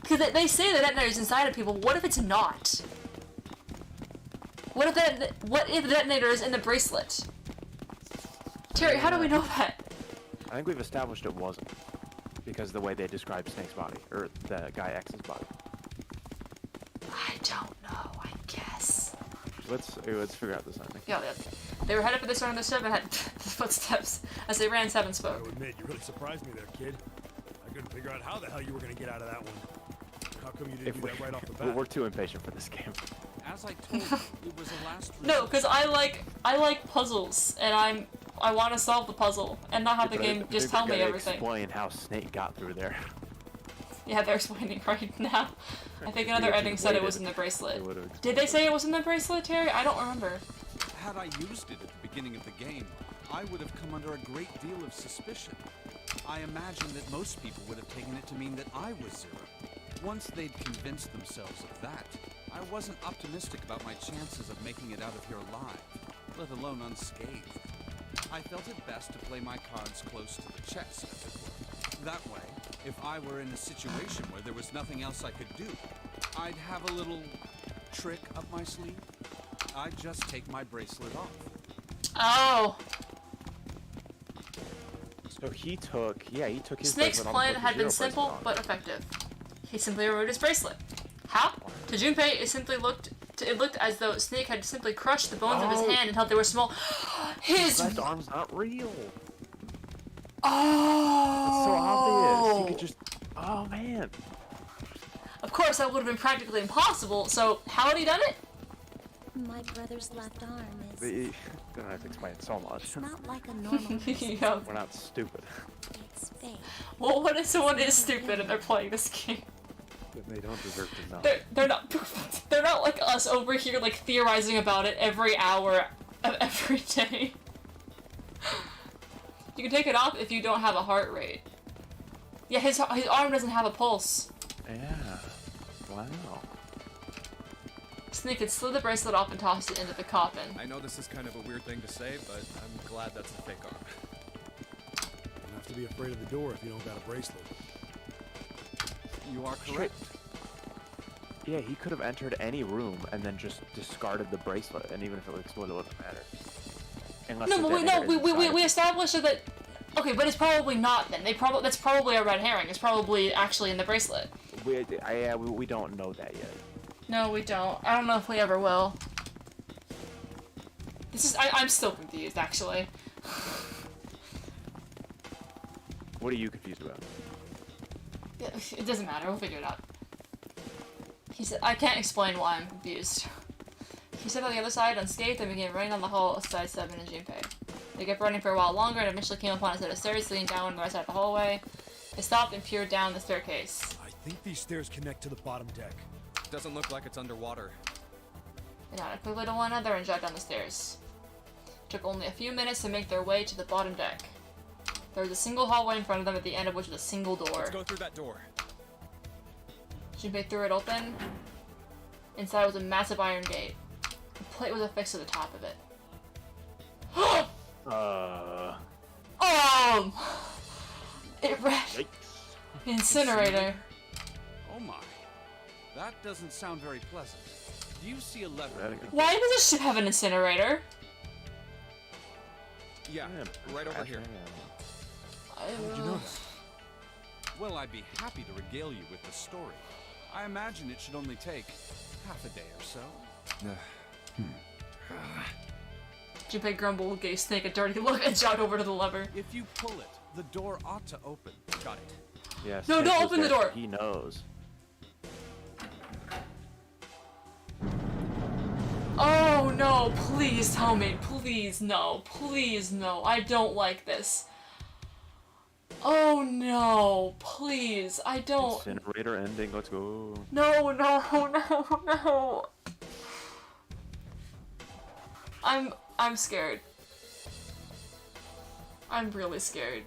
Because they say the detonator's inside of people. What if it's not? What if the detonator is in the bracelet? Terry, how do we know that? I think we've established it wasn't. Because the way they describe Snake's body, or the guy X's body. I don't know, I guess. Let's figure out this ending. Yeah, they were headed for this one on the ship and had footsteps as they ran. Seven I spoke. would admit, you really surprised me there, kid. I couldn't figure out how the hell you were gonna get out of that one. How come you didn't do that right off the bat? We're too impatient for this game. As I told you, it was a last resort. No, because I like puzzles, and I want to solve the puzzle and not have the game just tell me everything. Explain how Snake got through there. Yeah, they're explaining right now. I think another If you ending said it waited, was in the bracelet. they would've Did they say it was in the bracelet, Terry? I don't remember. Had I used it at the beginning of the game, I would have come under a great deal of suspicion. I imagine that most people would have taken it to mean that I was Zero. Once they'd convinced themselves of that, I wasn't optimistic about my chances of making it out of here alive, let alone unscathed. I felt it best to play my cards close to the chest, as it were. That way, If I were in a situation where there was nothing else I could do, I'd have a little trick up my sleeve. I'd just take my bracelet off. Oh. So he took his Snake's bracelet off plan and put had the been Zero simple bracelet on. but effective. He simply removed his bracelet. How? To Junpei, it looked as though Snake had simply crushed the bones of his hand until they were small. His Left arm's not real. Oh. It's so obvious. He could just. Oh man. Of course, that would have been practically impossible. So how had he done it? My brother's left arm is... You don't have to explain so much. It's not like a normal person's. Yeah. We're not stupid. It's fake. Well, what if someone is stupid and they're playing this game? They don't deserve to know. They're not they're not like us over here like theorizing about it every hour of every day. You can take it off if you don't have a heart rate. Yeah, his arm doesn't have a pulse. Yeah. Wow. Snake had slid the bracelet off and tossed it into the coffin. I know this is kind of a weird thing to say, but I'm glad that's a fake arm. You don't have to be afraid of the door if you don't got a bracelet. You are correct. Yeah, he could have entered any room and then just discarded the bracelet, and even if it would explode, it wouldn't matter. Unless No, the but we detonator is established that. Okay, but it's probably not then. That's probably a red herring. It's probably actually in the bracelet. inside. We don't know that yet. No, we don't. I don't know if we ever will. I'm still confused, actually. What are you confused about? Yeah, it doesn't matter. We'll figure it out. He said, I can't explain why I'm confused. He stepped on the other side unscathed and began running down the hall aside Seven and Junpei. They kept running for a while longer and eventually came upon a set of stairs leading down on the right side of the hallway. They stopped and peered down the staircase. I think these stairs connect to the bottom deck. Doesn't look like it's underwater. They nodded quickly to one another and jogged down the stairs. It took only a few minutes to make their way to the bottom deck. There was a single hallway in front of them, at the end of which was a single door. Let's go through that door. Junpei threw it open. Inside was a massive iron gate. A plate was affixed to the top of it. It read Yikes. incinerator. Oh my. That doesn't sound very pleasant. Do you see a lever? Why does this ship have an incinerator? Yeah, right over here. How did you know that? Well, I'd be happy to regale you with the story. I imagine it should only take half a day or so. Junpei grumbled, gave Snake a dirty look, and jogged over to the lever. If you pull it, the door ought to open. Got it. Yes. No, don't open the door. He knows. Oh no, please tell me. Please no. Please no. I don't like this. Oh no, please. I don't. Incinerator ending. Let's go. No, no, no, no. I'm scared. I'm really scared.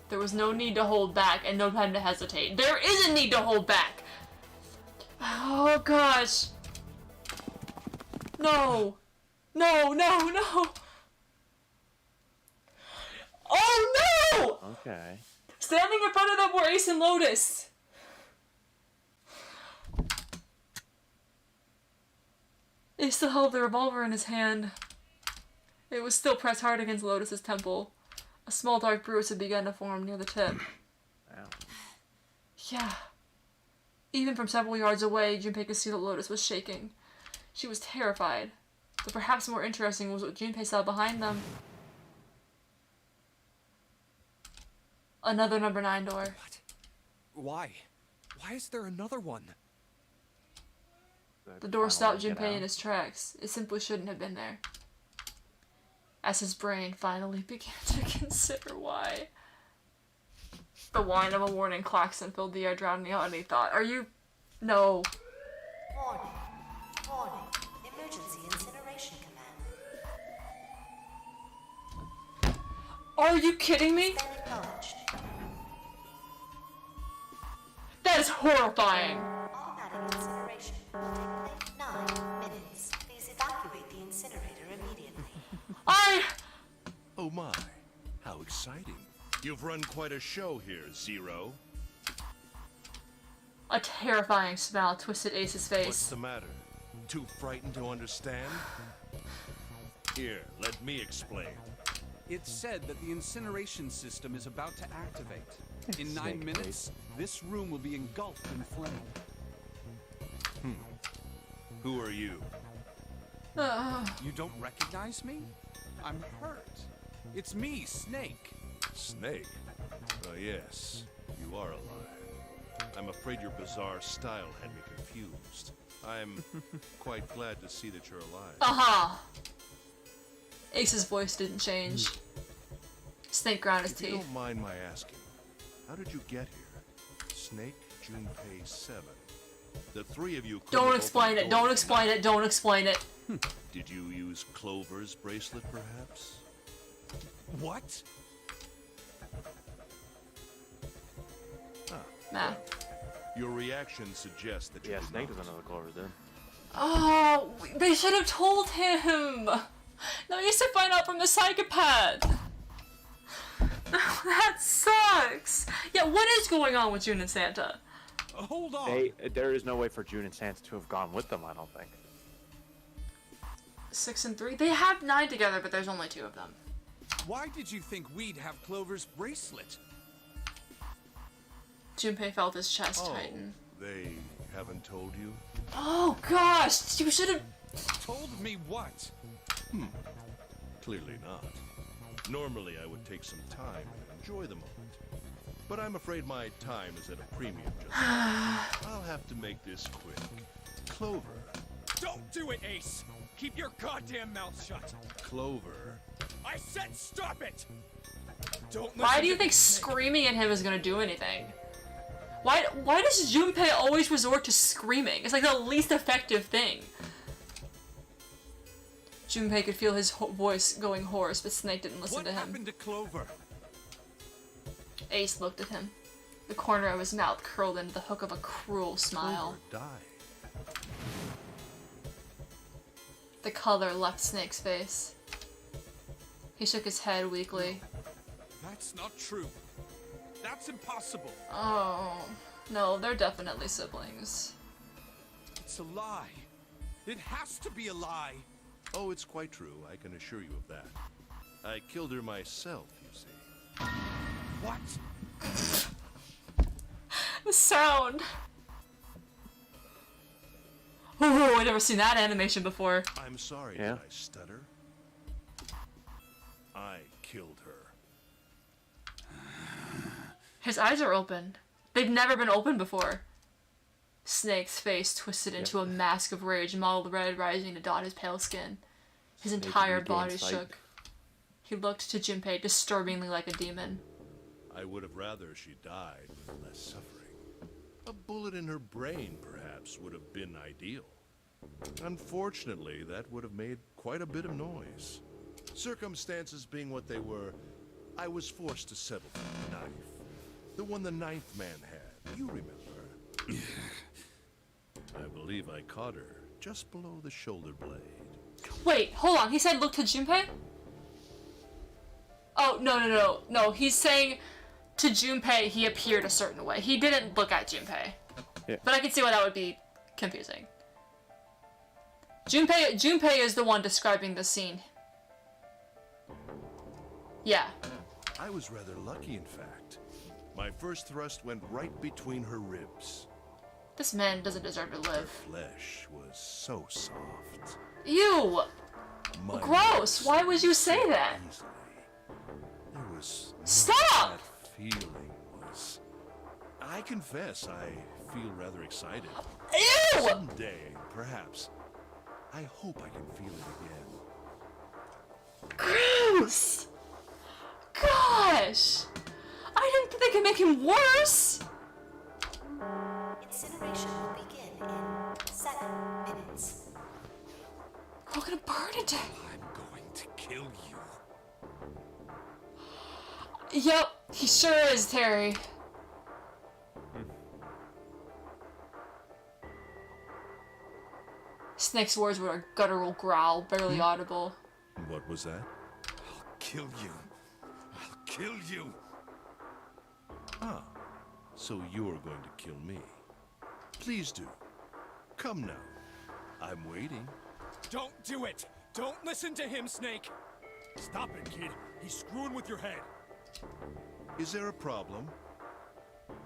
There was no need to hold back and no time to hesitate. There is a need to hold back! Oh gosh. No. No, no, no. Oh no! Okay. Standing in front of them were Ace and Lotus. He still held the revolver in his hand. It was still pressed hard against Lotus's temple. A small dark bruise had begun to form near the tip. Ow. Yeah. Even from several yards away, Junpei could see that Lotus was shaking. She was terrified. But perhaps more interesting was what Junpei saw behind them. Another number 9 door. What? Why? Why is there another one? The door stopped Finally get Junpei out. in his tracks. It simply shouldn't have been there. As his brain finally began to consider why. The whine of a warning klaxon filled the air, drowning out any thought. Are you... No. Warning. Warning. Emergency incineration command. Are you kidding me? Been acknowledged. That is horrifying. Automatic incineration will take place 9 minutes. Please evacuate the incinerator immediately. Oh my, how exciting. You've run quite a show here, Zero. A terrifying smile twisted Ace's face. What's the matter? Too frightened to understand? Here, let me explain. It's said that the incineration system is about to activate. In 9 Snake minutes, face. this room will be engulfed in flame. Who are you? You don't recognize me? I'm hurt. It's me, Snake. Snake? Oh, yes. You are alive. I'm afraid your bizarre style had me confused. I'm quite glad to see that you're alive. Aha! Ace's voice didn't change. Snake ground his If you teeth. don't mind my asking, how did you get here? Snake, Junpei 7. The three of you couldn't Don't have explain opened it, the don't door explain it, don't explain it. Did you use Clover's bracelet, perhaps? What? Nah. Your reaction suggests that you Yeah, did Snake not. doesn't know the Clover then. Oh, they should have told him! No, he used to find out from the psychopath! That sucks! Yeah, what is going on with June and Santa? Hold on. There is no way for June and Santa to have gone with them, I don't think. 6 and 3? They have 9 together, but there's only 2 of them. Why did you think we'd have Clover's bracelet? Junpei felt his chest tighten. They haven't told you? Oh gosh, you should have. Told me what? Clearly not. Normally I would take some time and enjoy the moment. But I'm afraid my time is at a premium just now. I'll have to make this quick. Clover. Don't do it, Ace. Keep your goddamn mouth shut. Clover. I said stop it. Don't. Why listen do you to think me, Snake. screaming at him is gonna do anything? Why does Junpei always resort to screaming? It's like the least effective thing. Junpei could feel his voice going hoarse, but Snake didn't listen What to him. happened to Clover? Ace looked at him. The corner of his mouth curled into the hook of a cruel smile. Clover died. The color left Snake's face. He shook his head weakly. That's not true. That's impossible. Oh, no, they're definitely siblings. It's a lie. It has to be a lie. Oh, it's quite true. I can assure you of that. I killed her myself, you see. What? The sound. Oh, I've never seen that animation before. I'm sorry, Yeah. did I stutter? I killed her. His eyes are open. They've never been open before. Snake's face twisted into a mask of rage, mottled red rising to dot his pale skin. His Snake entire regained body sight. shook. He looked to Junpei disturbingly like a demon. I would have rather she died with less suffering. A bullet in her brain, perhaps, would have been ideal. Unfortunately, that would have made quite a bit of noise. Circumstances being what they were, I was forced to settle for the knife. The one the ninth man had, you remember. I believe I caught her just below the shoulder blade. Wait, hold on. He said look to Junpei? Oh, no. He's saying to Junpei he appeared a certain way. He didn't look at Junpei. Yeah. But I can see why that would be confusing. Junpei is the one describing the scene. Yeah. I was rather lucky, in fact. My first thrust went right between her ribs. This man doesn't deserve to live. Flesh was so soft. Ew! My Gross! lips Why would you say so that? easily. There was no Stop! That feeling was. I confess, I feel rather excited. Ew! Someday, perhaps. I hope I can feel it again. Gross! Gosh! I didn't think they could make him worse! Incineration will begin in 7 minutes. We're gonna burn it down. I'm going to kill you. Yep, he sure is, Terry. Snake's words were a guttural growl, barely audible. What was that? I'll kill you. I'll kill you. Ah, so you're going to kill me. Please do. Come now. I'm waiting. Don't do it! Don't listen to him, Snake! Stop it, kid. He's screwing with your head. Is there a problem?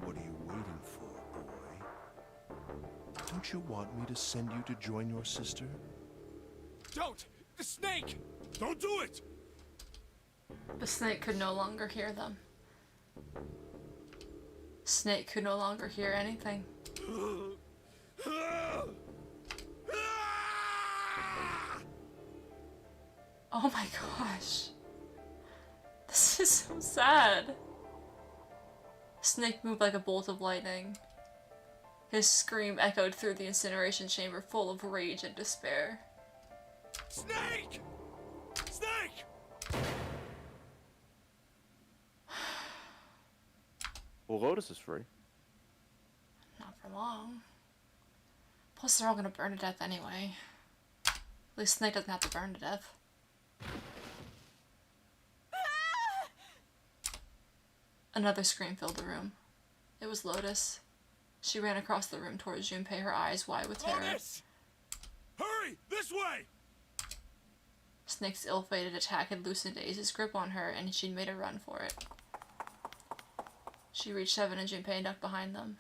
What are you waiting for, boy? Don't you want me to send you to join your sister? Don't! The snake! Don't do it! The snake could no longer hear them. Snake could no longer hear anything. Oh my gosh. This is so sad. Snake moved like a bolt of lightning. His scream echoed through the incineration chamber, full of rage and despair. Snake! Snake! Well, Lotus is free. Not for long. Plus, they're all gonna burn to death anyway. At least Snake doesn't have to burn to death. Another scream filled the room. It was Lotus. She ran across the room towards Junpei, her eyes wide with terror. Lotus! Hurry! This way! Snake's ill-fated attack had loosened Ace's grip on her, and she'd made a run for it. She reached Seven and Junpei and ducked behind them.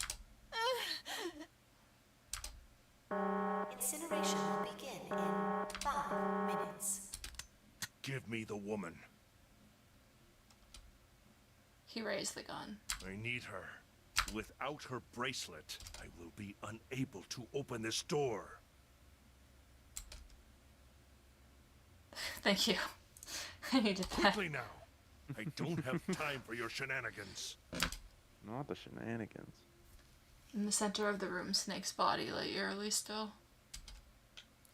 Incineration will begin in 5 minutes. Give me the woman. He raised the gun. I need her. Without her bracelet, I will be unable to open this door. Thank you. I needed that. Quickly now. I don't have time for your shenanigans. Not the shenanigans. In the center of the room, Snake's body lay eerily still.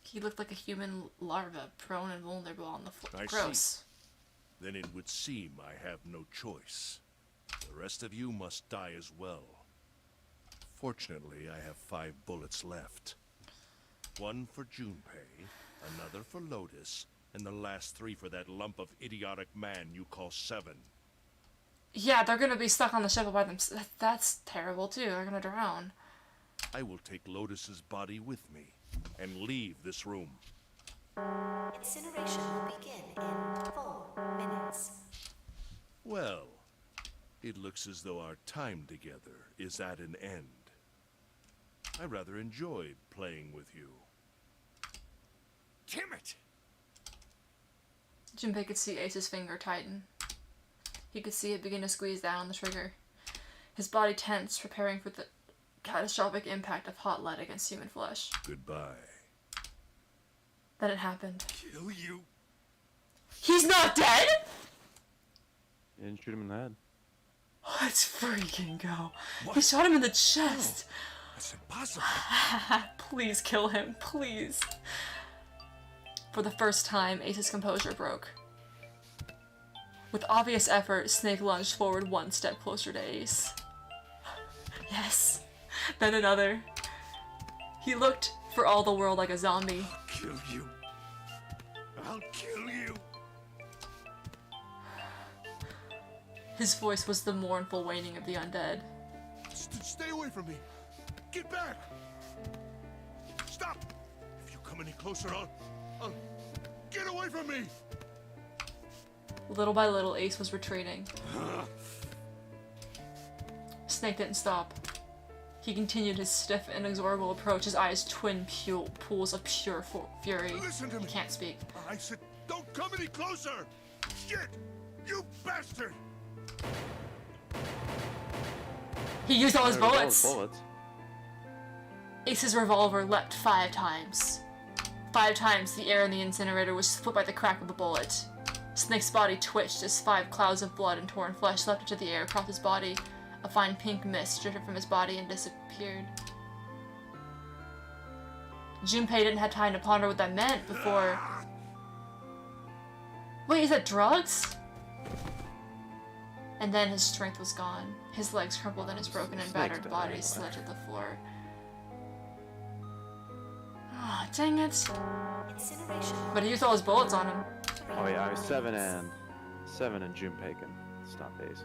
He looked like a human larva, prone and vulnerable on the floor. I Gross. see. Then it would seem I have no choice. The rest of you must die as well. Fortunately, I have 5 bullets left. 1 for Junpei, another for Lotus, and the last 3 for that lump of idiotic man you call Seven. Yeah, they're gonna be stuck on the ship by themselves. That's terrible too. They're gonna drown. I will take Lotus's body with me and leave this room. Incineration will begin in 4 minutes. Well, it looks as though our time together is at an end. I rather enjoyed playing with you. Damn it! Junpei could see Ace's finger tighten. He could see it begin to squeeze down on the trigger. His body tensed, preparing for the catastrophic impact of hot lead against human flesh. Goodbye. Then it happened. Kill you. He's not dead?! You didn't shoot him in the head. Let's freaking go. He shot him in the chest. That's impossible. Please kill him, please. For the first time, Ace's composure broke. With obvious effort, Snake lunged forward 1 step closer to Ace. Yes. Then another. He looked for all the world like a zombie. I'll kill you. I'll kill you. His voice was the mournful wailing of the undead. Stay away from me. Get back. Stop. If you come any closer, I'll... Get away from me. Little by little, Ace was retreating. Snake didn't stop. He continued his stiff, inexorable approach, his eyes twin pools of pure fury. Listen to me. He can't speak. I said, don't come any closer. Shit. You bastard. He used all his There was all bullets! Ace's revolver leapt 5 times. 5 times the air in the incinerator was split by the crack of the bullet. Snake's body twitched as 5 clouds of blood and torn flesh leapt into the air across his body. A fine pink mist drifted from his body and disappeared. Junpei didn't have time to ponder what that meant before... Wait, is that drugs? And then his strength was gone. His legs crumpled and his broken and battered body slid to the floor. Ah, dang it. But he used all his bullets on him. Oh yeah, I was 7 and Junpei can stop Ace.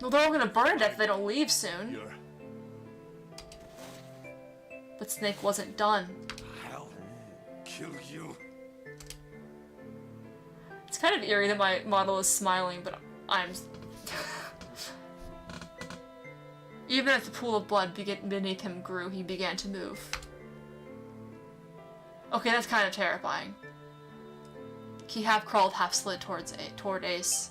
Well, they're all gonna burn to death if they don't leave soon. You're... But Snake wasn't done. I'll kill you. It's kind of eerie that my model is smiling, but I'm... Even as the pool of blood beneath him grew, he began to move. Okay, that's kind of terrifying. He half crawled, half slid toward Ace.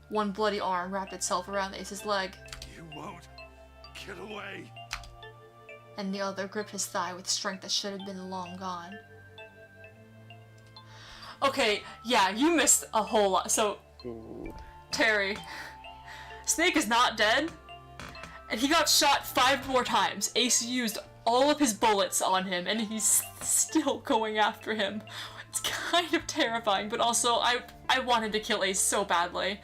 One bloody arm wrapped itself around Ace's leg, You won't get away. and the other gripped his thigh with strength that should have been long gone. Okay, yeah, you missed a whole lot. So, Terry, Snake is not dead, and he got shot 5 more times. Ace used all of his bullets on him, and he's still going after him. It's kind of terrifying, but also I wanted to kill Ace so badly.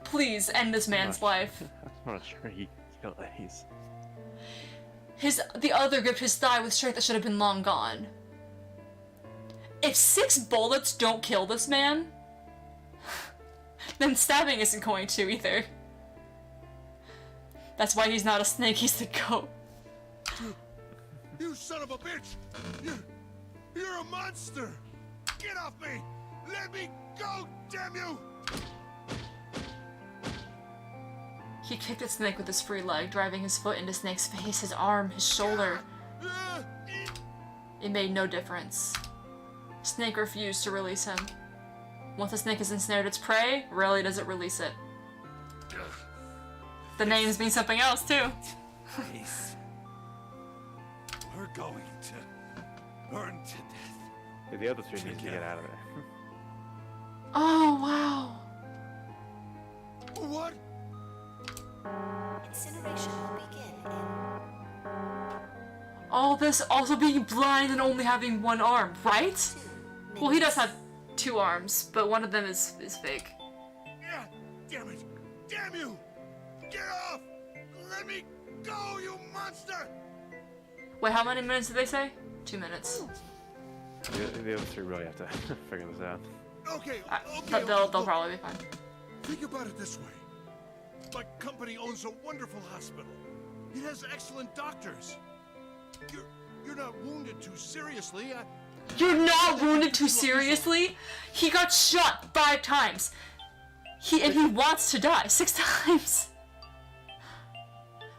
Please end this man's life. I'm not sure he killed Ace. The other gripped his thigh with strength that should have been long gone. If 6 bullets don't kill this man, then stabbing isn't going to either. That's why he's not a snake, he's the goat. You son of a bitch! You're a monster! Get off me! Let me go, damn you! He kicked at Snake with his free leg, driving his foot into Snake's face, his arm, his shoulder. It made no difference. Snake refused to release him. Once a snake has ensnared its prey, rarely does it release it. The names mean something else, too. Ace. We're going to burn to death. Yeah, the other 3 need to get out of there. Oh, wow. What? Incineration will begin in All this also being blind and only having 1 arm, right? 2 Well, he does minutes. have 2 arms, but one of them is fake. Yeah, damn it! Damn you! Get off! Let me go, you monster! Wait, how many minutes did they say? 2 minutes. The other 3 really have to figure this out. Okay, But they'll probably be fine. Think about it this way. My company owns a wonderful hospital. It has excellent doctors. You're not wounded too seriously. You're not wounded too seriously? He got shot 5 times. And he wants to die 6 times.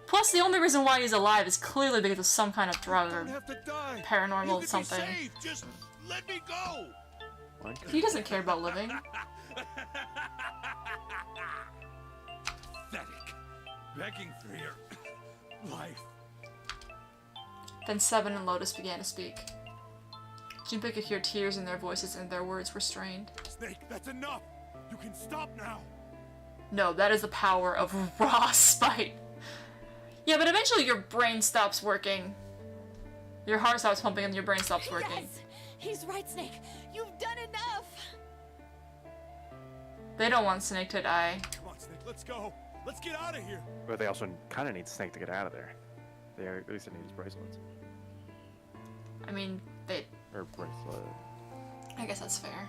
Plus, the only reason why he's alive is clearly because of some kind of drug or Don't have to die. paranormal You can something. Be safe. Just let me go. He doesn't care about living. Pathetic. Begging for your life. Then Seven and Lotus began to speak. Junpei could hear tears in their voices and their words were strained. Snake, that's enough! You can stop now! No, that is the power of raw spite. Yeah, but eventually your brain stops working. Your heart stops pumping and your brain stops working. Yes! He's right, Snake. You've done enough! They don't want Snake to die. Come on, Snake, let's go! Let's get out of here! But they also kind of need Snake to get out of there. They at least need his bracelets. I mean, Or bracelet. I guess that's fair.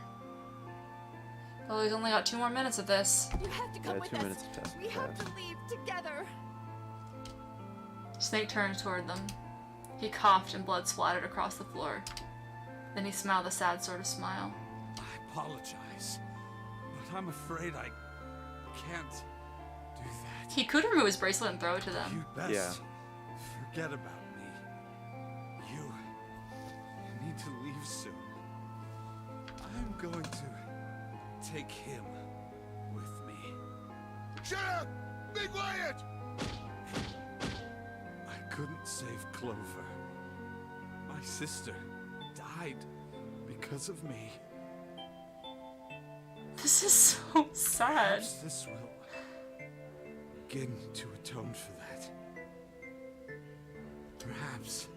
Well, we've only got 2 more minutes of this. You have to come Yeah, with 2 us. minutes to test We have test. to leave together. Snake turned toward them. He coughed and blood splattered across the floor. Then he smiled a sad sort of smile. I apologize, but I'm afraid I can't do that. He could remove his bracelet and throw it to them. You'd best Yeah. forget about me. You need to leave soon. I'm going to take him with me. Shut up! Be quiet! I couldn't save Clover. My sister died because of me. This is so sad. Perhaps this will begin to atone for that. Perhaps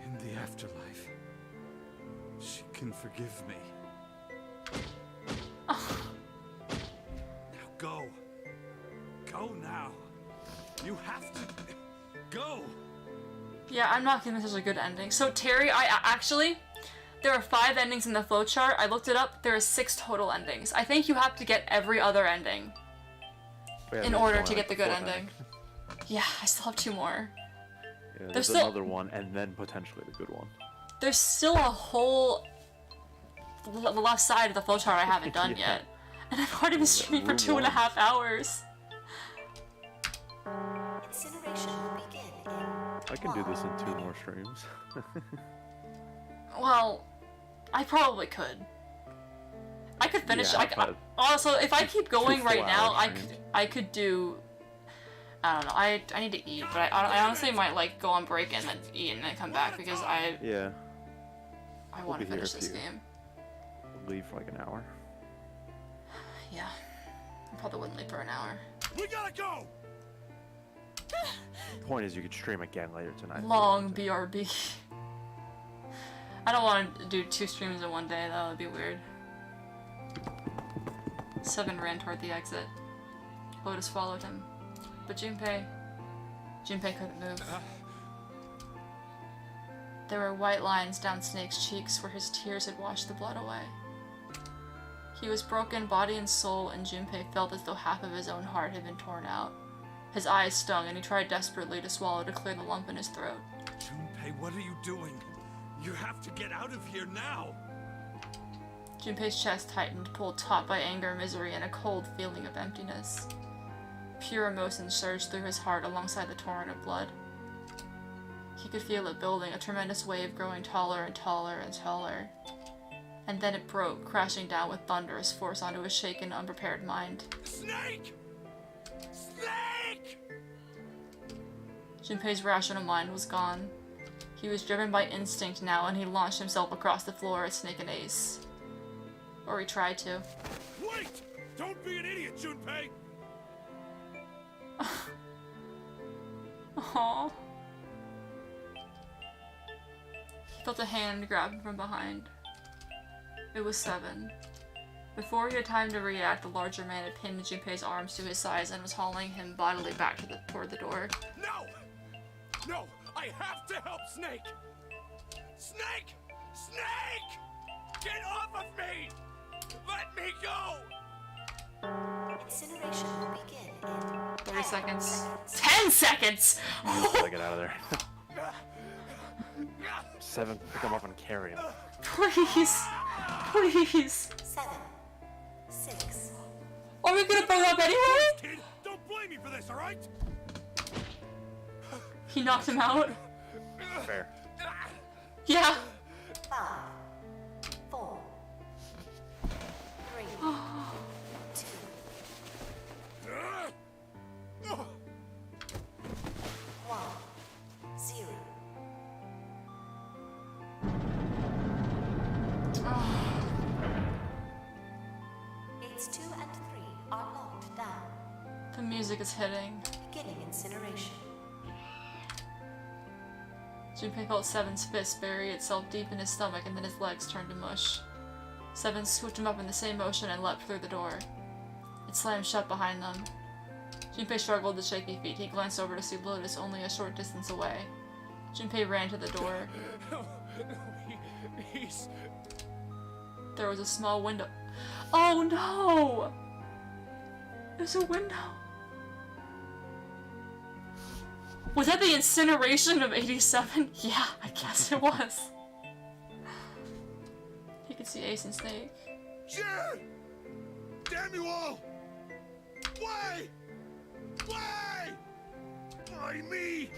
in the afterlife, she can forgive me. Now go. Go now. You have to go. Yeah, I'm not giving this a good ending. So Terry, I actually, There are 5 endings in the flowchart. I looked it up. There are 6 total endings. I think you have to get every other ending in order to get the good ending. Yeah, I still have 2 more. Yeah, There's there's still- another one, and then potentially the good one. There's still a whole the left side of the flowchart I haven't done Yeah. yet. And I've already been streaming for room 2.5 hours. Incineration will begin in I can do this in 2 more streams. Well, I probably could. I could finish. Yeah, I but also, if I keep going 2 right now, full-hour streams. I could do. I don't know. I need to eat, but I honestly might like go on break and then eat and then come back because I Yeah, want to be here finish if this you- game. leave for like an hour. Yeah, I probably wouldn't leave for an hour. We gotta go! The point is, you could stream again later tonight. Long BRB. I don't want to do 2 streams in one day. That would be weird. 7 ran toward the exit. Lotus followed him, but Junpei couldn't move. There were white lines down Snake's cheeks where his tears had washed the blood away. He was broken body and soul, and Junpei felt as though half of his own heart had been torn out. His eyes stung, and he tried desperately to swallow to clear the lump in his throat. Junpei, what are you doing? You have to get out of here now! Junpei's chest tightened, pulled taut by anger, misery, and a cold feeling of emptiness. Pure emotion surged through his heart alongside the torrent of blood. He could feel it building, a tremendous wave growing taller and taller and taller. And then it broke, crashing down with thunderous force onto his shaken, unprepared mind. Snake! Snake! Junpei's rational mind was gone. He was driven by instinct now, and he launched himself across the floor at Snake and Ace. Or he tried to. Wait! Don't be an idiot, Junpei! Aww. He felt a hand grab him from behind. It was Seven. Before he had time to react, the larger man had pinned Junpei's arms to his sides and was hauling him bodily back toward the door. No! No! I have to help Snake! Snake! Snake! Get off of me! Let me go! Incineration will begin in 30 seconds. 10 seconds! Gotta get out of there. 7, pick him up and carry him. Please! Please! 7, 6. Are we gonna burn up anyway? Kid, don't blame me for this, alright? He knocked him out. Fair. Yeah. 5, 4, 3, 2, 1, 0. Gates 2 and 3 are locked down. The music is hitting. Beginning incineration. Junpei felt Seven's fist bury itself deep in his stomach, and then his legs turned to mush. Seven swooped him up in the same motion and leapt through the door. It slammed shut behind them. Junpei struggled with shaky feet. He glanced over to see Lotus only a short distance away. Junpei ran to the door. He's... There was a small window. Oh no! There's a window. Was that the incineration of 87? Yeah, I guess it was. He could see Ace and Snake. Jared! Damn you all! Why? Why? Why me?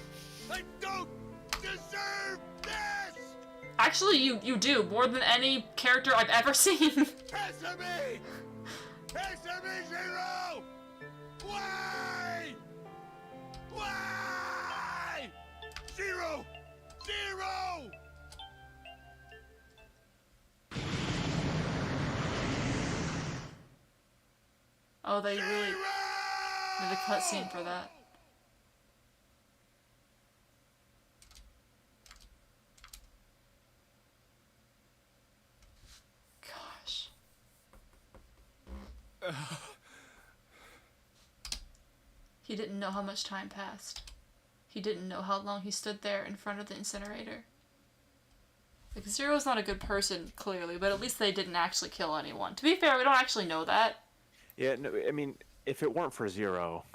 I don't deserve this! Actually, you do, more than any character I've ever seen. Answer me! Answer me, Zero! Why? Why? Zero! Zero! Oh, they really did a cutscene for that. Gosh. He didn't know how much time passed. He didn't know how long he stood there in front of the incinerator. Like, Zero's not a good person, clearly, but at least they didn't actually kill anyone. To be fair, we don't actually know that. Yeah, no, I mean, if it weren't for Zero,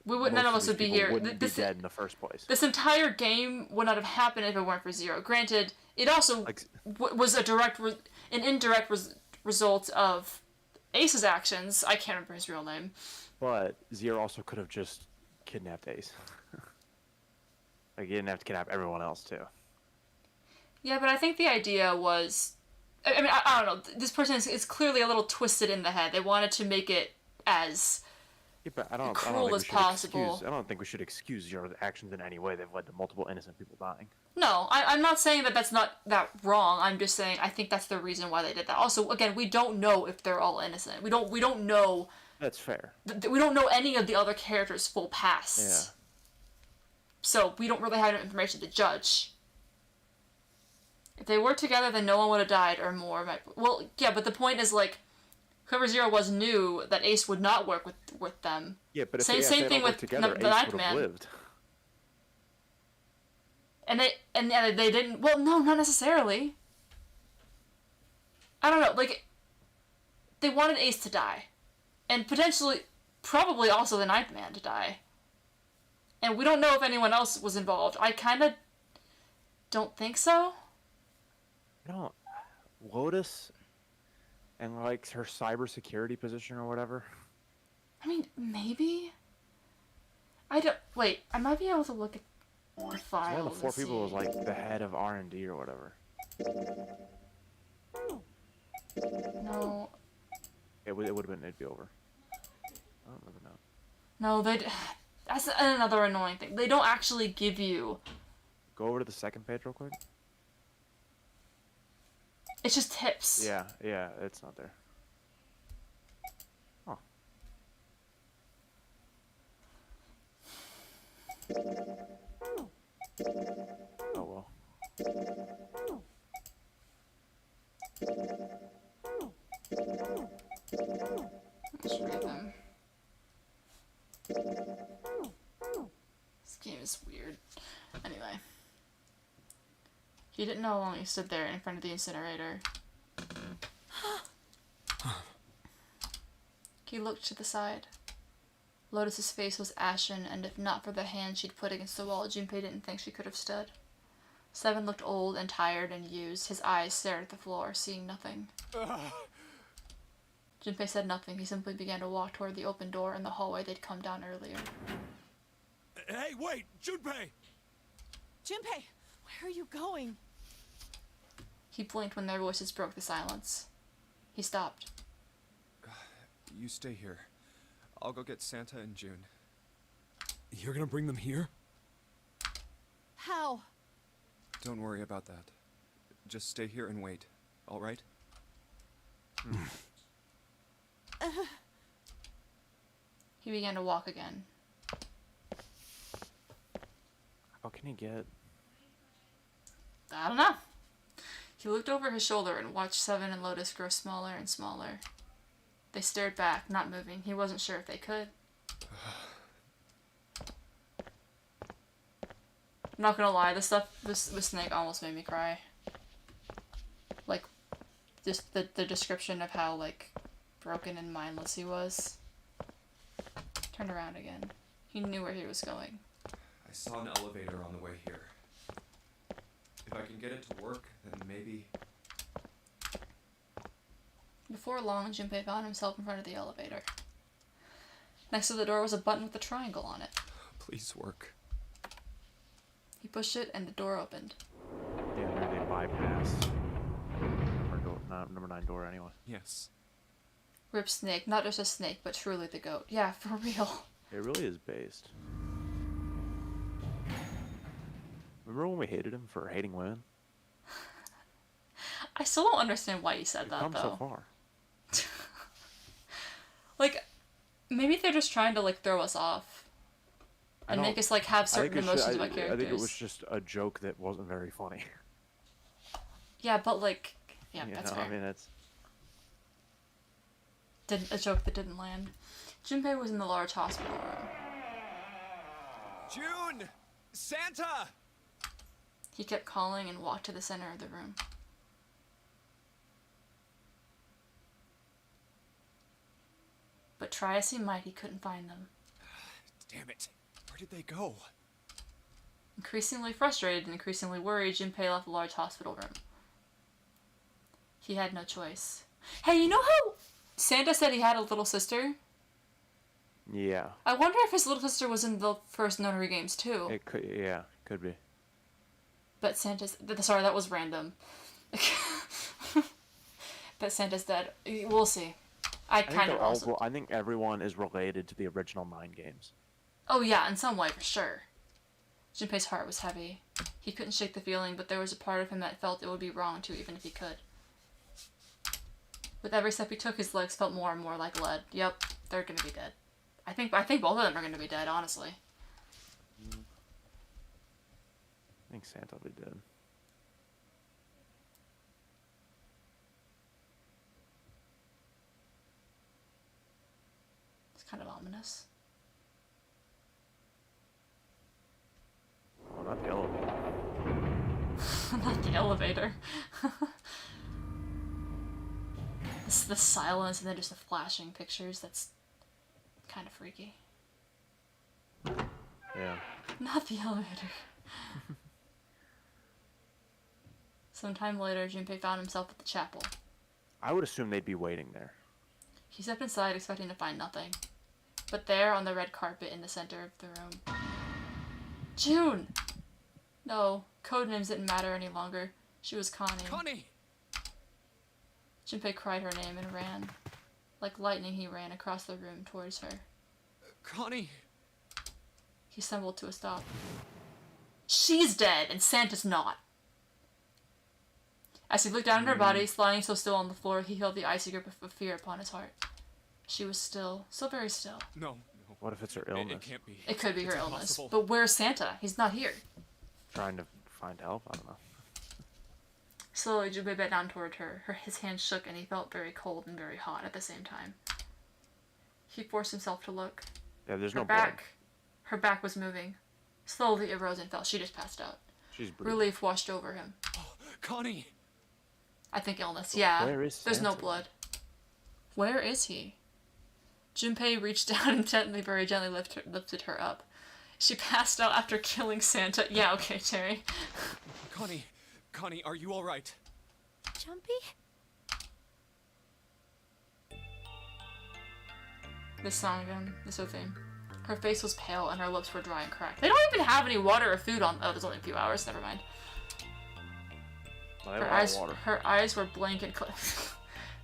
None of us would be people here. wouldn't be dead in the first place. This entire game would not have happened if it weren't for Zero. Granted, it also was an indirect result of Ace's actions. I can't remember his real name. But Zero also could have just kidnapped Ace. Like, he didn't have to kidnap everyone else, too. Yeah, but I think the idea was... I mean, I don't know. This person is clearly a little twisted in the head. They wanted to make it as But I don't cruel think as we should possible. I don't think we should excuse Zero's actions in any way. They've led to multiple innocent people dying. No, I'm not saying that that's not that wrong. I'm just saying I think that's the reason why they did that. Also, again, we don't know if they're all innocent. We don't know. That's fair. We don't know any of the other characters' full pasts. Yeah. So we don't really have enough information to judge. If they were together, then no one would have died or more. Well, yeah, but the point is, like, whoever Zero was knew that Ace would not work with them. Yeah, but if same they thing with together, the Ace would have Nightman. lived. And they didn't. Well, no, not necessarily. I don't know. Like, they wanted Ace to die, and potentially, probably also the Nightman to die. And we don't know if anyone else was involved. I kind of don't think so. No, Lotus and like her cybersecurity position or whatever. I mean, maybe. I don't. Wait, I might be able to look at the files. One of the four and people was see. like the head of R&D or whatever. No. It would have been. It'd be over. I don't remember now. No, they. That's another annoying thing. They don't actually give you. Go over to the second page real quick. It's just tips. Yeah, it's not there. Oh. Oh well. Let's read them. This game is weird. Anyway. He didn't know how long he stood there in front of the incinerator. He looked to the side. Lotus's face was ashen, and if not for the hand she'd put against the wall, Junpei didn't think she could have stood. Seven looked old and tired and used. His eyes stared at the floor, seeing nothing. Junpei said nothing. He simply began to walk toward the open door in the hallway they'd come down earlier. Hey, wait! Junpei! Junpei, where are you going? He blinked when their voices broke the silence. He stopped. You stay here. I'll go get Santa and June. You're gonna bring them here? How? Don't worry about that. Just stay here and wait, all right? He began to walk again. How can he get? I don't know. He looked over his shoulder and watched Seven and Lotus grow smaller and smaller. They stared back, not moving. He wasn't sure if they could. I'm not gonna lie, this stuff with Snake almost made me cry. Like, just the description of how, like, broken and mindless he was. Turned around again. He knew where he was going. I saw an elevator on the way here. If I can get it to work, then maybe... Before long, Junpei found himself in front of the elevator. Next to the door was a button with a triangle on it. Please work. He pushed it and the door opened. Yeah, they bypass number 9 door anyway. Yes. Rip Snake, not just a snake, but truly the goat. Yeah, for real. It really is based. Remember when we hated him for hating women? I still don't understand why he said We've that, come though. so far. Like, maybe they're just trying to, like, throw us off. And make us, like, have certain emotions about characters. I think it was just a joke that wasn't very funny. Yeah, but, like, yeah, You that's know, fair. I mean, it's... A joke that didn't land. Junpei was in the large hospital room. June! Santa! He kept calling and walked to the center of the room. But try as he might, he couldn't find them. Damn it. Where did they go? Increasingly frustrated and increasingly worried, Junpei left the large hospital room. He had no choice. Hey, you know how Santa said he had a little sister? Yeah. I wonder if his little sister was in the first Nonary games too. It could. Yeah, could be. But Santa's... Sorry, that was random. But Santa's dead. We'll see. I kind of also... I think everyone is related to the original 9 games. Oh yeah, in some way, for sure. Junpei's heart was heavy. He couldn't shake the feeling, but there was a part of him that felt it would be wrong to, even if he could. With every step he took, his legs felt more and more like lead. Yep, they're gonna be dead. I think both of them are gonna be dead, honestly. I think Santa will be dead. It's kind of ominous. Oh, not the elevator. Not the elevator. The silence and then just the flashing pictures, that's kind of freaky. Yeah. Not the elevator. Sometime later, Junpei found himself at the chapel. I would assume they'd be waiting there. He stepped inside expecting to find nothing. But there, on the red carpet in the center of the room... June! No, codenames didn't matter any longer. She was Connie. Connie! Junpei cried her name and ran. Like lightning, he ran across the room towards her. Connie! He stumbled to a stop. She's dead, and Santa's not. As he looked down at her body, lying so still on the floor, he felt the icy grip of fear upon his heart. She was still, so very still. No. What if it's her illness? It can't be. It could be It's her impossible. illness. But where's Santa? He's not here. Trying to find help? I don't know. Slowly, Junpei bent down toward her. His hand shook, and he felt very cold and very hot at the same time. He forced himself to look. Yeah, there's Her no back. blood. Her back was moving. Slowly, it rose and fell. She just passed out. She's breathing. Relief washed over him. Connie! I think illness, yeah. Where is There's no Santa? blood. Where is he? Junpei reached down and gently, very gently lifted her up. She passed out after killing Santa. Yeah, okay, Terry. Connie, are you alright? Jumpy? This song again, this whole theme. Her face was pale and her lips were dry and cracked. They don't even have any water or food on. Oh, there's only a few hours. Never mind. Well, they have a lot of water. Her eyes were blank and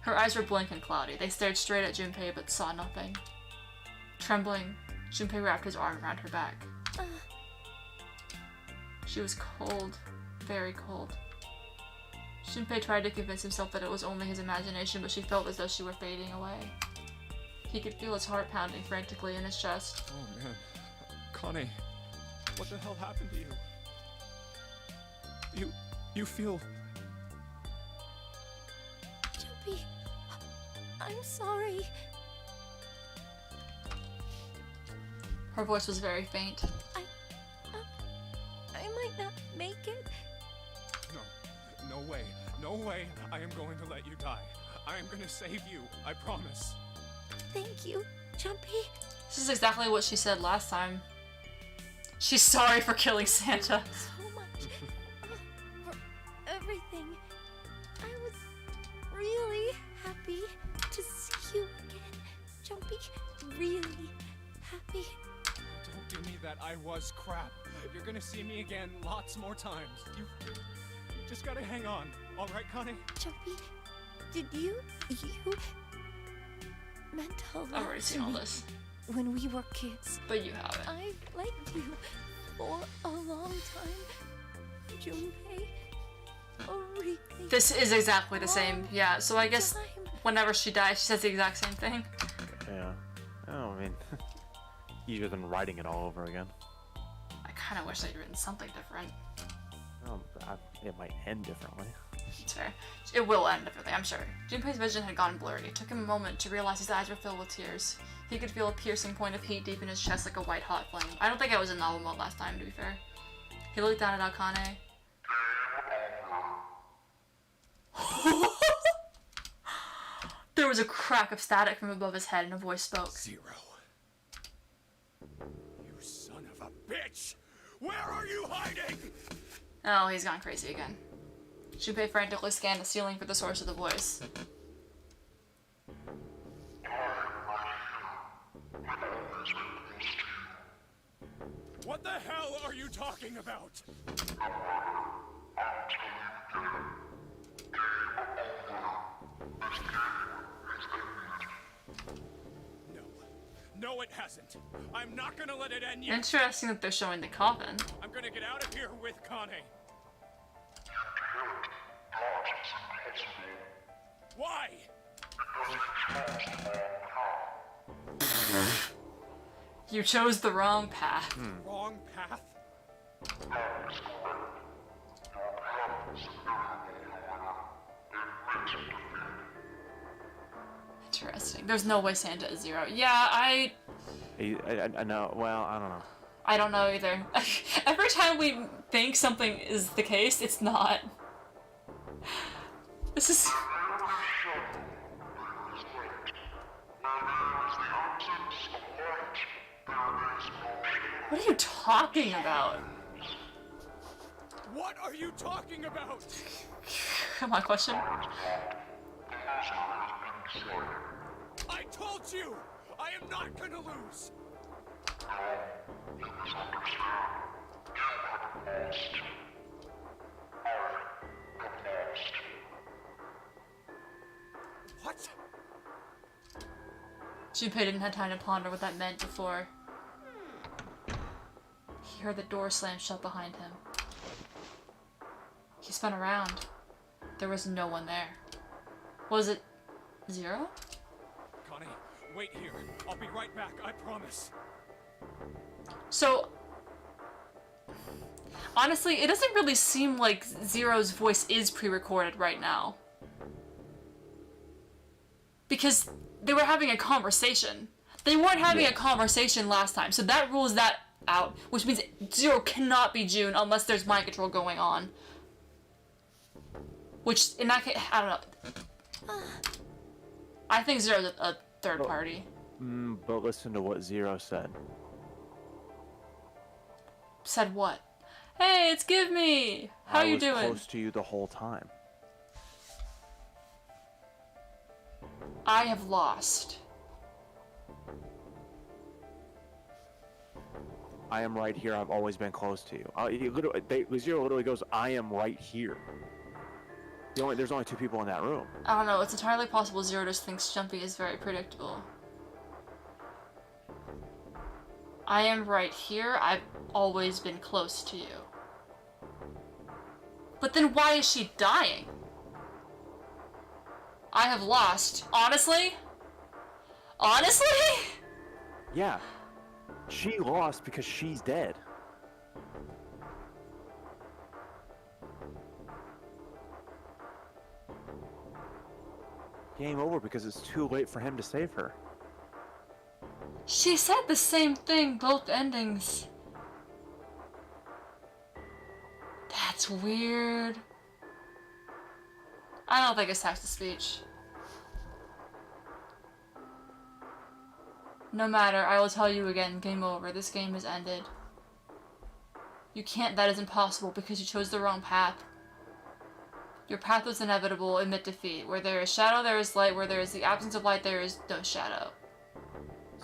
her eyes were blank and cloudy. They stared straight at Junpei but saw nothing. Trembling, Junpei wrapped his arm around her back. She was cold, very cold. Junpei tried to convince himself that it was only his imagination, but she felt as though she were fading away. He could feel his heart pounding frantically in his chest. Oh man. Connie, what the hell happened to you? You feel... Jumpy, I'm sorry. Her voice was very faint. I might not make it. No way. I am going to let you die. I am going to save you. I promise. Thank you, Jumpy. This is exactly what she said last time. She's sorry for killing Santa. So much. For everything. I was really happy to see you again, Jumpy. Really happy. Don't give me that I was crap. You're gonna see me again lots more times. You just gotta hang on. All right, Connie? Jumpy, did you meant a lot I've already to seen all me this. when we were kids. But you haven't. I liked you for a long time, Junpei. A really This is exactly the same. Yeah, so I guess time. whenever she dies, she says the exact same thing. Yeah. Oh, I mean, easier than writing it all over again. I kind of wish they'd written something different. It might end differently. It's fair. It will end differently, I'm sure. Junpei's vision had gone blurry. It took him a moment to realize his eyes were filled with tears. He could feel a piercing point of heat deep in his chest like a white hot flame. I don't think I was in novel mode last time, to be fair. He looked down at Akane. There was a crack of static from above his head and a voice spoke. Zero. You son of a bitch! Where are you hiding? Oh, he's gone crazy again. Junpei frantically scanned the ceiling for the source of the voice. What the hell are you talking about? No. No, it hasn't. I'm not gonna let it end yet. Interesting that they're showing the coffin. I'm gonna get out of here with Connie. Why? You chose the wrong path. Wrong path? Interesting. There's no way Santa is Zero. Yeah, I know. Well, I don't know. I don't know either. Every time we think something is the case, it's not. This is... What are you talking about? What are you talking about? Come on, question. I told you! I am not gonna lose! What? Junpei didn't have time to ponder what that meant before he heard the door slam shut behind him. He spun around. There was no one there. Was it Zero? Connie, wait here. I'll be right back, I promise. So, honestly, it doesn't really seem like Zero's voice is pre-recorded right now. Because they were having a conversation. They weren't having a conversation last time, so that rules that out, which means Zero cannot be June unless there's mind control going on. Which, in that case, I don't know. I think Zero's a third party. But listen to what Zero said. Said what? Hey, it's Give Me! How you doing? I was close to you the whole time. I have lost. I am right here. I've always been close to you. Zero literally goes, I am right here. There's only two people in that room. I don't know, it's entirely possible Zero just thinks Jumpy is very predictable. I am right here, I've always been close to you. But then why is she dying? I have lost. Honestly? Honestly? Yeah. She lost because she's dead. Game over because it's too late for him to save her. She said the same thing, both endings. That's weird. I don't think it's text-to-speech. No matter, I will tell you again, game over. This game is ended. You can't, that is impossible because you chose the wrong path. Your path was inevitable, admit defeat. Where there is shadow, there is light. Where there is the absence of light, there is no shadow.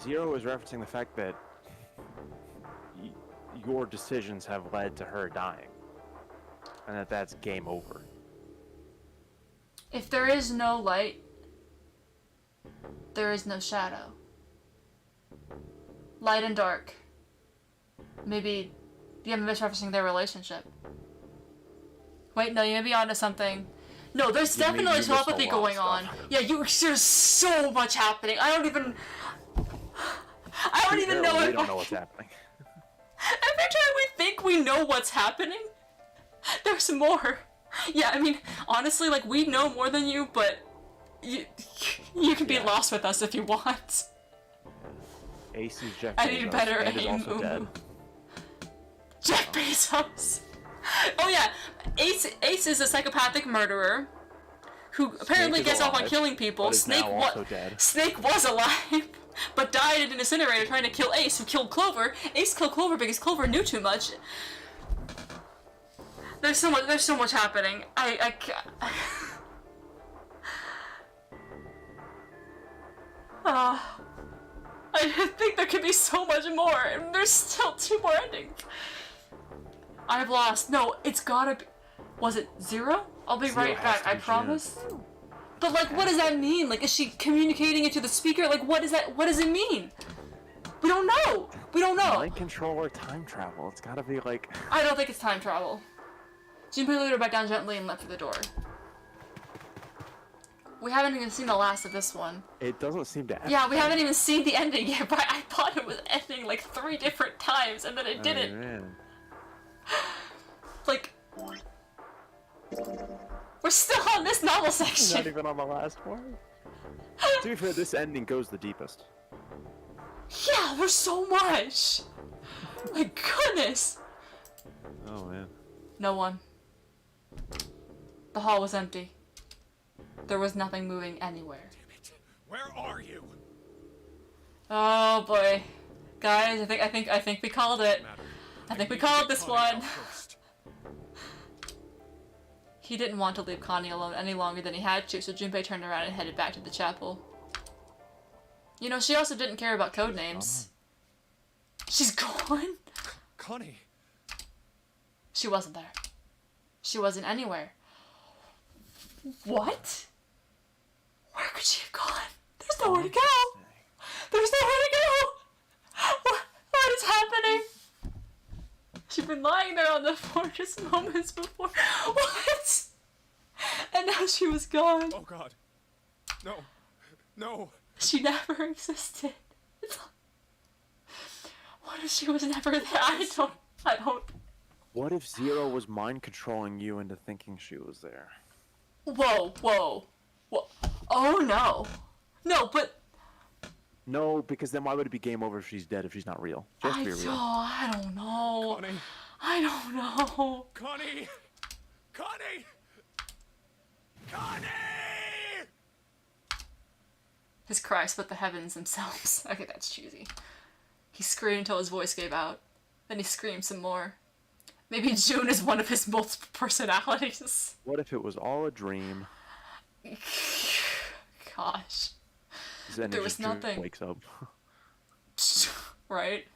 Zero is referencing the fact that your decisions have led to her dying. And that's game over. If there is no light, there is no shadow. Light and dark. Maybe you're misreferencing their relationship. Wait, no, you may be onto something. No, there's definitely telepathy going on. Yeah, there's so much happening. I don't even know if we don't know what's happening. Every time we think we know what's happening, there's more. Yeah, I mean, honestly, like, we know more than you, but you can be lost with us if you want. Ace is Jeff Bezos. I need better and is aim. also dead. Jeff Bezos. Oh yeah, Ace is a psychopathic murderer who apparently is gets off on alive, killing people. but is now also dead. Snake was alive, but died in an incinerator trying to kill Ace, who killed Clover. Ace killed Clover because Clover knew too much. There's so much happening. I can't. I think there could be so much more, and there's still 2 more endings. I've lost. No, it's gotta be. Was it 0? I'll be Zero right has back. to I be promise. But like, what does that mean? Like, is she communicating it to the speaker? Like, what is that? What does it mean? We don't know. We don't know. Mind control or time travel? It's gotta be like. I don't think it's time travel. Junpei laid her back down gently and left through the door. We haven't even seen the last of this one. It doesn't seem to. Yeah, we haven't even seen the ending yet, but I thought it was ending like 3 different times, and then it didn't. Man. Like, we're still on this novel section. Not even on the last one. To be fair, this ending goes the deepest. Yeah, there's so much. My goodness. Oh man. No one. The hall was empty. There was nothing moving anywhere. Where are you? Oh boy, guys, I think we called it. I think we called this one. He didn't want to leave Connie alone any longer than he had to, so Junpei turned around and headed back to the chapel. You know, she also didn't care about code names. She's gone? Connie. She wasn't there. She wasn't anywhere. What? Where could she have gone? There's nowhere to go! There's nowhere to go! What is happening? She'd been lying there on the floor just moments before. What? And now she was gone. Oh god. No. No. She never existed. What if she was never there? I don't. What if Zero was mind controlling you into thinking she was there? Whoa. Oh no. No, but. No, because then why would it be game over if she's dead if she's not real? Just be real. I don't know. Connie. I don't know. Connie. Connie. Connie. His cry split the heavens themselves. Okay, that's cheesy. He screamed until his voice gave out. Then he screamed some more. Maybe June is one of his multiple personalities. What if it was all a dream? Gosh. Then There was June nothing. Wakes up. Right?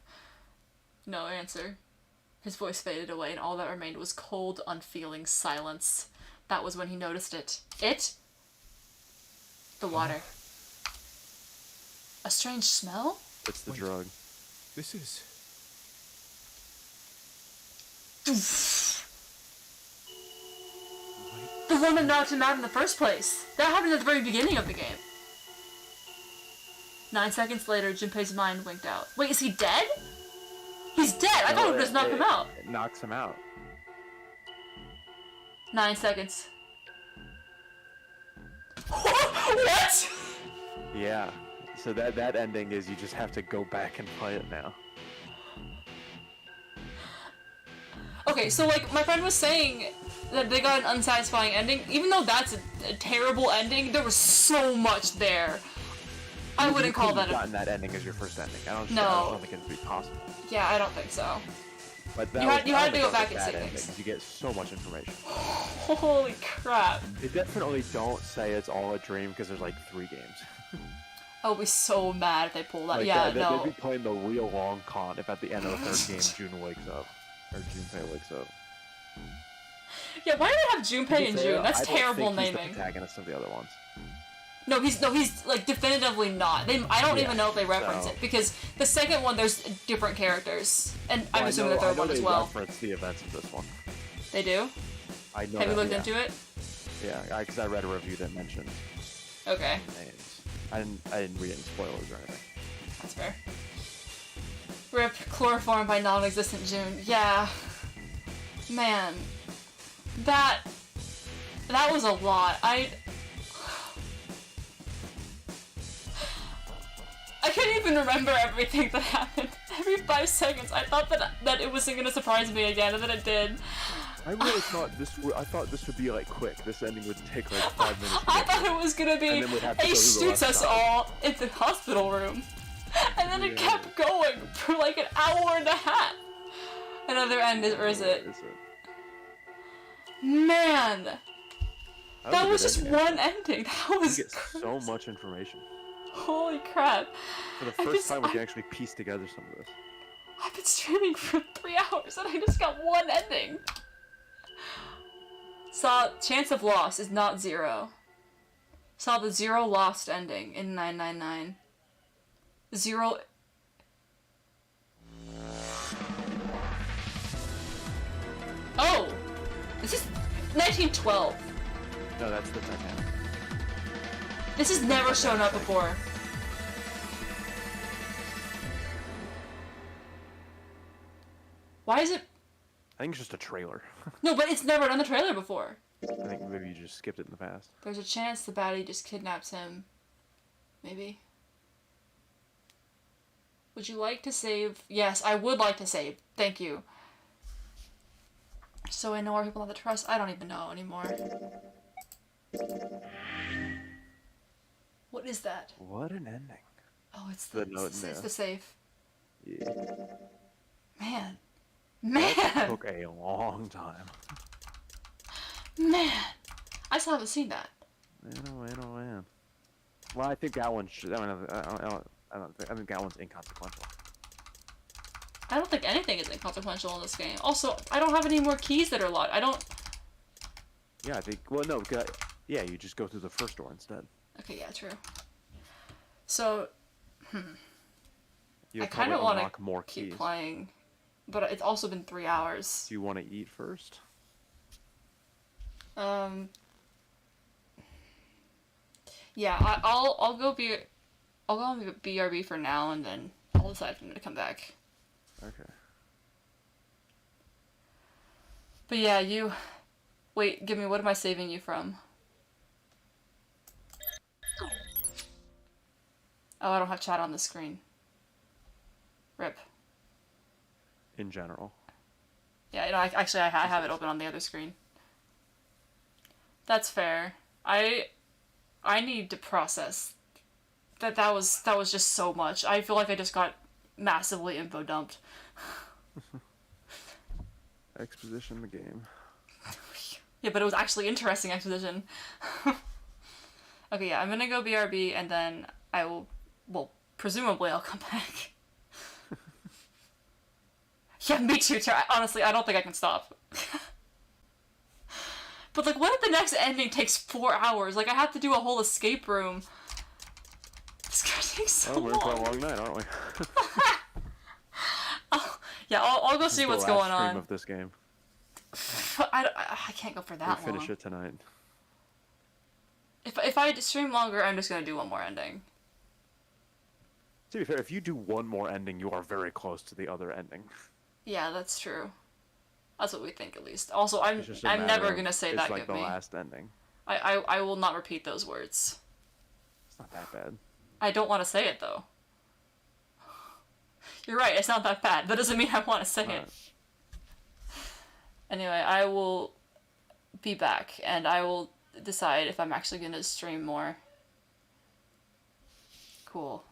No answer. His voice faded away, and all that remained was cold, unfeeling silence. That was when he noticed it. It? The water. A strange smell? It's the drug. This is... The one that knocked him out in the first place. That happened at the very beginning of the game. 9 seconds later, Junpei's mind winked out. Wait, is he dead? He's dead! I thought it would just knock him out. It knocks him out. 9 seconds. What? Yeah. So that ending is you just have to go back and play it now. Okay, so like my friend was saying that they got an unsatisfying ending. Even though that's a terrible ending, there was so much there. I wouldn't call that gotten that ending as your first ending. I don't think it'd be possible. Yeah, I don't think so. But You had to go back and see ending, things. 'cause you get so much information. Holy crap. They definitely don't say it's all a dream because there's like 3 games. I would be so mad if they pulled that. Like, Yeah, they'd no. be playing the real long con if at the end of the 3rd game June wakes up. Or Junpei wakes up. Yeah, why do they have Junpei and June? That's terrible I don't think he's naming. the protagonist of the other ones. No, he's like definitively not. I don't even know if they reference so- it because the second one there's different characters, and I'm Well, assuming the third one as well. I reference the events of this one. They do. I know. Have you that, looked yeah. into it? Yeah, because I read a review that mentioned Okay, names. I didn't read any spoilers or anything. that's fair. Rip chloroformed by non-existent June. Yeah, man, that was a lot. I can't even remember everything that happened. Every 5 seconds, I thought that it wasn't gonna surprise me again, and then it did. I really thought I thought this would be like quick. This ending would take like 5 minutes. I thought it was gonna be And then we'd have to go Ace through the shoots last us stop. all in the hospital room. And then it kept going for like an hour and a half. Another end is, or is it? Man! That was just one ending. That was You get so much information. holy crap. For the first time, we can actually piece together some of this. I've been streaming for 3 hours and I just got one ending. Saw chance of loss is not 0. Saw the 0 lost ending in 999. 0. Oh! This is 1912. No, that's the Titanic. This has never shown up before. Why is it? I think it's just a trailer. No, but it's never done the trailer before. I think maybe you just skipped it in the past. There's a chance the baddie just kidnaps him. Maybe. Would you like to save? Yes, I would like to save. Thank you. So I know where people have to trust. I don't even know anymore. What is that? What an ending. Oh, it's The the, note it's, in it's there. the safe. Yeah. Man. That Man! took a long time. Man! I still haven't seen that. Man. Well, I think that one should. I think that one's inconsequential. I don't think anything is inconsequential in this game. Also, I don't have any more keys that are locked. I don't... Yeah, I think. Well, no, because, yeah, you just go through the first door instead. Okay, yeah, true. So, You I kind of want want to more keep keys. playing, but it's also been 3 hours. Do you want to eat first? Yeah, I'll go on BRB for now, and then I'll decide if I'm gonna come back. Okay. But yeah, wait, give me, what am I saving you from? Oh, I don't have chat on the screen. RIP. In general. Yeah, no, actually I have it open on the other screen. That's fair. I need to process that was just so much. I feel like I just got massively info dumped. Exposition the game. Yeah, but it was actually interesting exposition. Okay, yeah, I'm gonna go BRB and then I will, well, presumably I'll come back. Yeah, me too, honestly, I don't think I can stop. But like, what if the next ending takes 4 hours? Like, I have to do a whole escape room. This gonna take so We're in for a long. long night, aren't we? Yeah, I'll go This see is what's the last going stream on. of this game. I can't go for We that finish long. it tonight. If I stream longer, I'm just gonna do one more ending. To be fair, if you do one more ending, you are very close to the other ending. Yeah, that's true. That's what we think, at least. Also, I'm It's just a never matter of- gonna say it's that. like Give the me. last ending. I will not repeat those words. It's not that bad. I don't want to say it though. You're right. It's not that bad. That doesn't mean I want to say it. Anyway, I will be back, and I will decide if I'm actually gonna stream more. Cool.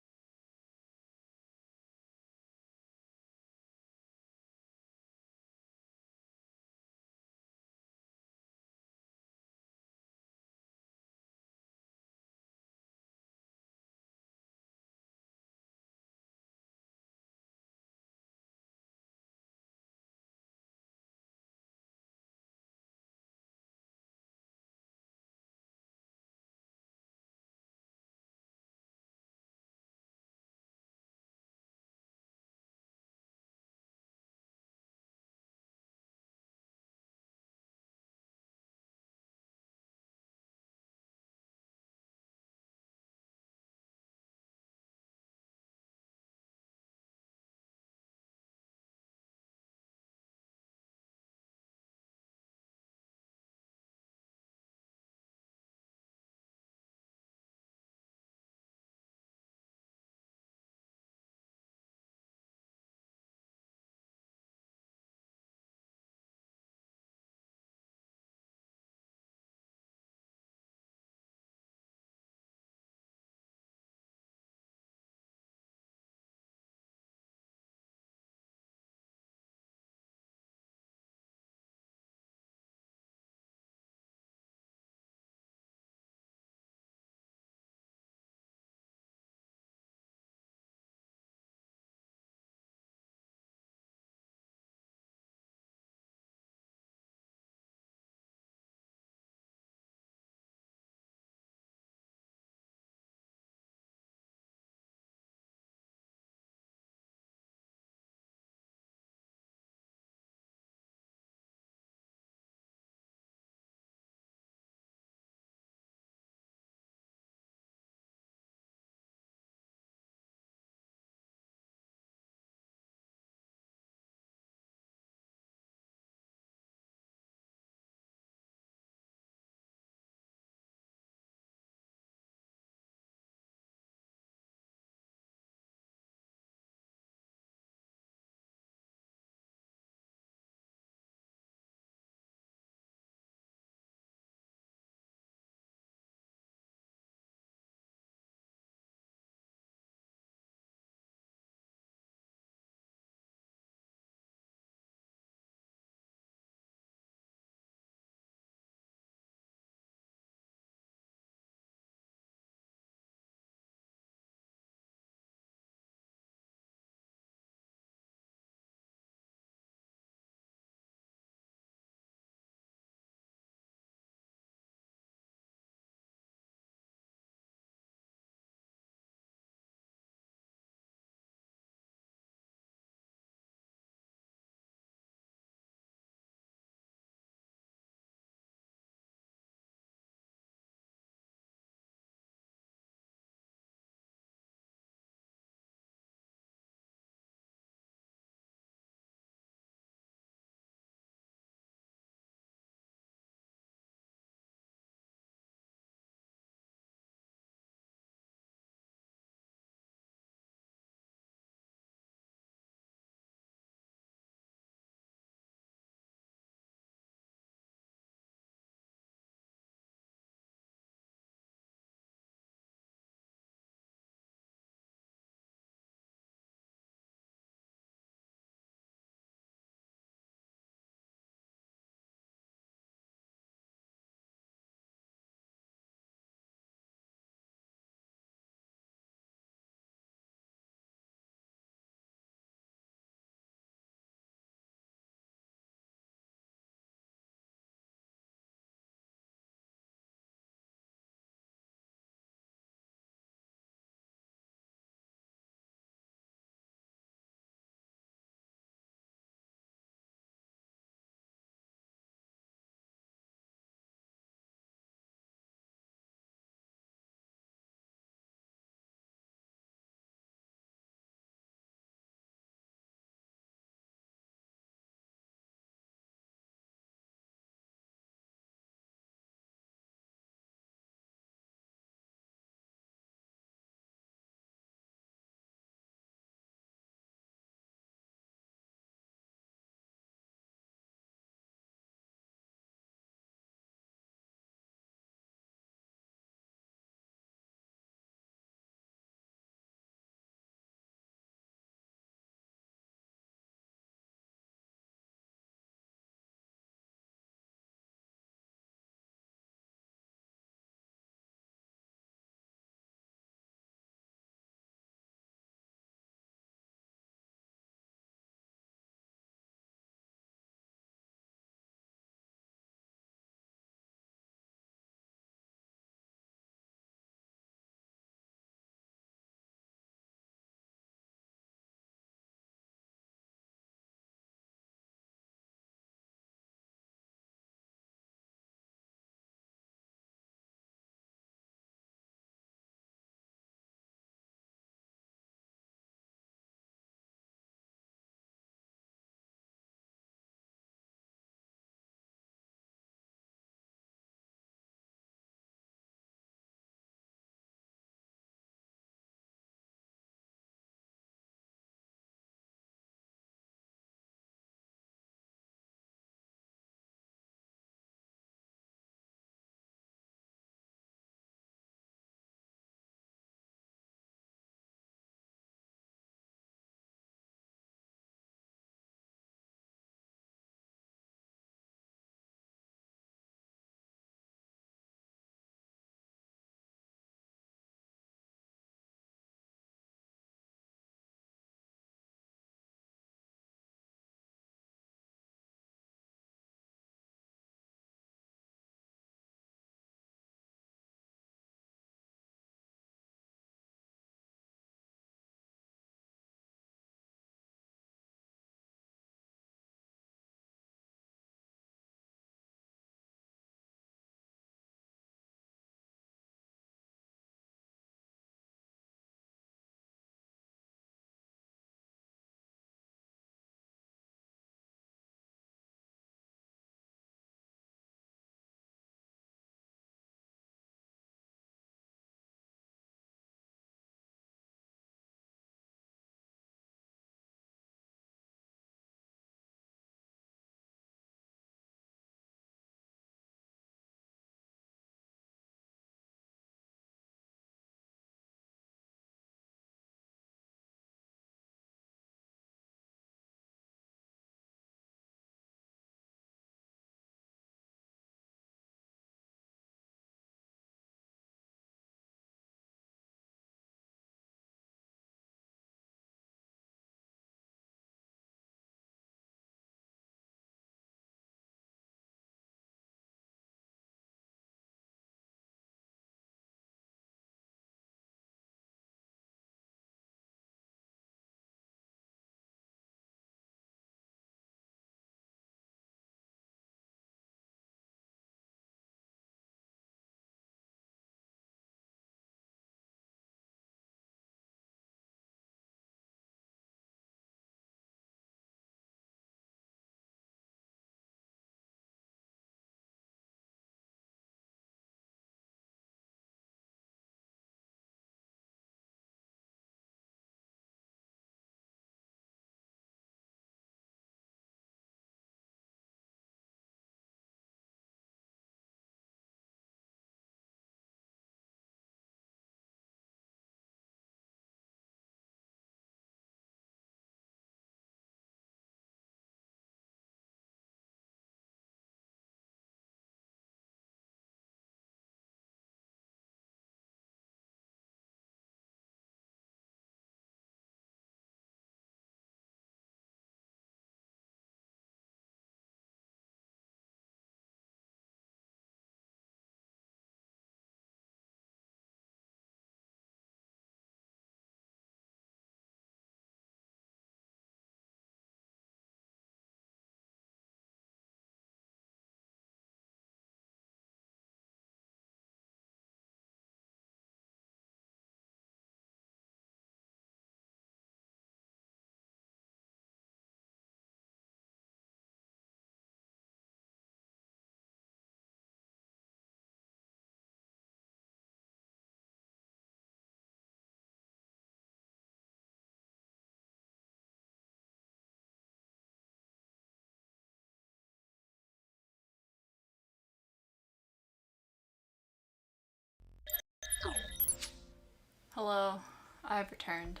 Hello, I've returned.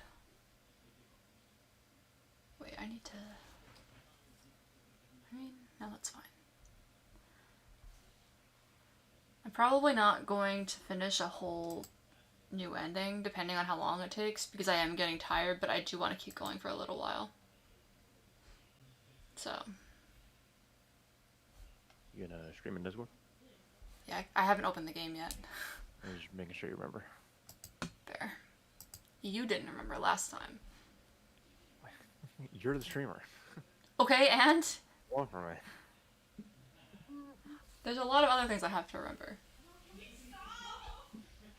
Wait, I need to... no, that's fine. I'm probably not going to finish a whole new ending, depending on how long it takes, because I am getting tired, but I do want to keep going for a little while. So... You gonna stream in Discord? yeah, I haven't opened the game yet. I'm just making sure you remember. There. You didn't remember last time. You're the streamer. Okay, and? One for me. There's a lot of other things I have to remember.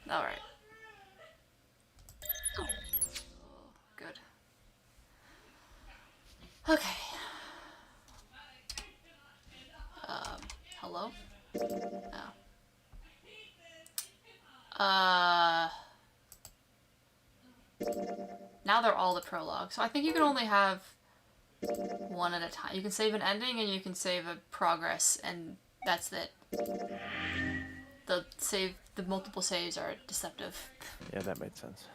Alright. Good. Okay. Hello? Oh. Now they're all the prologue. So I think you can only have one at a time. You can save an ending and you can save a progress, and that's it. The multiple saves are deceptive. Yeah, that made sense.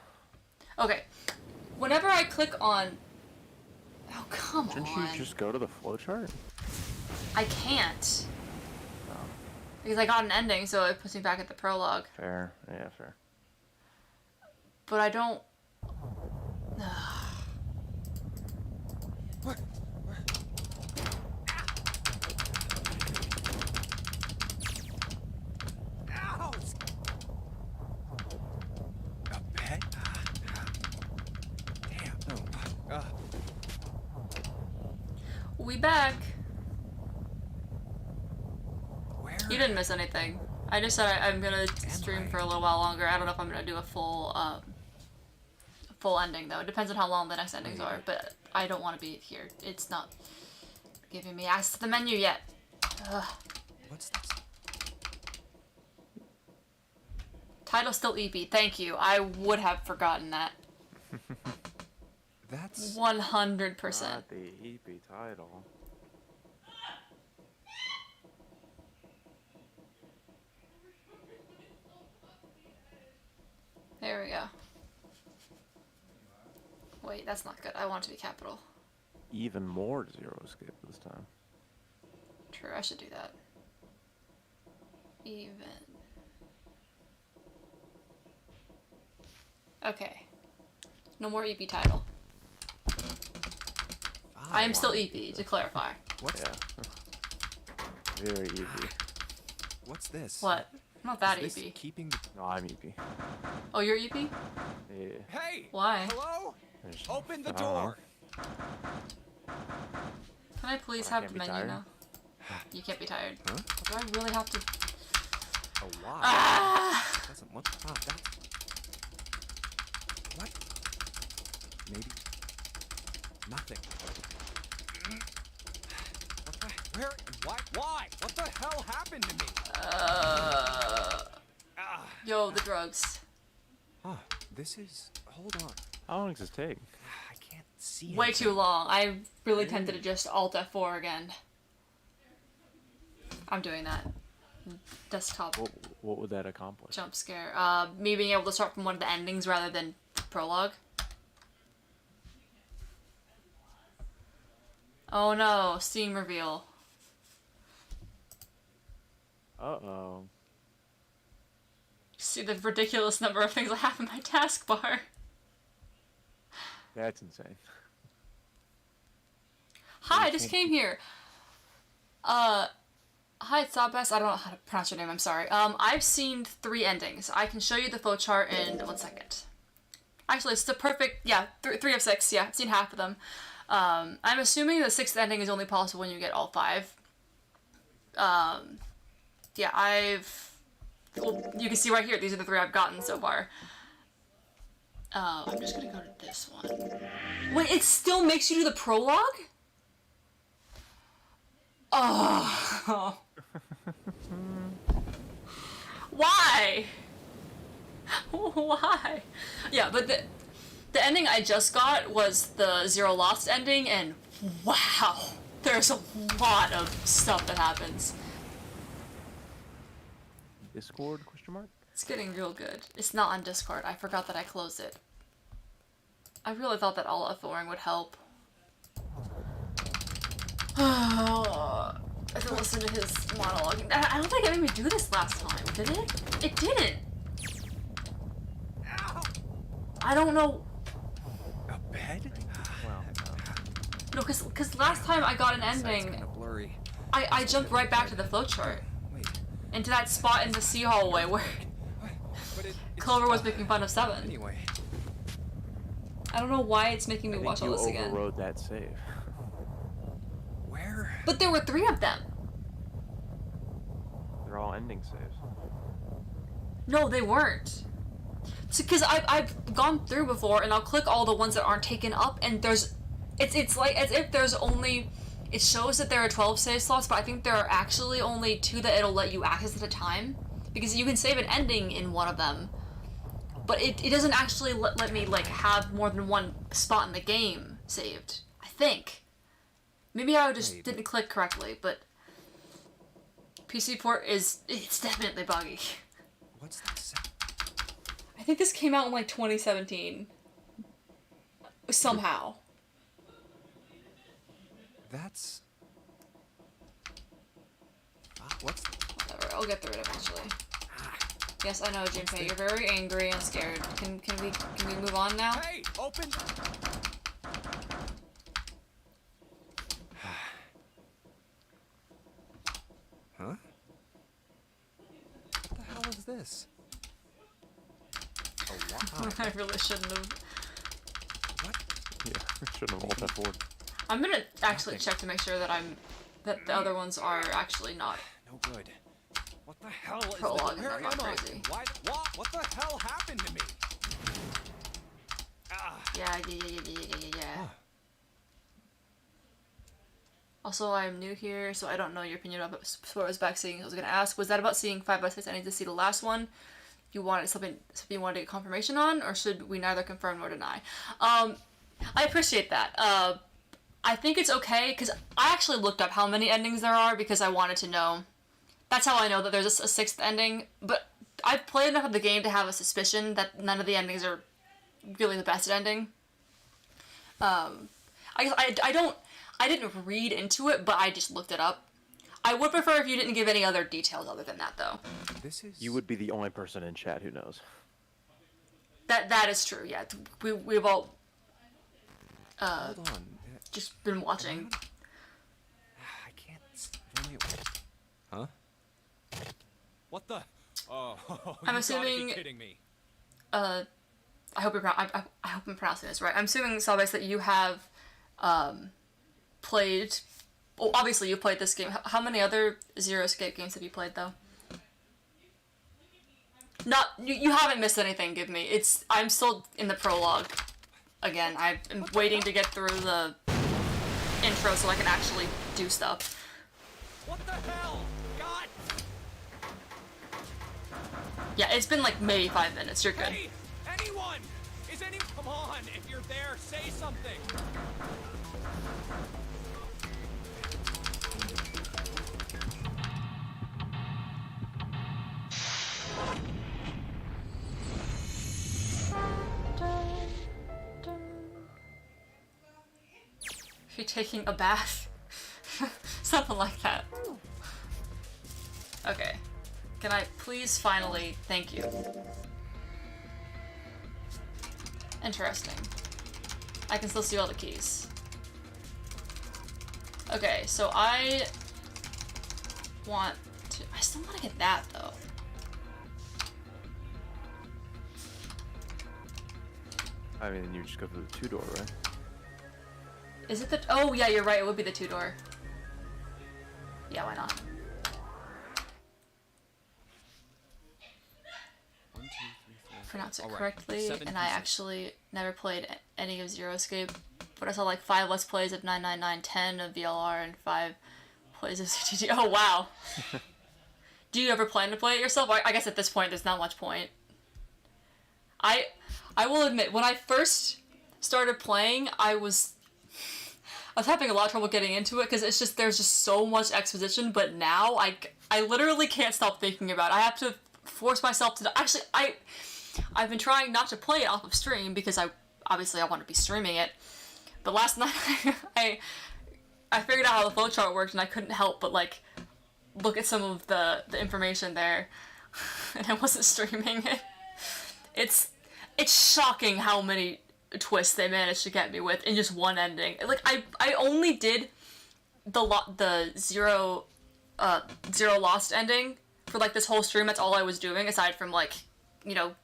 Okay. Whenever I click on... Oh, come Shouldn't on. you just go to the flowchart? I can't. Because I got an ending, so it puts me back at the prologue. Fair. Yeah, fair. But I don't... We back. Where? You didn't miss anything. I just said I'm gonna stream for a little while longer. I don't know if I'm gonna do a full ending though. It depends on how long the next endings are, but I don't want to be here. It's not giving me access to the menu yet. Ugh. What's this? Title still EP. Thank you. I would have forgotten that. That's 100%. Not the EP title. There we go. Wait, that's not good. I want it to be capital. Even more Zero Escape this time. True, I should do that. Even. Okay. No more EP title. I am still EP, to clarify. What's Very easy. What's this? What? I'm not that Is this EP. keeping the... No, I'm EP. Oh, you're EP? Yeah. Hey! Why? Hello? There's- Open the I don't know. door! Can I please I have can't the be menu tired. now? You can't be tired. Huh? Do I really have to? Oh, wow. Ah! Doesn't look... Oh, that's... What? Maybe... Nothing. What the... Where... What? Why? What the hell happened to me? Yo, the drugs. Huh. This is... Hold on. How long does this take? I can't see Way anything. too long. I really tempted to just Alt F4 again. I'm doing that. Desktop What would that accomplish? jump scare. Me being able to start from one of the endings rather than prologue. Oh no, Steam reveal. Uh-oh. See the ridiculous number of things I have in my taskbar. That's insane. Hi, I just came here. Hi, it's Sabas. I don't know how to pronounce your name, I'm sorry. I've seen 3 endings. I can show you the flowchart in 1 second. Actually, it's the perfect, yeah, 3 of 6, yeah, I've seen half of them. I'm assuming the 6th ending is only possible when you get all 5. Yeah, well, you can see right here, these are the 3 I've gotten so far. I'm just gonna go to this one. Wait, it still makes you do the prologue? Oh. Why? Why? Yeah, but the ending I just got was the Zero Lost ending, and wow, there's a lot of stuff that happens. Discord? Question mark? It's getting real good. It's not on Discord. I forgot that I closed it. I really thought that all Thoring would help. I have to listen to his monologue. I don't think it made me do this last time, did it? It didn't. I don't know. A bed? Well, No, cause last time I got an ending, Kind of blurry. I jumped right back to the flowchart. Wait. Into that spot in the sea hallway where But it's Clover was making fun of Seven. Anyway. I don't know why it's making me I watch think all you this again. overrode that save. Where? But there were 3 of them. They're all ending saves. No, they weren't. Because I've gone through before, and I'll click all the ones that aren't taken up, and it's like as if there's only, it shows that there are 12 save slots, but I think there are actually only 2 that it'll let you access at a time, because you can save an ending in one of them, but it doesn't actually let me like have more than one spot in the game saved. I think. Maybe I just didn't click correctly, but PC port it's definitely buggy. What's this? I think this came out in like 2017. Somehow. That's... What's... Whatever, I'll get through it eventually. Yes, I know, Junpei, you're very angry and scared. Can we move on now? Hey, open. Huh? What the hell is this? A why? I really shouldn't have. Yeah, I shouldn't have rolled that forward. I'm gonna actually check to make sure that that the other ones are actually not No good. What the hell is prologue and Where they're not am I? crazy. Why? What the hell happened to me? Yeah. Also, I'm new here, so I don't know your opinion about Sport back seeing. I was gonna ask, was that about seeing 5x6? I need to see the last one. You wanted something you wanted to get confirmation on, or should we neither confirm nor deny? I appreciate that. I think it's okay, because I actually looked up how many endings there are, because I wanted to know. That's how I know that there's a 6th ending, but I've played enough of the game to have a suspicion that none of the endings are really the best ending. I didn't read into it, but I just looked it up. I would prefer if you didn't give any other details other than that, though. This is... You would be the only person in chat who knows. That is true, yeah. We've all Hold on. just been watching. I can't... Huh? What the? Oh, I'm you assuming- gotta be kidding me. I hope I hope I'm pronouncing this right. I'm assuming, Salbase, that you have played. Well, obviously you played this game. How many other Zero Escape games have you played, though? Not you haven't missed anything. Give me. I'm still in the prologue. Again, I'm waiting to get through the intro so I can actually do stuff. What the hell? God! Yeah, it's been like maybe 5 minutes. You're good. Hey, anyone? Come on? If you're there, say something. If you're taking a bath. Something like that. Okay. Can I please finally... Thank you. Interesting. I can still see all the keys. Okay, so I want to... I still want to get that, though. I mean, you just go through the 2-door, right? Is it the... Oh, yeah, you're right. It would be the 2-door. Yeah, why not? 1, 2, 3, 4. Pronounce it All right, correctly, 7 and I pieces. actually never played any of Zero Escape, but I saw like 5 Let's Plays of 99910 of VLR and 5 plays of CTG. Oh, wow. Do you ever plan to play it yourself? I guess at this point there's not much point. I will admit, when I first started playing, I was having a lot of trouble getting into it because it's just there's just so much exposition, but now I literally can't stop thinking about it. I have to force myself to. Actually, I've been trying not to play it off of stream because I want to be streaming it. But last night I figured out how the flowchart worked and I couldn't help but like look at some of the information there, and I wasn't streaming it. It's shocking how many twists they managed to get me with in just one ending. Like I only did the zero lost ending for like this whole stream. That's all I was doing aside from like, you know,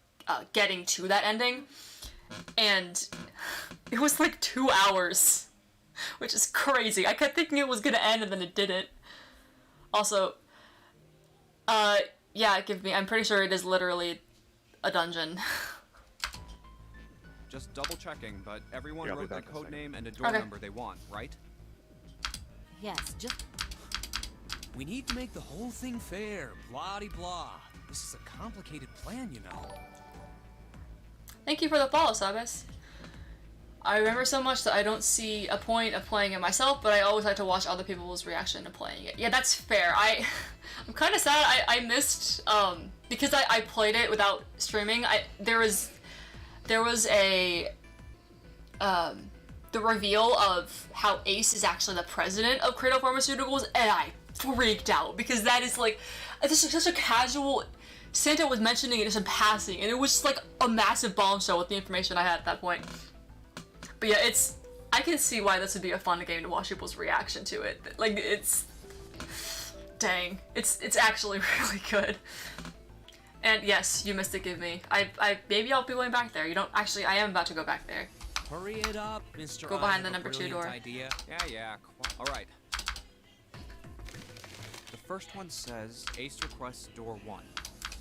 getting to that ending, and it was like 2 hours, which is crazy. I kept thinking it was gonna end and then it didn't. Also, yeah, I'm pretty sure it is literally a dungeon. Just double checking, but everyone Yeah, I'll be wrote the back in a code second. name and a door Okay. number they want, right? Yes, just We need to make the whole thing fair, blah-de-blah. This is a complicated plan, you know. Thank you for the follow, Sabas. I remember so much that I don't see a point of playing it myself, but I always like to watch other people's reaction to playing it. Yeah, that's fair. I'm kind of sad I missed, because I played it without streaming. There was a, the reveal of how Ace is actually the president of Cradle Pharmaceuticals, and I freaked out, because that is like, this is such a casual, Santa was mentioning it just in passing, and it was just like a massive bombshell with the information I had at that point. But yeah, I can see why this would be a fun game to watch people's reaction to it. Like, dang, it's actually really good. And yes, you missed it, give me. Maybe I'll be going back there. Actually, I am about to go back there. Hurry it up, Mr. Go I behind have the a number 2 brilliant door. Idea. Yeah, all right. The first one says Ace requests door 1.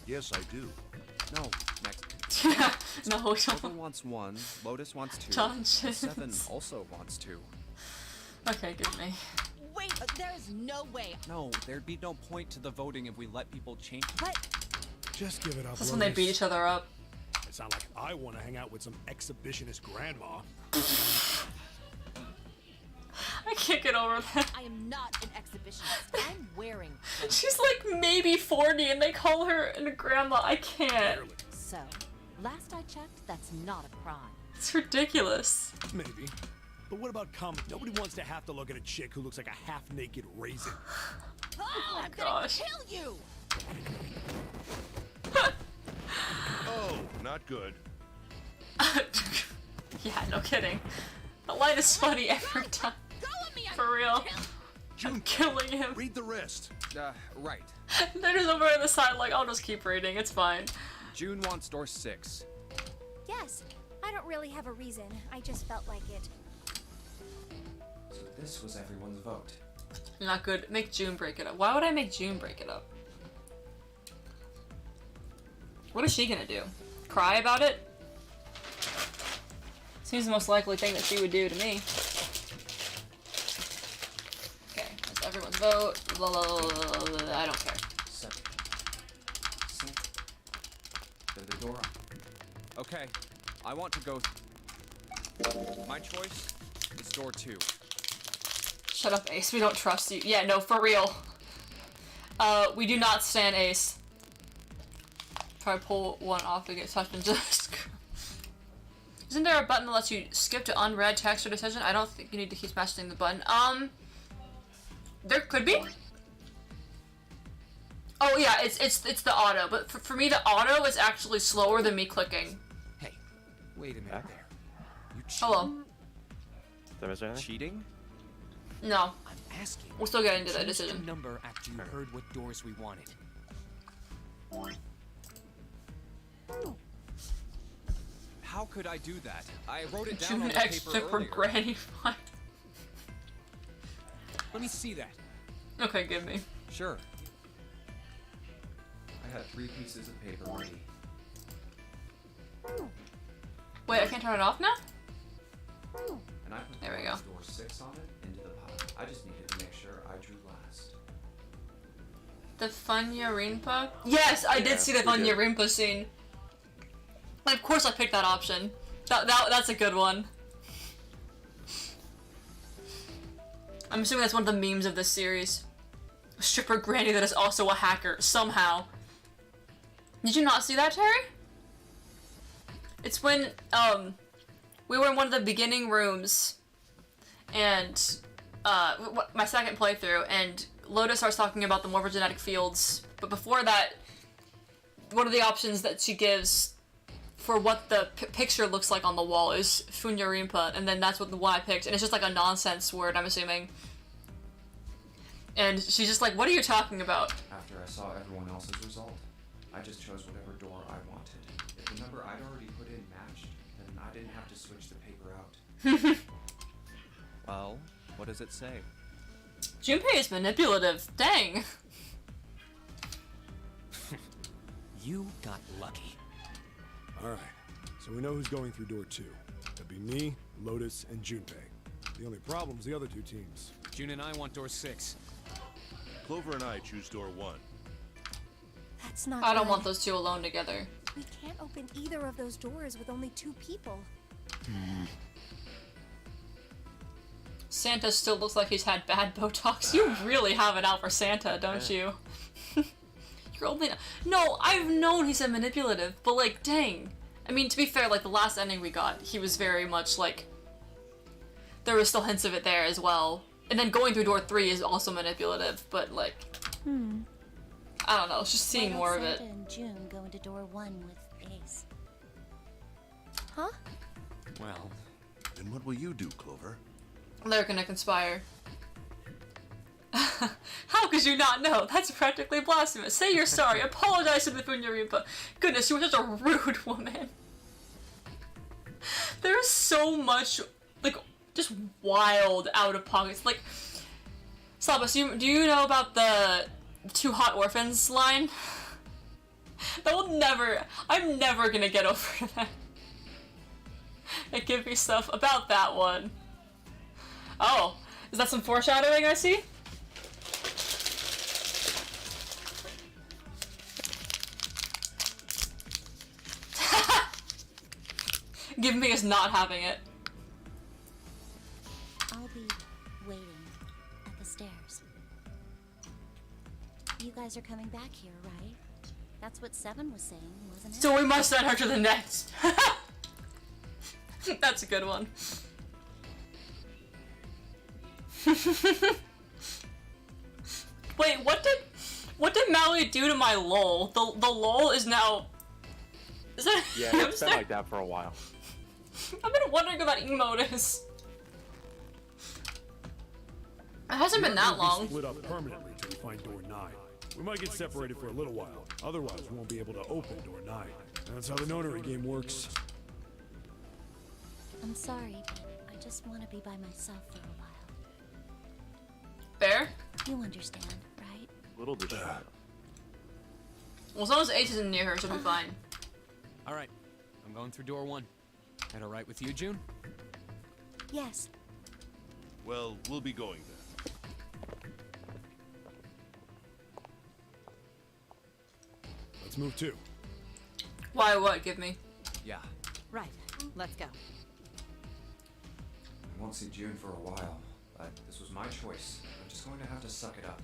Yes, I do. No, next. No, Silver wants 1, Lotus wants 2, Dungeons. 7 also wants 2. Okay, give me. Wait, there is no way. No, there'd be no point to the voting if we let people change. What? Just give it up, That's when they beat each other up. It's not like I want to hang out with some exhibitionist grandma. I can't get over that. I am not an exhibitionist. I'm wearing clothes. She's like maybe 40 and they call her a grandma. I can't. So, last I checked, that's not a crime. It's ridiculous. Maybe. But what about comic? Nobody wants to have to look at a chick who looks like a half-naked raisin. Oh, I'm gosh. gonna kill you! Oh, not good. Yeah, no kidding. The light is funny every time. For real. I'm killing him. Read the rest. Right. They're just over on the side like, I'll just keep reading, it's fine. June wants door 6. Yes, I don't really have a reason. I just felt like it. So this was everyone's vote. Not good. Make June break it up. Why would I make June break it up? What is she gonna do? Cry about it? Seems the most likely thing that she would do to me. Okay, that's everyone's vote. Blah, blah, blah, blah, blah, blah. I don't care. 7. 6. They're the door. Okay, I want to go. My choice is door 2. Shut up, Ace. We don't trust you. Yeah, no, for real. We do not stand Ace. Try to pull one off to get touched and just. Isn't there a button that lets you skip to unread text or decision? I don't think you need to keep smashing the button. There could be. Oh yeah, it's the auto, but for me the auto is actually slower than me clicking. Hey, wait a minute there. You Hello. Did I miss anything? Cheating? No. I'm asking. We'll still get into that Change the decision. number after you heard what doors we wanted. How could I do that? I wrote it down June on the X paper for earlier. Granny 5. Let me see that. Okay, give me. Sure. I had 3 pieces of paper ready. Wait, I can't turn it off now? And I put There we go. door 6 on it into the pile. I just needed to make sure I drew last. The Funya Rinpa? Yes, I did see the we Funya did. Rinpa scene. And of course I picked that option. That's a good one. I'm assuming that's one of the memes of this series. A stripper granny that is also a hacker, somehow. Did you not see that, Terry? It's when, we were in one of the beginning rooms, and, my second playthrough, and Lotus starts talking about the morphogenetic fields, but before that, one of the options that she gives for what the picture looks like on the wall is Funyarimpa, and then that's what the one I picked, and it's just like a nonsense word, I'm assuming. And she's just like, what are you talking about? After I saw everyone else's result, I just chose whatever door I wanted. If the number I'd already put in matched, then I didn't have to switch the paper out. Well, what does it say? Junpei is manipulative. Dang. You got lucky. Alright, so we know who's going through door 2. That'd be me, Lotus, and Junpei. The only problem's the other 2 teams. June and I want door 6. Clover and I choose door 1. That's not I don't good. want those two alone together. We can't open either of those doors with only 2 people. Santa still looks like he's had bad Botox. You really have it out for Santa, don't you? You're only... No, I've known he's a manipulative, but like, dang. I mean, to be fair, like, the last ending we got, he was very much like... There was still hints of it there as well. And then going through door 3 is also manipulative, but like... I don't know, it's just seeing more of it. Santa and June go into door 1 with Ace. Huh? Well, Then what will you do, Clover? They're gonna conspire. How could you not know? That's practically blasphemous. Say you're sorry. Apologize to the Funyarimpa. Goodness, you were such a rude woman. There's so much, like, just wild out of pockets. Like, Sabas, do you know about the 2 hot orphans line? That will never, I'm never gonna get over that. It gives me stuff about that one. Oh, is that some foreshadowing I see? Give me is not having it. I'll be waiting at the stairs. You guys are coming back here, right? That's what Seven was saying, wasn't it? So we must send her to the next. That's a good one. Wait, what did Maui do to my lol? The lol is now... Is that a Yeah, it's hamster? been like that for a while. I've been wondering about emotes. It hasn't been that We'll be long. split up permanently till we find door 9. We might get separated for a little while. Otherwise, we won't be able to open door 9. That's how the notary game works. I'm sorry, but I just want to be by myself for a while. Fair? You understand, right? Little did she know. Well, as long as Ace isn't near her, she'll be fine. all right. I'm going through door 1. That all right with you, June? Yes. Well, we'll be going then. Let's move too. Why, what? Give me. Yeah. Right. Let's go. I won't see June for a while, but this was my choice. I'm just going to have to suck it up.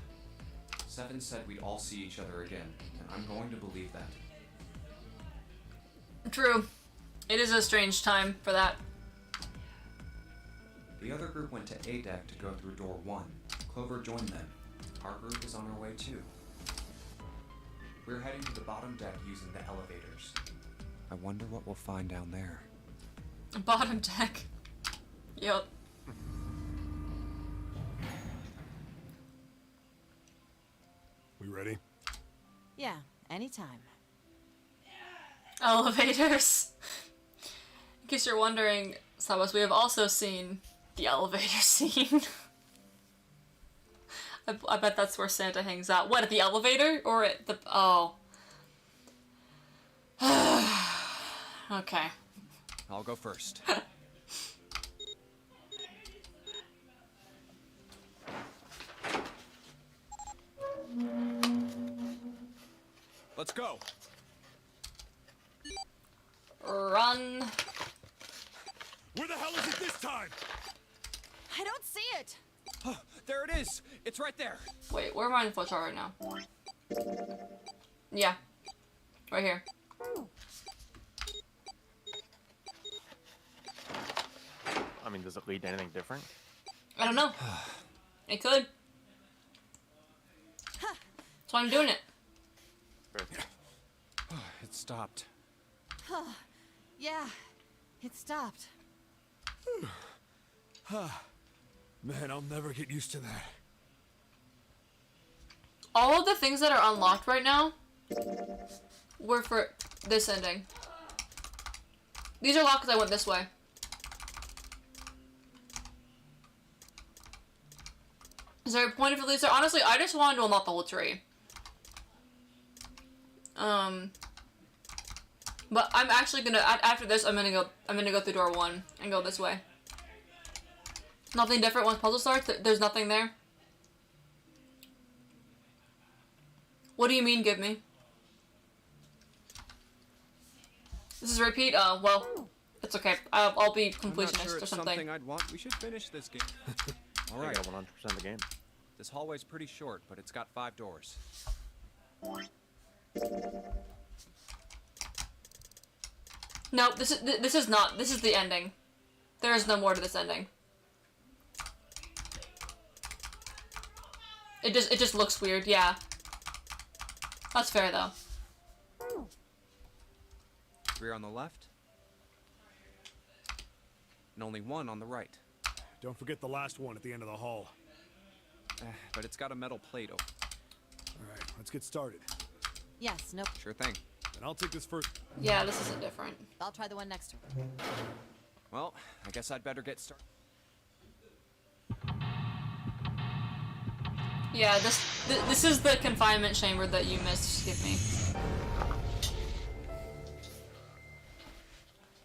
Seven said we'd all see each other again, and I'm going to believe that. True. It is a strange time for that. The other group went to A deck to go through door 1. Clover joined them. Our group is on our way too. We're heading to the bottom deck using the elevators. I wonder what we'll find down there. Bottom deck. Yup. We ready? Yeah, anytime. Elevators. In case you're wondering, Sabas, we have also seen the elevator scene. I bet that's where Santa hangs out. What, at the elevator? Or at the... Oh. Okay. I'll go first. Let's go. Run. Where the hell is it this time? I don't see it. Oh, there it is. It's right there. Wait, where am I in the flowchart right now? Yeah. Right here. I mean, does it lead to anything different? I don't know. It could. That's why I'm doing it. It stopped. Yeah, it stopped. Man, I'll never get used to that. All of the things that are unlocked right now were for this ending. These are locked because I went this way. Is there a point of release there? Honestly, I just wanted to unlock the whole tree. But I'm actually gonna, after this, I'm gonna go through door 1 and go this way. Nothing different once puzzle starts? There's nothing there? What do you mean, give me? This is repeat? Well, it's okay. I'll be completionist I'm not sure or it's something. something I'd want. We should finish this game. All I right. got 100% of the game. This hallway's pretty short, but it's got 5 doors. No, this is not. This is the ending. There is no more to this ending. It just looks weird. Yeah. That's fair though. 3 on the left, and only 1 on the right. Don't forget the last one at the end of the hall. But it's got a metal plate over. Alright, let's get started. Yes, nope. Sure thing. And I'll take this first. Yeah, this isn't different. I'll try the one next to her. Well, I guess I'd better get started. Yeah, this is the confinement chamber that you missed, Skip me.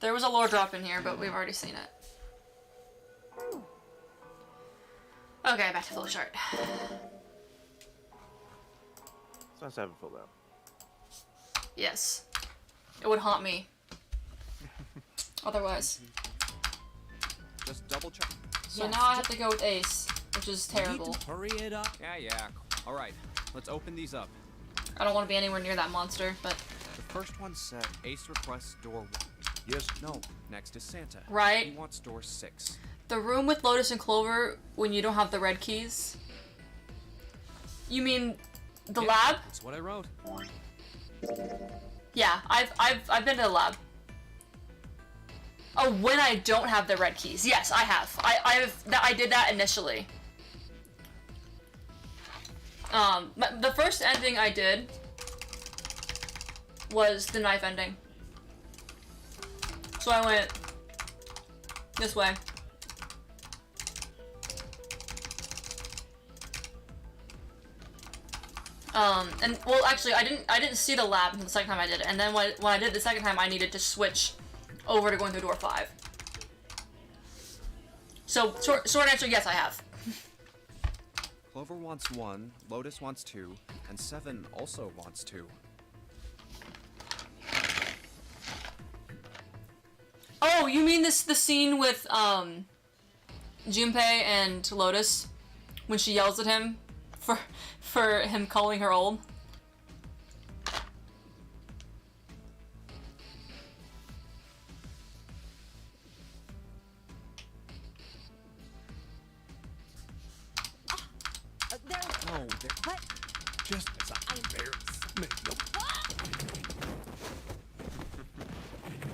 There was a lore drop in here, but we've already seen it. Okay, back to flowchart. It's nice to have it filled out. Yes. It would haunt me. Otherwise. Just double check. So now I have to go with Ace, which is terrible. Hurry it up. Yeah. All right, let's open these up. I don't want to be anywhere near that monster, but... The first one said Ace requests door 1. Yes. No. Next is Santa. Right. He wants door 6. The room with Lotus and Clover when you don't have the red keys? You mean the lab? That's what I wrote. Yeah, I've been to the lab. Oh, when I don't have the red keys. Yes, I have. I did that initially. The first ending I did was the knife ending. So I went this way. And well, actually, I didn't see the lab the second time I did it, and then when I did it the second time, I needed to switch over to going through door 5. So, short answer, yes, I have. Clover wants 1, Lotus wants 2, and 7 also wants 2. Oh, you mean the scene with Junpei and Lotus when she yells at him for him calling her old? There. No, What? Just as I'm embarrassed. Nope.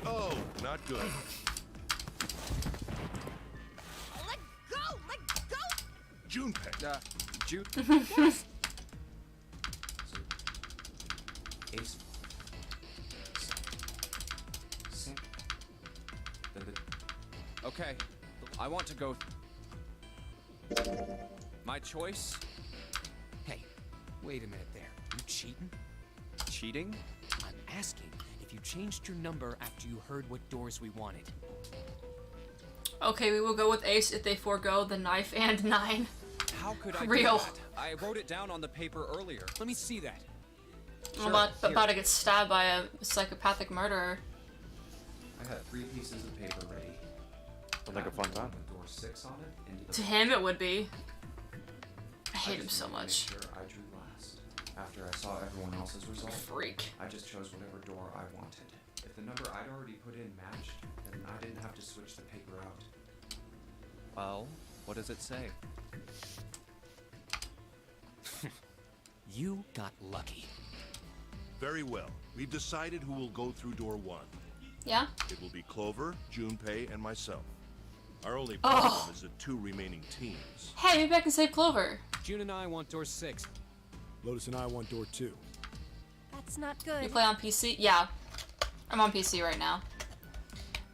Oh, not good. Let go! Let go! Junpei. Jude. Ace. Okay, I want to go. My choice? Hey, wait a minute there. You cheating? Cheating? I'm asking if you changed your number after you heard what doors we wanted. Okay, we will go with Ace if they forego the knife and 9. How could I Real. do that? I wrote it down on the paper earlier. Let me see that. I'm about to get stabbed by a psychopathic murderer. I had 3 pieces of paper ready. Sounds like a fun time. Door 6 on it. Into the To him, it would be. I hate him so much. Sure I drew last. After I saw everyone else's result, Freak. I just chose whatever door I wanted. If the number I'd already put in matched, then I didn't have to switch the paper out. Well, what does it say? You got lucky. Very well. We've decided who will go through door 1. Yeah? It will be Clover, Junpei, and myself. Our only Oh. problem is the 2 remaining teams. Hey, maybe I can save Clover. June and I want door 6. Lotus and I want door 2. That's not good. You play on PC? Yeah. I'm on PC right now.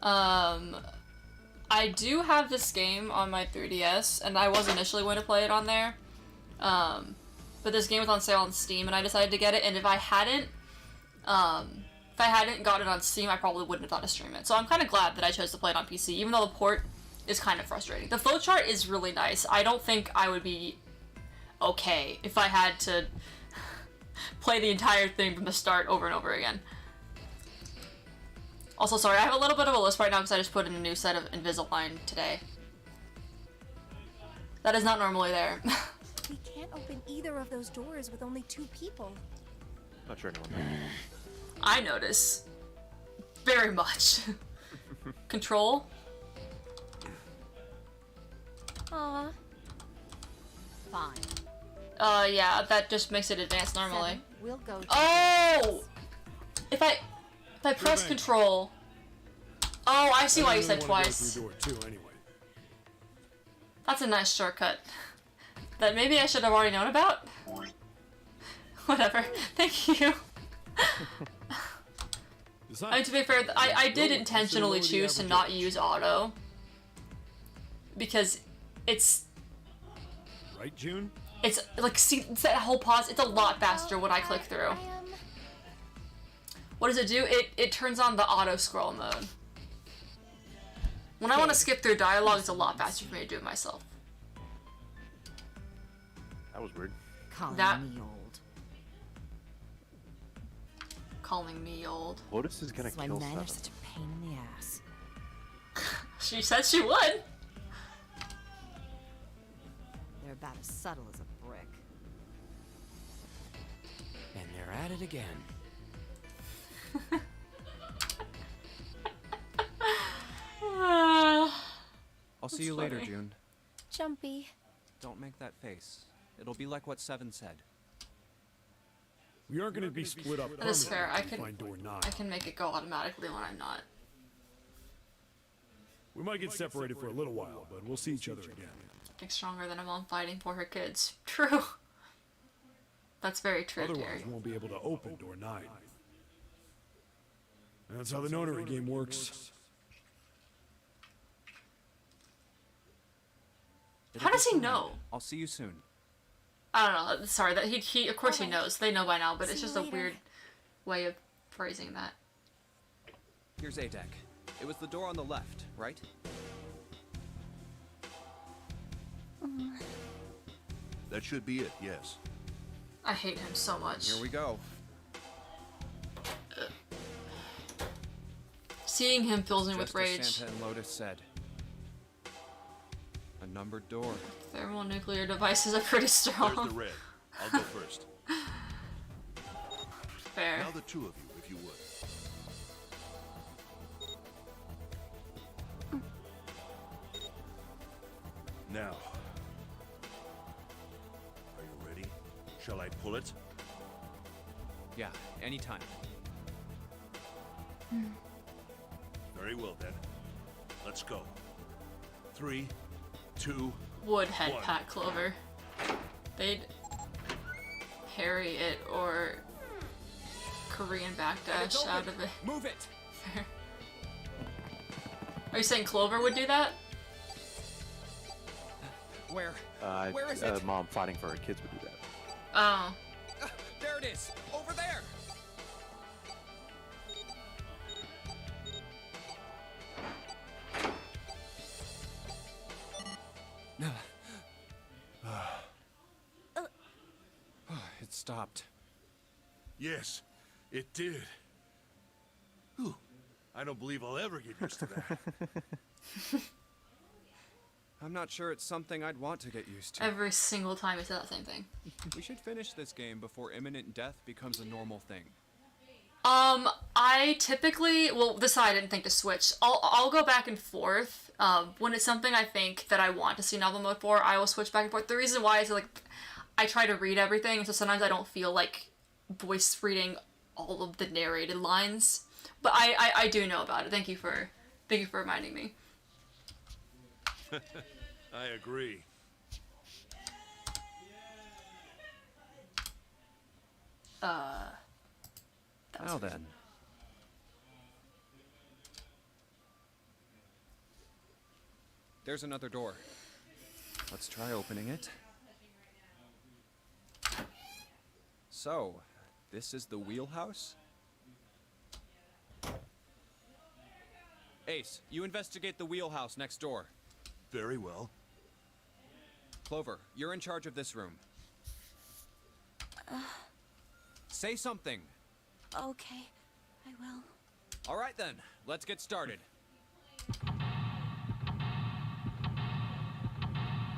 I do have this game on my 3DS, and I was initially going to play it on there. But this game was on sale on Steam, and I decided to get it, and if I hadn't got it on Steam, I probably wouldn't have thought to stream it. So I'm kind of glad that I chose to play it on PC, even though the port is kind of frustrating. The flowchart is really nice. I don't think I would be okay if I had to play the entire thing from the start over and over again. Also, sorry, I have a little bit of a list right now because I just put in a new set of Invisalign today. That is not normally there. We can't open either of those doors with only 2 people. Not sure anyone knows. I notice. Very much. Control? Aw. Fine. Yeah, that just makes it advance normally. 7, we'll go to Oh! If I press Bang. control. Oh, I see why you I said really wanna go twice. through door 2 anyway. That's a nice shortcut. That maybe I should have already known about? Whatever. Thank you. I mean, to be fair, I did intentionally choose to not use auto. Because it's... Right, June? It's like, see, it's that whole pause, it's a lot faster when I click through. What does it do? It turns on the auto scroll mode. When I want to skip through dialogue, it's a lot faster for me to do it myself. That was weird. calling That- me old. Calling me old. Lotus is gonna That's why kill men are Seven. such a pain in the ass. She said she would. They're about as subtle as a brick. And they're at it again. I'll see you later, June. Jumpy. Don't make that face. It'll be like what Seven said. We aren't going to be split up That is fair. permanently if we find door 9. I can make it go automatically when I'm not. We might get separated for a little while, but we'll see each other again. Getting stronger than a mom fighting for her kids. True. That's very true, Otherwise, Terry. we won't be able to open door 9. And that's how the notary game works. How does he know? I'll see you soon. I don't know. Sorry, that he of course he knows. They know by now, but it's See just you a later. weird way of phrasing that. Here's A deck. It was the door on the left, right? That should be it, yes. I hate him so much. Here we go. Seeing him fills me with Just as rage. Santa and Lotus said. A numbered door. Thermonuclear devices are pretty There's strong. the red. I'll go first. Fair. Now the 2 of you, if you would. Now. Are you ready? Shall I pull it? Yeah, anytime. Very well then. Let's go. 3, 2, Would head One. Pat Clover. They'd parry it or Korean backdash out of it. Move it! Fair. Are you saying Clover would do that? Where? Uh, Where is it? Mom fighting for her kids would do that. Oh. There it is! Over there! It stopped. Yes, it did. Whew. I don't believe I'll ever get used to that. I'm not sure it's something I'd want to get used to. Every single time he said that same thing. We should finish this game before imminent death becomes a normal thing. I typically, well, this side I didn't think to switch. I'll go back and forth. When it's something I think that I want to see novel mode for, I will switch back and forth. The reason why is like, I try to read everything, so sometimes I don't feel like voice reading all of the narrated lines. But I do know about it. Thank you for reminding me. I agree. Now then. There's another door. Let's try opening it. So, this is the wheelhouse? Ace, you investigate the wheelhouse next door. Very well. Clover, you're in charge of this room. Say something. Okay, I will. All right then, let's get started.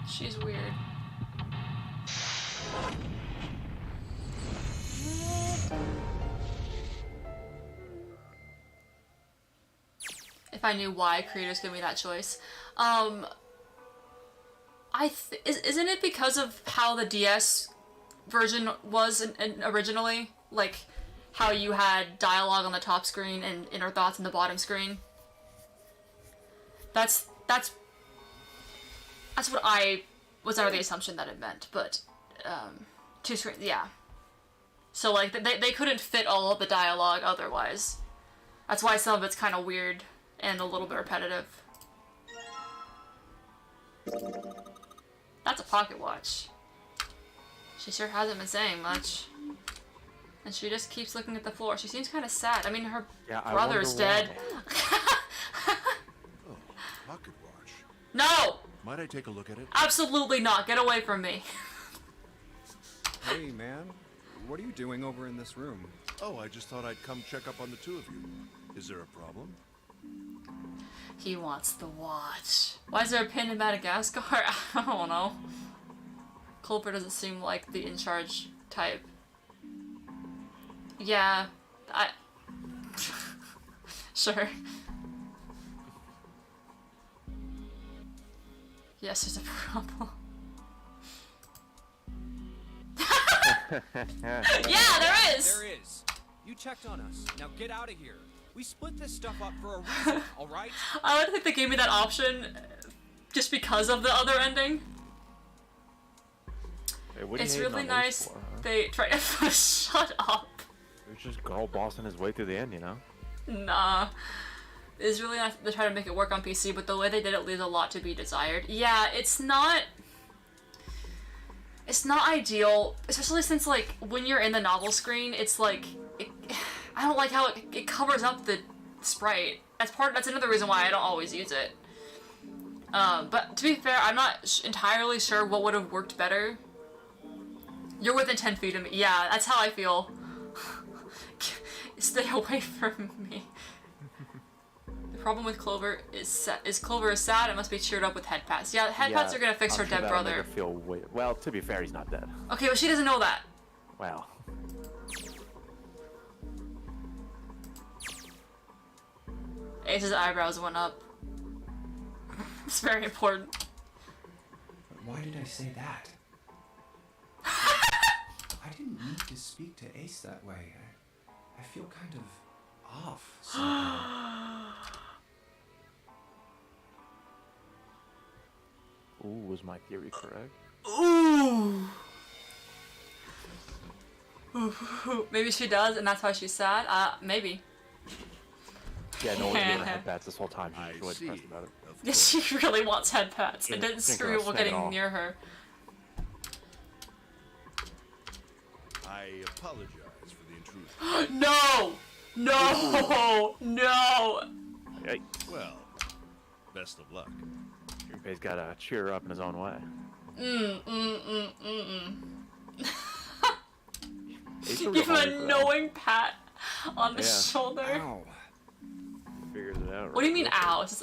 She's weird. If I knew why creators give me that choice. Isn't it because of how the DS version was originally? Like, how you had dialogue on the top screen and inner thoughts on the bottom screen? That's what I was under the assumption that it meant, but, two screens, yeah. So, like, they couldn't fit all of the dialogue otherwise. That's why some of it's kind of weird and a little bit repetitive. That's a pocket watch. She sure hasn't been saying much. And she just keeps looking at the floor. She seems kind of sad. I mean, her brother's dead. Oh, pocket watch. No! Might I take a look at it? Absolutely not. Get away from me. Hey, man. What are you doing over in this room? Oh, I just thought I'd come check up on the two of you. Is there a problem? He wants the watch. Why is there a pin in Madagascar? I don't know. Clover doesn't seem like the in-charge type. Yeah, sure. Yes, there's a problem. Yeah, there is! There is. You checked on us. Now get out of here. We split this stuff up for a reason, alright? I would think they gave me that option just because of the other ending. Hey, what are you It's hating really on nice. Ace for, huh? They try to shut up. He was just girl bossing his way through the end, you know? Nah. It's really nice to try to make it work on PC, but the way they did it leaves a lot to be desired. Yeah, it's not ideal, especially since, like, when you're in the novel screen, it's like, I don't like how it covers up the sprite. That's another reason why I don't always use it. But to be fair, I'm not entirely sure what would have worked better. You're within 10 feet of me. Yeah, that's how I feel. Stay away from me. The problem with Clover is Clover is sad and must be cheered up with head pats. Yeah, head pats are gonna fix her dead that'll make brother. her feel well, to be fair, he's not dead. Okay, but she doesn't know that. Wow. Ace's eyebrows went up. It's very important. But why did I say that? I didn't mean to speak to Ace that way. I feel kind of off somehow. Ooh, was my theory correct? Ooh. Maybe she does, and that's why she's sad. Maybe. Yeah, no one's giving her head pats this whole time. She's really depressed about it. Yes, she really wants head pats. It didn't Think screw I'll people snag it getting all. near her. I apologize for the intrusion. No! No! No! Hey. Well, best of luck. Junpei's gotta cheer her up in his own way. Ace will Give him get a hungry for that. knowing pat on the Yeah. shoulder. Ow. Figures it out. What do you right? mean, ow? It's just,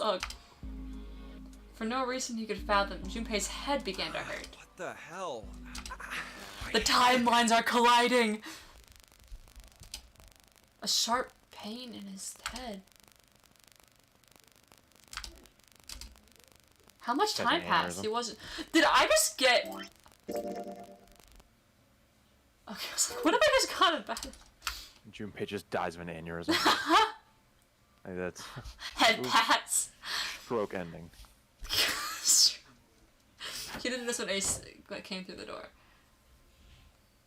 For no reason he could fathom, Junpei's head began to hurt. What the hell? The timelines are colliding! A sharp pain in his head. How much Like an time passed? aneurysm. He wasn't. Did I just get. Okay, I was like, what if I just got it back? Junpei just dies of an aneurysm. Like, that's Head Oof. pats. stroke ending. He did this when Ace came through the door.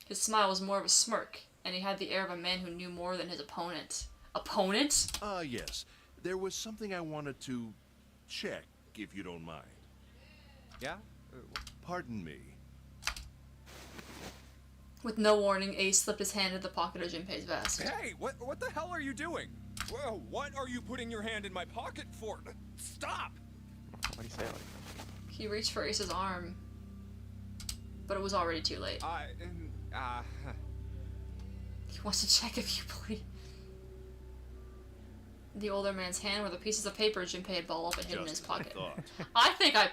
His smile was more of a smirk, and he had the air of a man who knew more than his opponent. Opponent? Yes. There was something I wanted to check, if you don't mind. Yeah? Pardon me. With no warning, Ace slipped his hand into the pocket of Junpei's vest. Hey, what the hell are you doing? Whoa, what are you putting your hand in my pocket for? Stop! What do you say like that? He reached for Ace's arm, but it was already too late. He wants to check if you bleed. The older man's hand were the pieces of paper Junpei had balled up and hidden in his pocket. I think I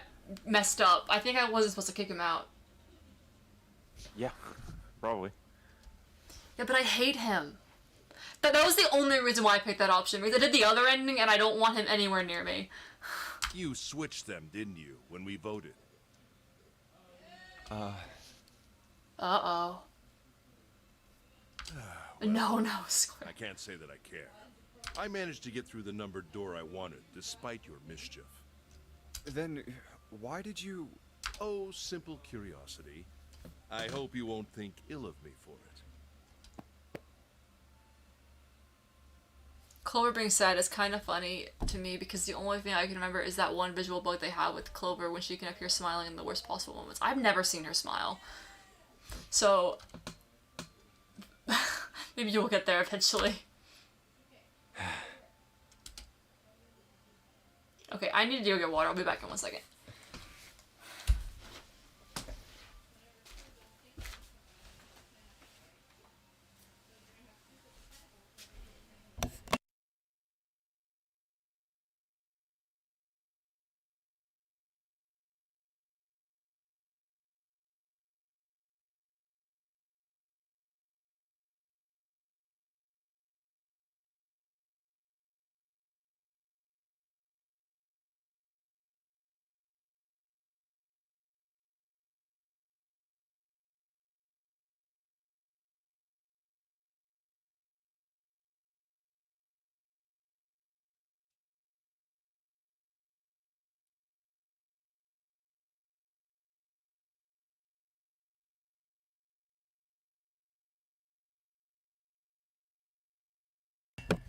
messed up. I think I wasn't supposed to kick him out. Yeah, probably. Yeah, but I hate him. That was the only reason why I picked that option, because I did the other ending and I don't want him anywhere near me. You switched them, didn't you, when we voted? Uh-oh. No, Square. I can't say that I care. I managed to get through the numbered door I wanted, despite your mischief. Then, why did you... Oh, simple curiosity. I hope you won't think ill of me for it. Clover being sad is kind of funny to me because the only thing I can remember is that one visual bug they have with Clover when she can appear smiling in the worst possible moments. I've never seen her smile. So, maybe you'll get there eventually. Okay, I need to go get water. I'll be back in 1 second.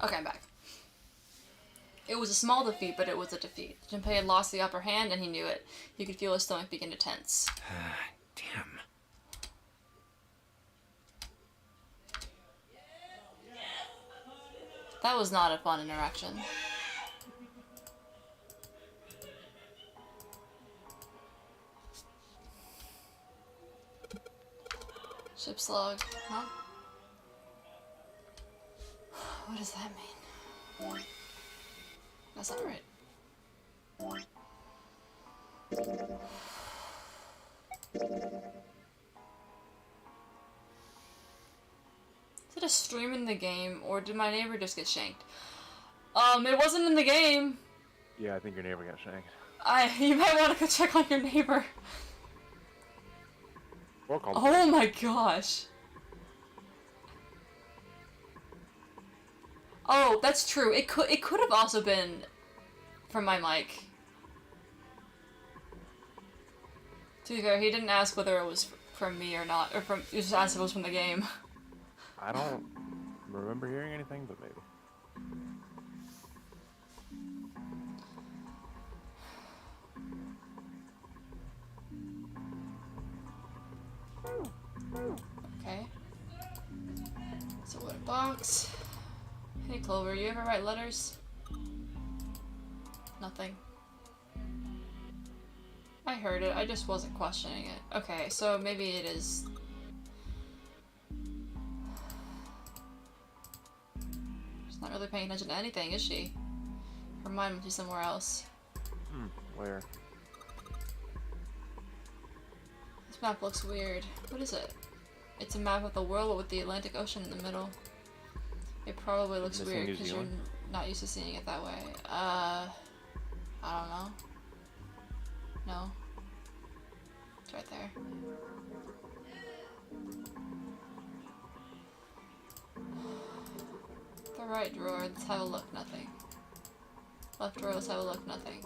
Okay, I'm back. It was a small defeat, but it was a defeat. Junpei had lost the upper hand, and he knew it. He could feel his stomach begin to tense. Damn. That was not a fun interaction. Ship slug, huh? What does that mean? That's not right. Is it a stream in the game, or did my neighbor just get shanked? It wasn't in the game. Yeah, I think your neighbor got shanked. You might want to go check on your neighbor. Or call Oh my gosh. Oh, that's true. It could have also been from my mic. To be fair, he didn't ask whether it was from me or not, or he just asked if it was from the game. I don't remember hearing anything, but maybe. Okay. So what a box. Hey Clover, you ever write letters? Nothing. I heard it, I just wasn't questioning it. Okay, so maybe it is... She's not really paying attention to anything, is she? Her mind must be somewhere else. Where? map looks weird. What is it? It's a map of the world with the Atlantic Ocean in the middle. It probably looks Missing weird New because you're Zealand? not used to seeing it that way. I don't know. No. It's right there. The right drawer, let's have a look, nothing. Left drawer, let's have a look, nothing.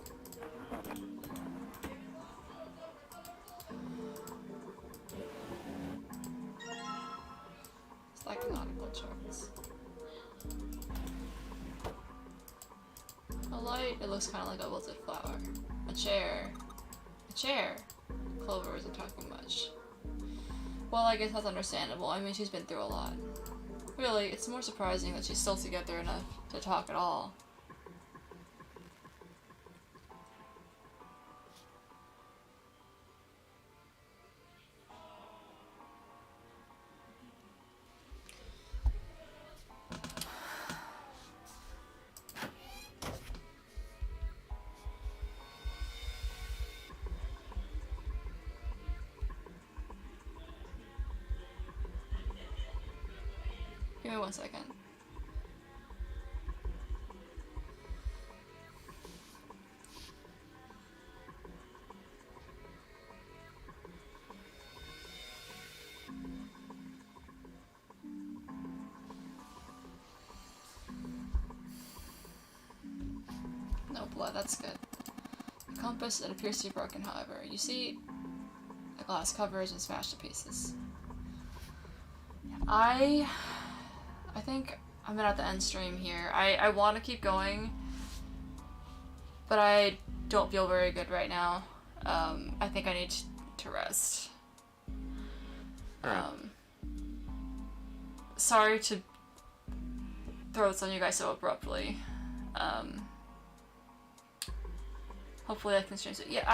It's like nautical charts. A light, it looks kind of like a wilted flower. A chair. A chair. Clover isn't talking much. Well, I guess that's understandable. I mean, she's been through a lot. Really, it's more surprising that she's still together enough to talk at all. Give me 1 second. No blood, that's good. The compass, it appears to be broken, however. You see, the glass cover has been smashed to pieces. I think I'm gonna have to end stream here. I want to keep going, but I don't feel very good right now. I think I need to rest. Sorry to throw this on you guys so abruptly. Hopefully I can stream it. Yeah,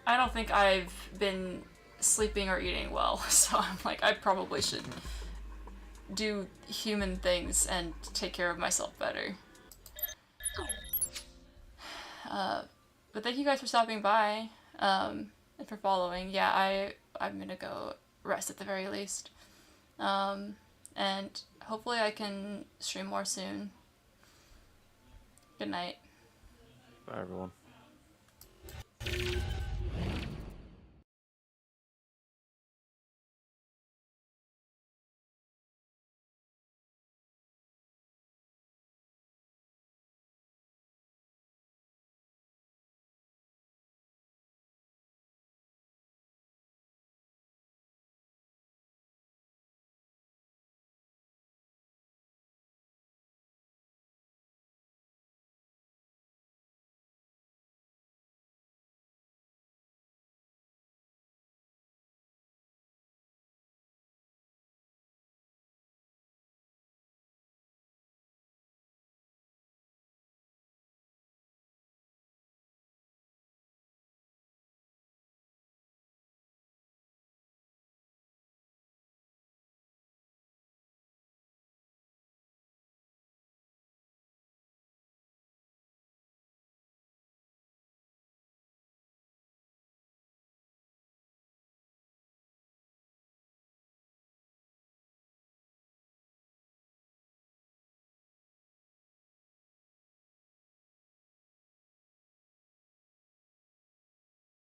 I don't think I've been sleeping or eating well, so I'm like, I probably should do human things and take care of myself better. But thank you guys for stopping by, and for following. Yeah, I'm gonna go rest at the very least. And hopefully I can stream more soon. Good night. Bye, everyone.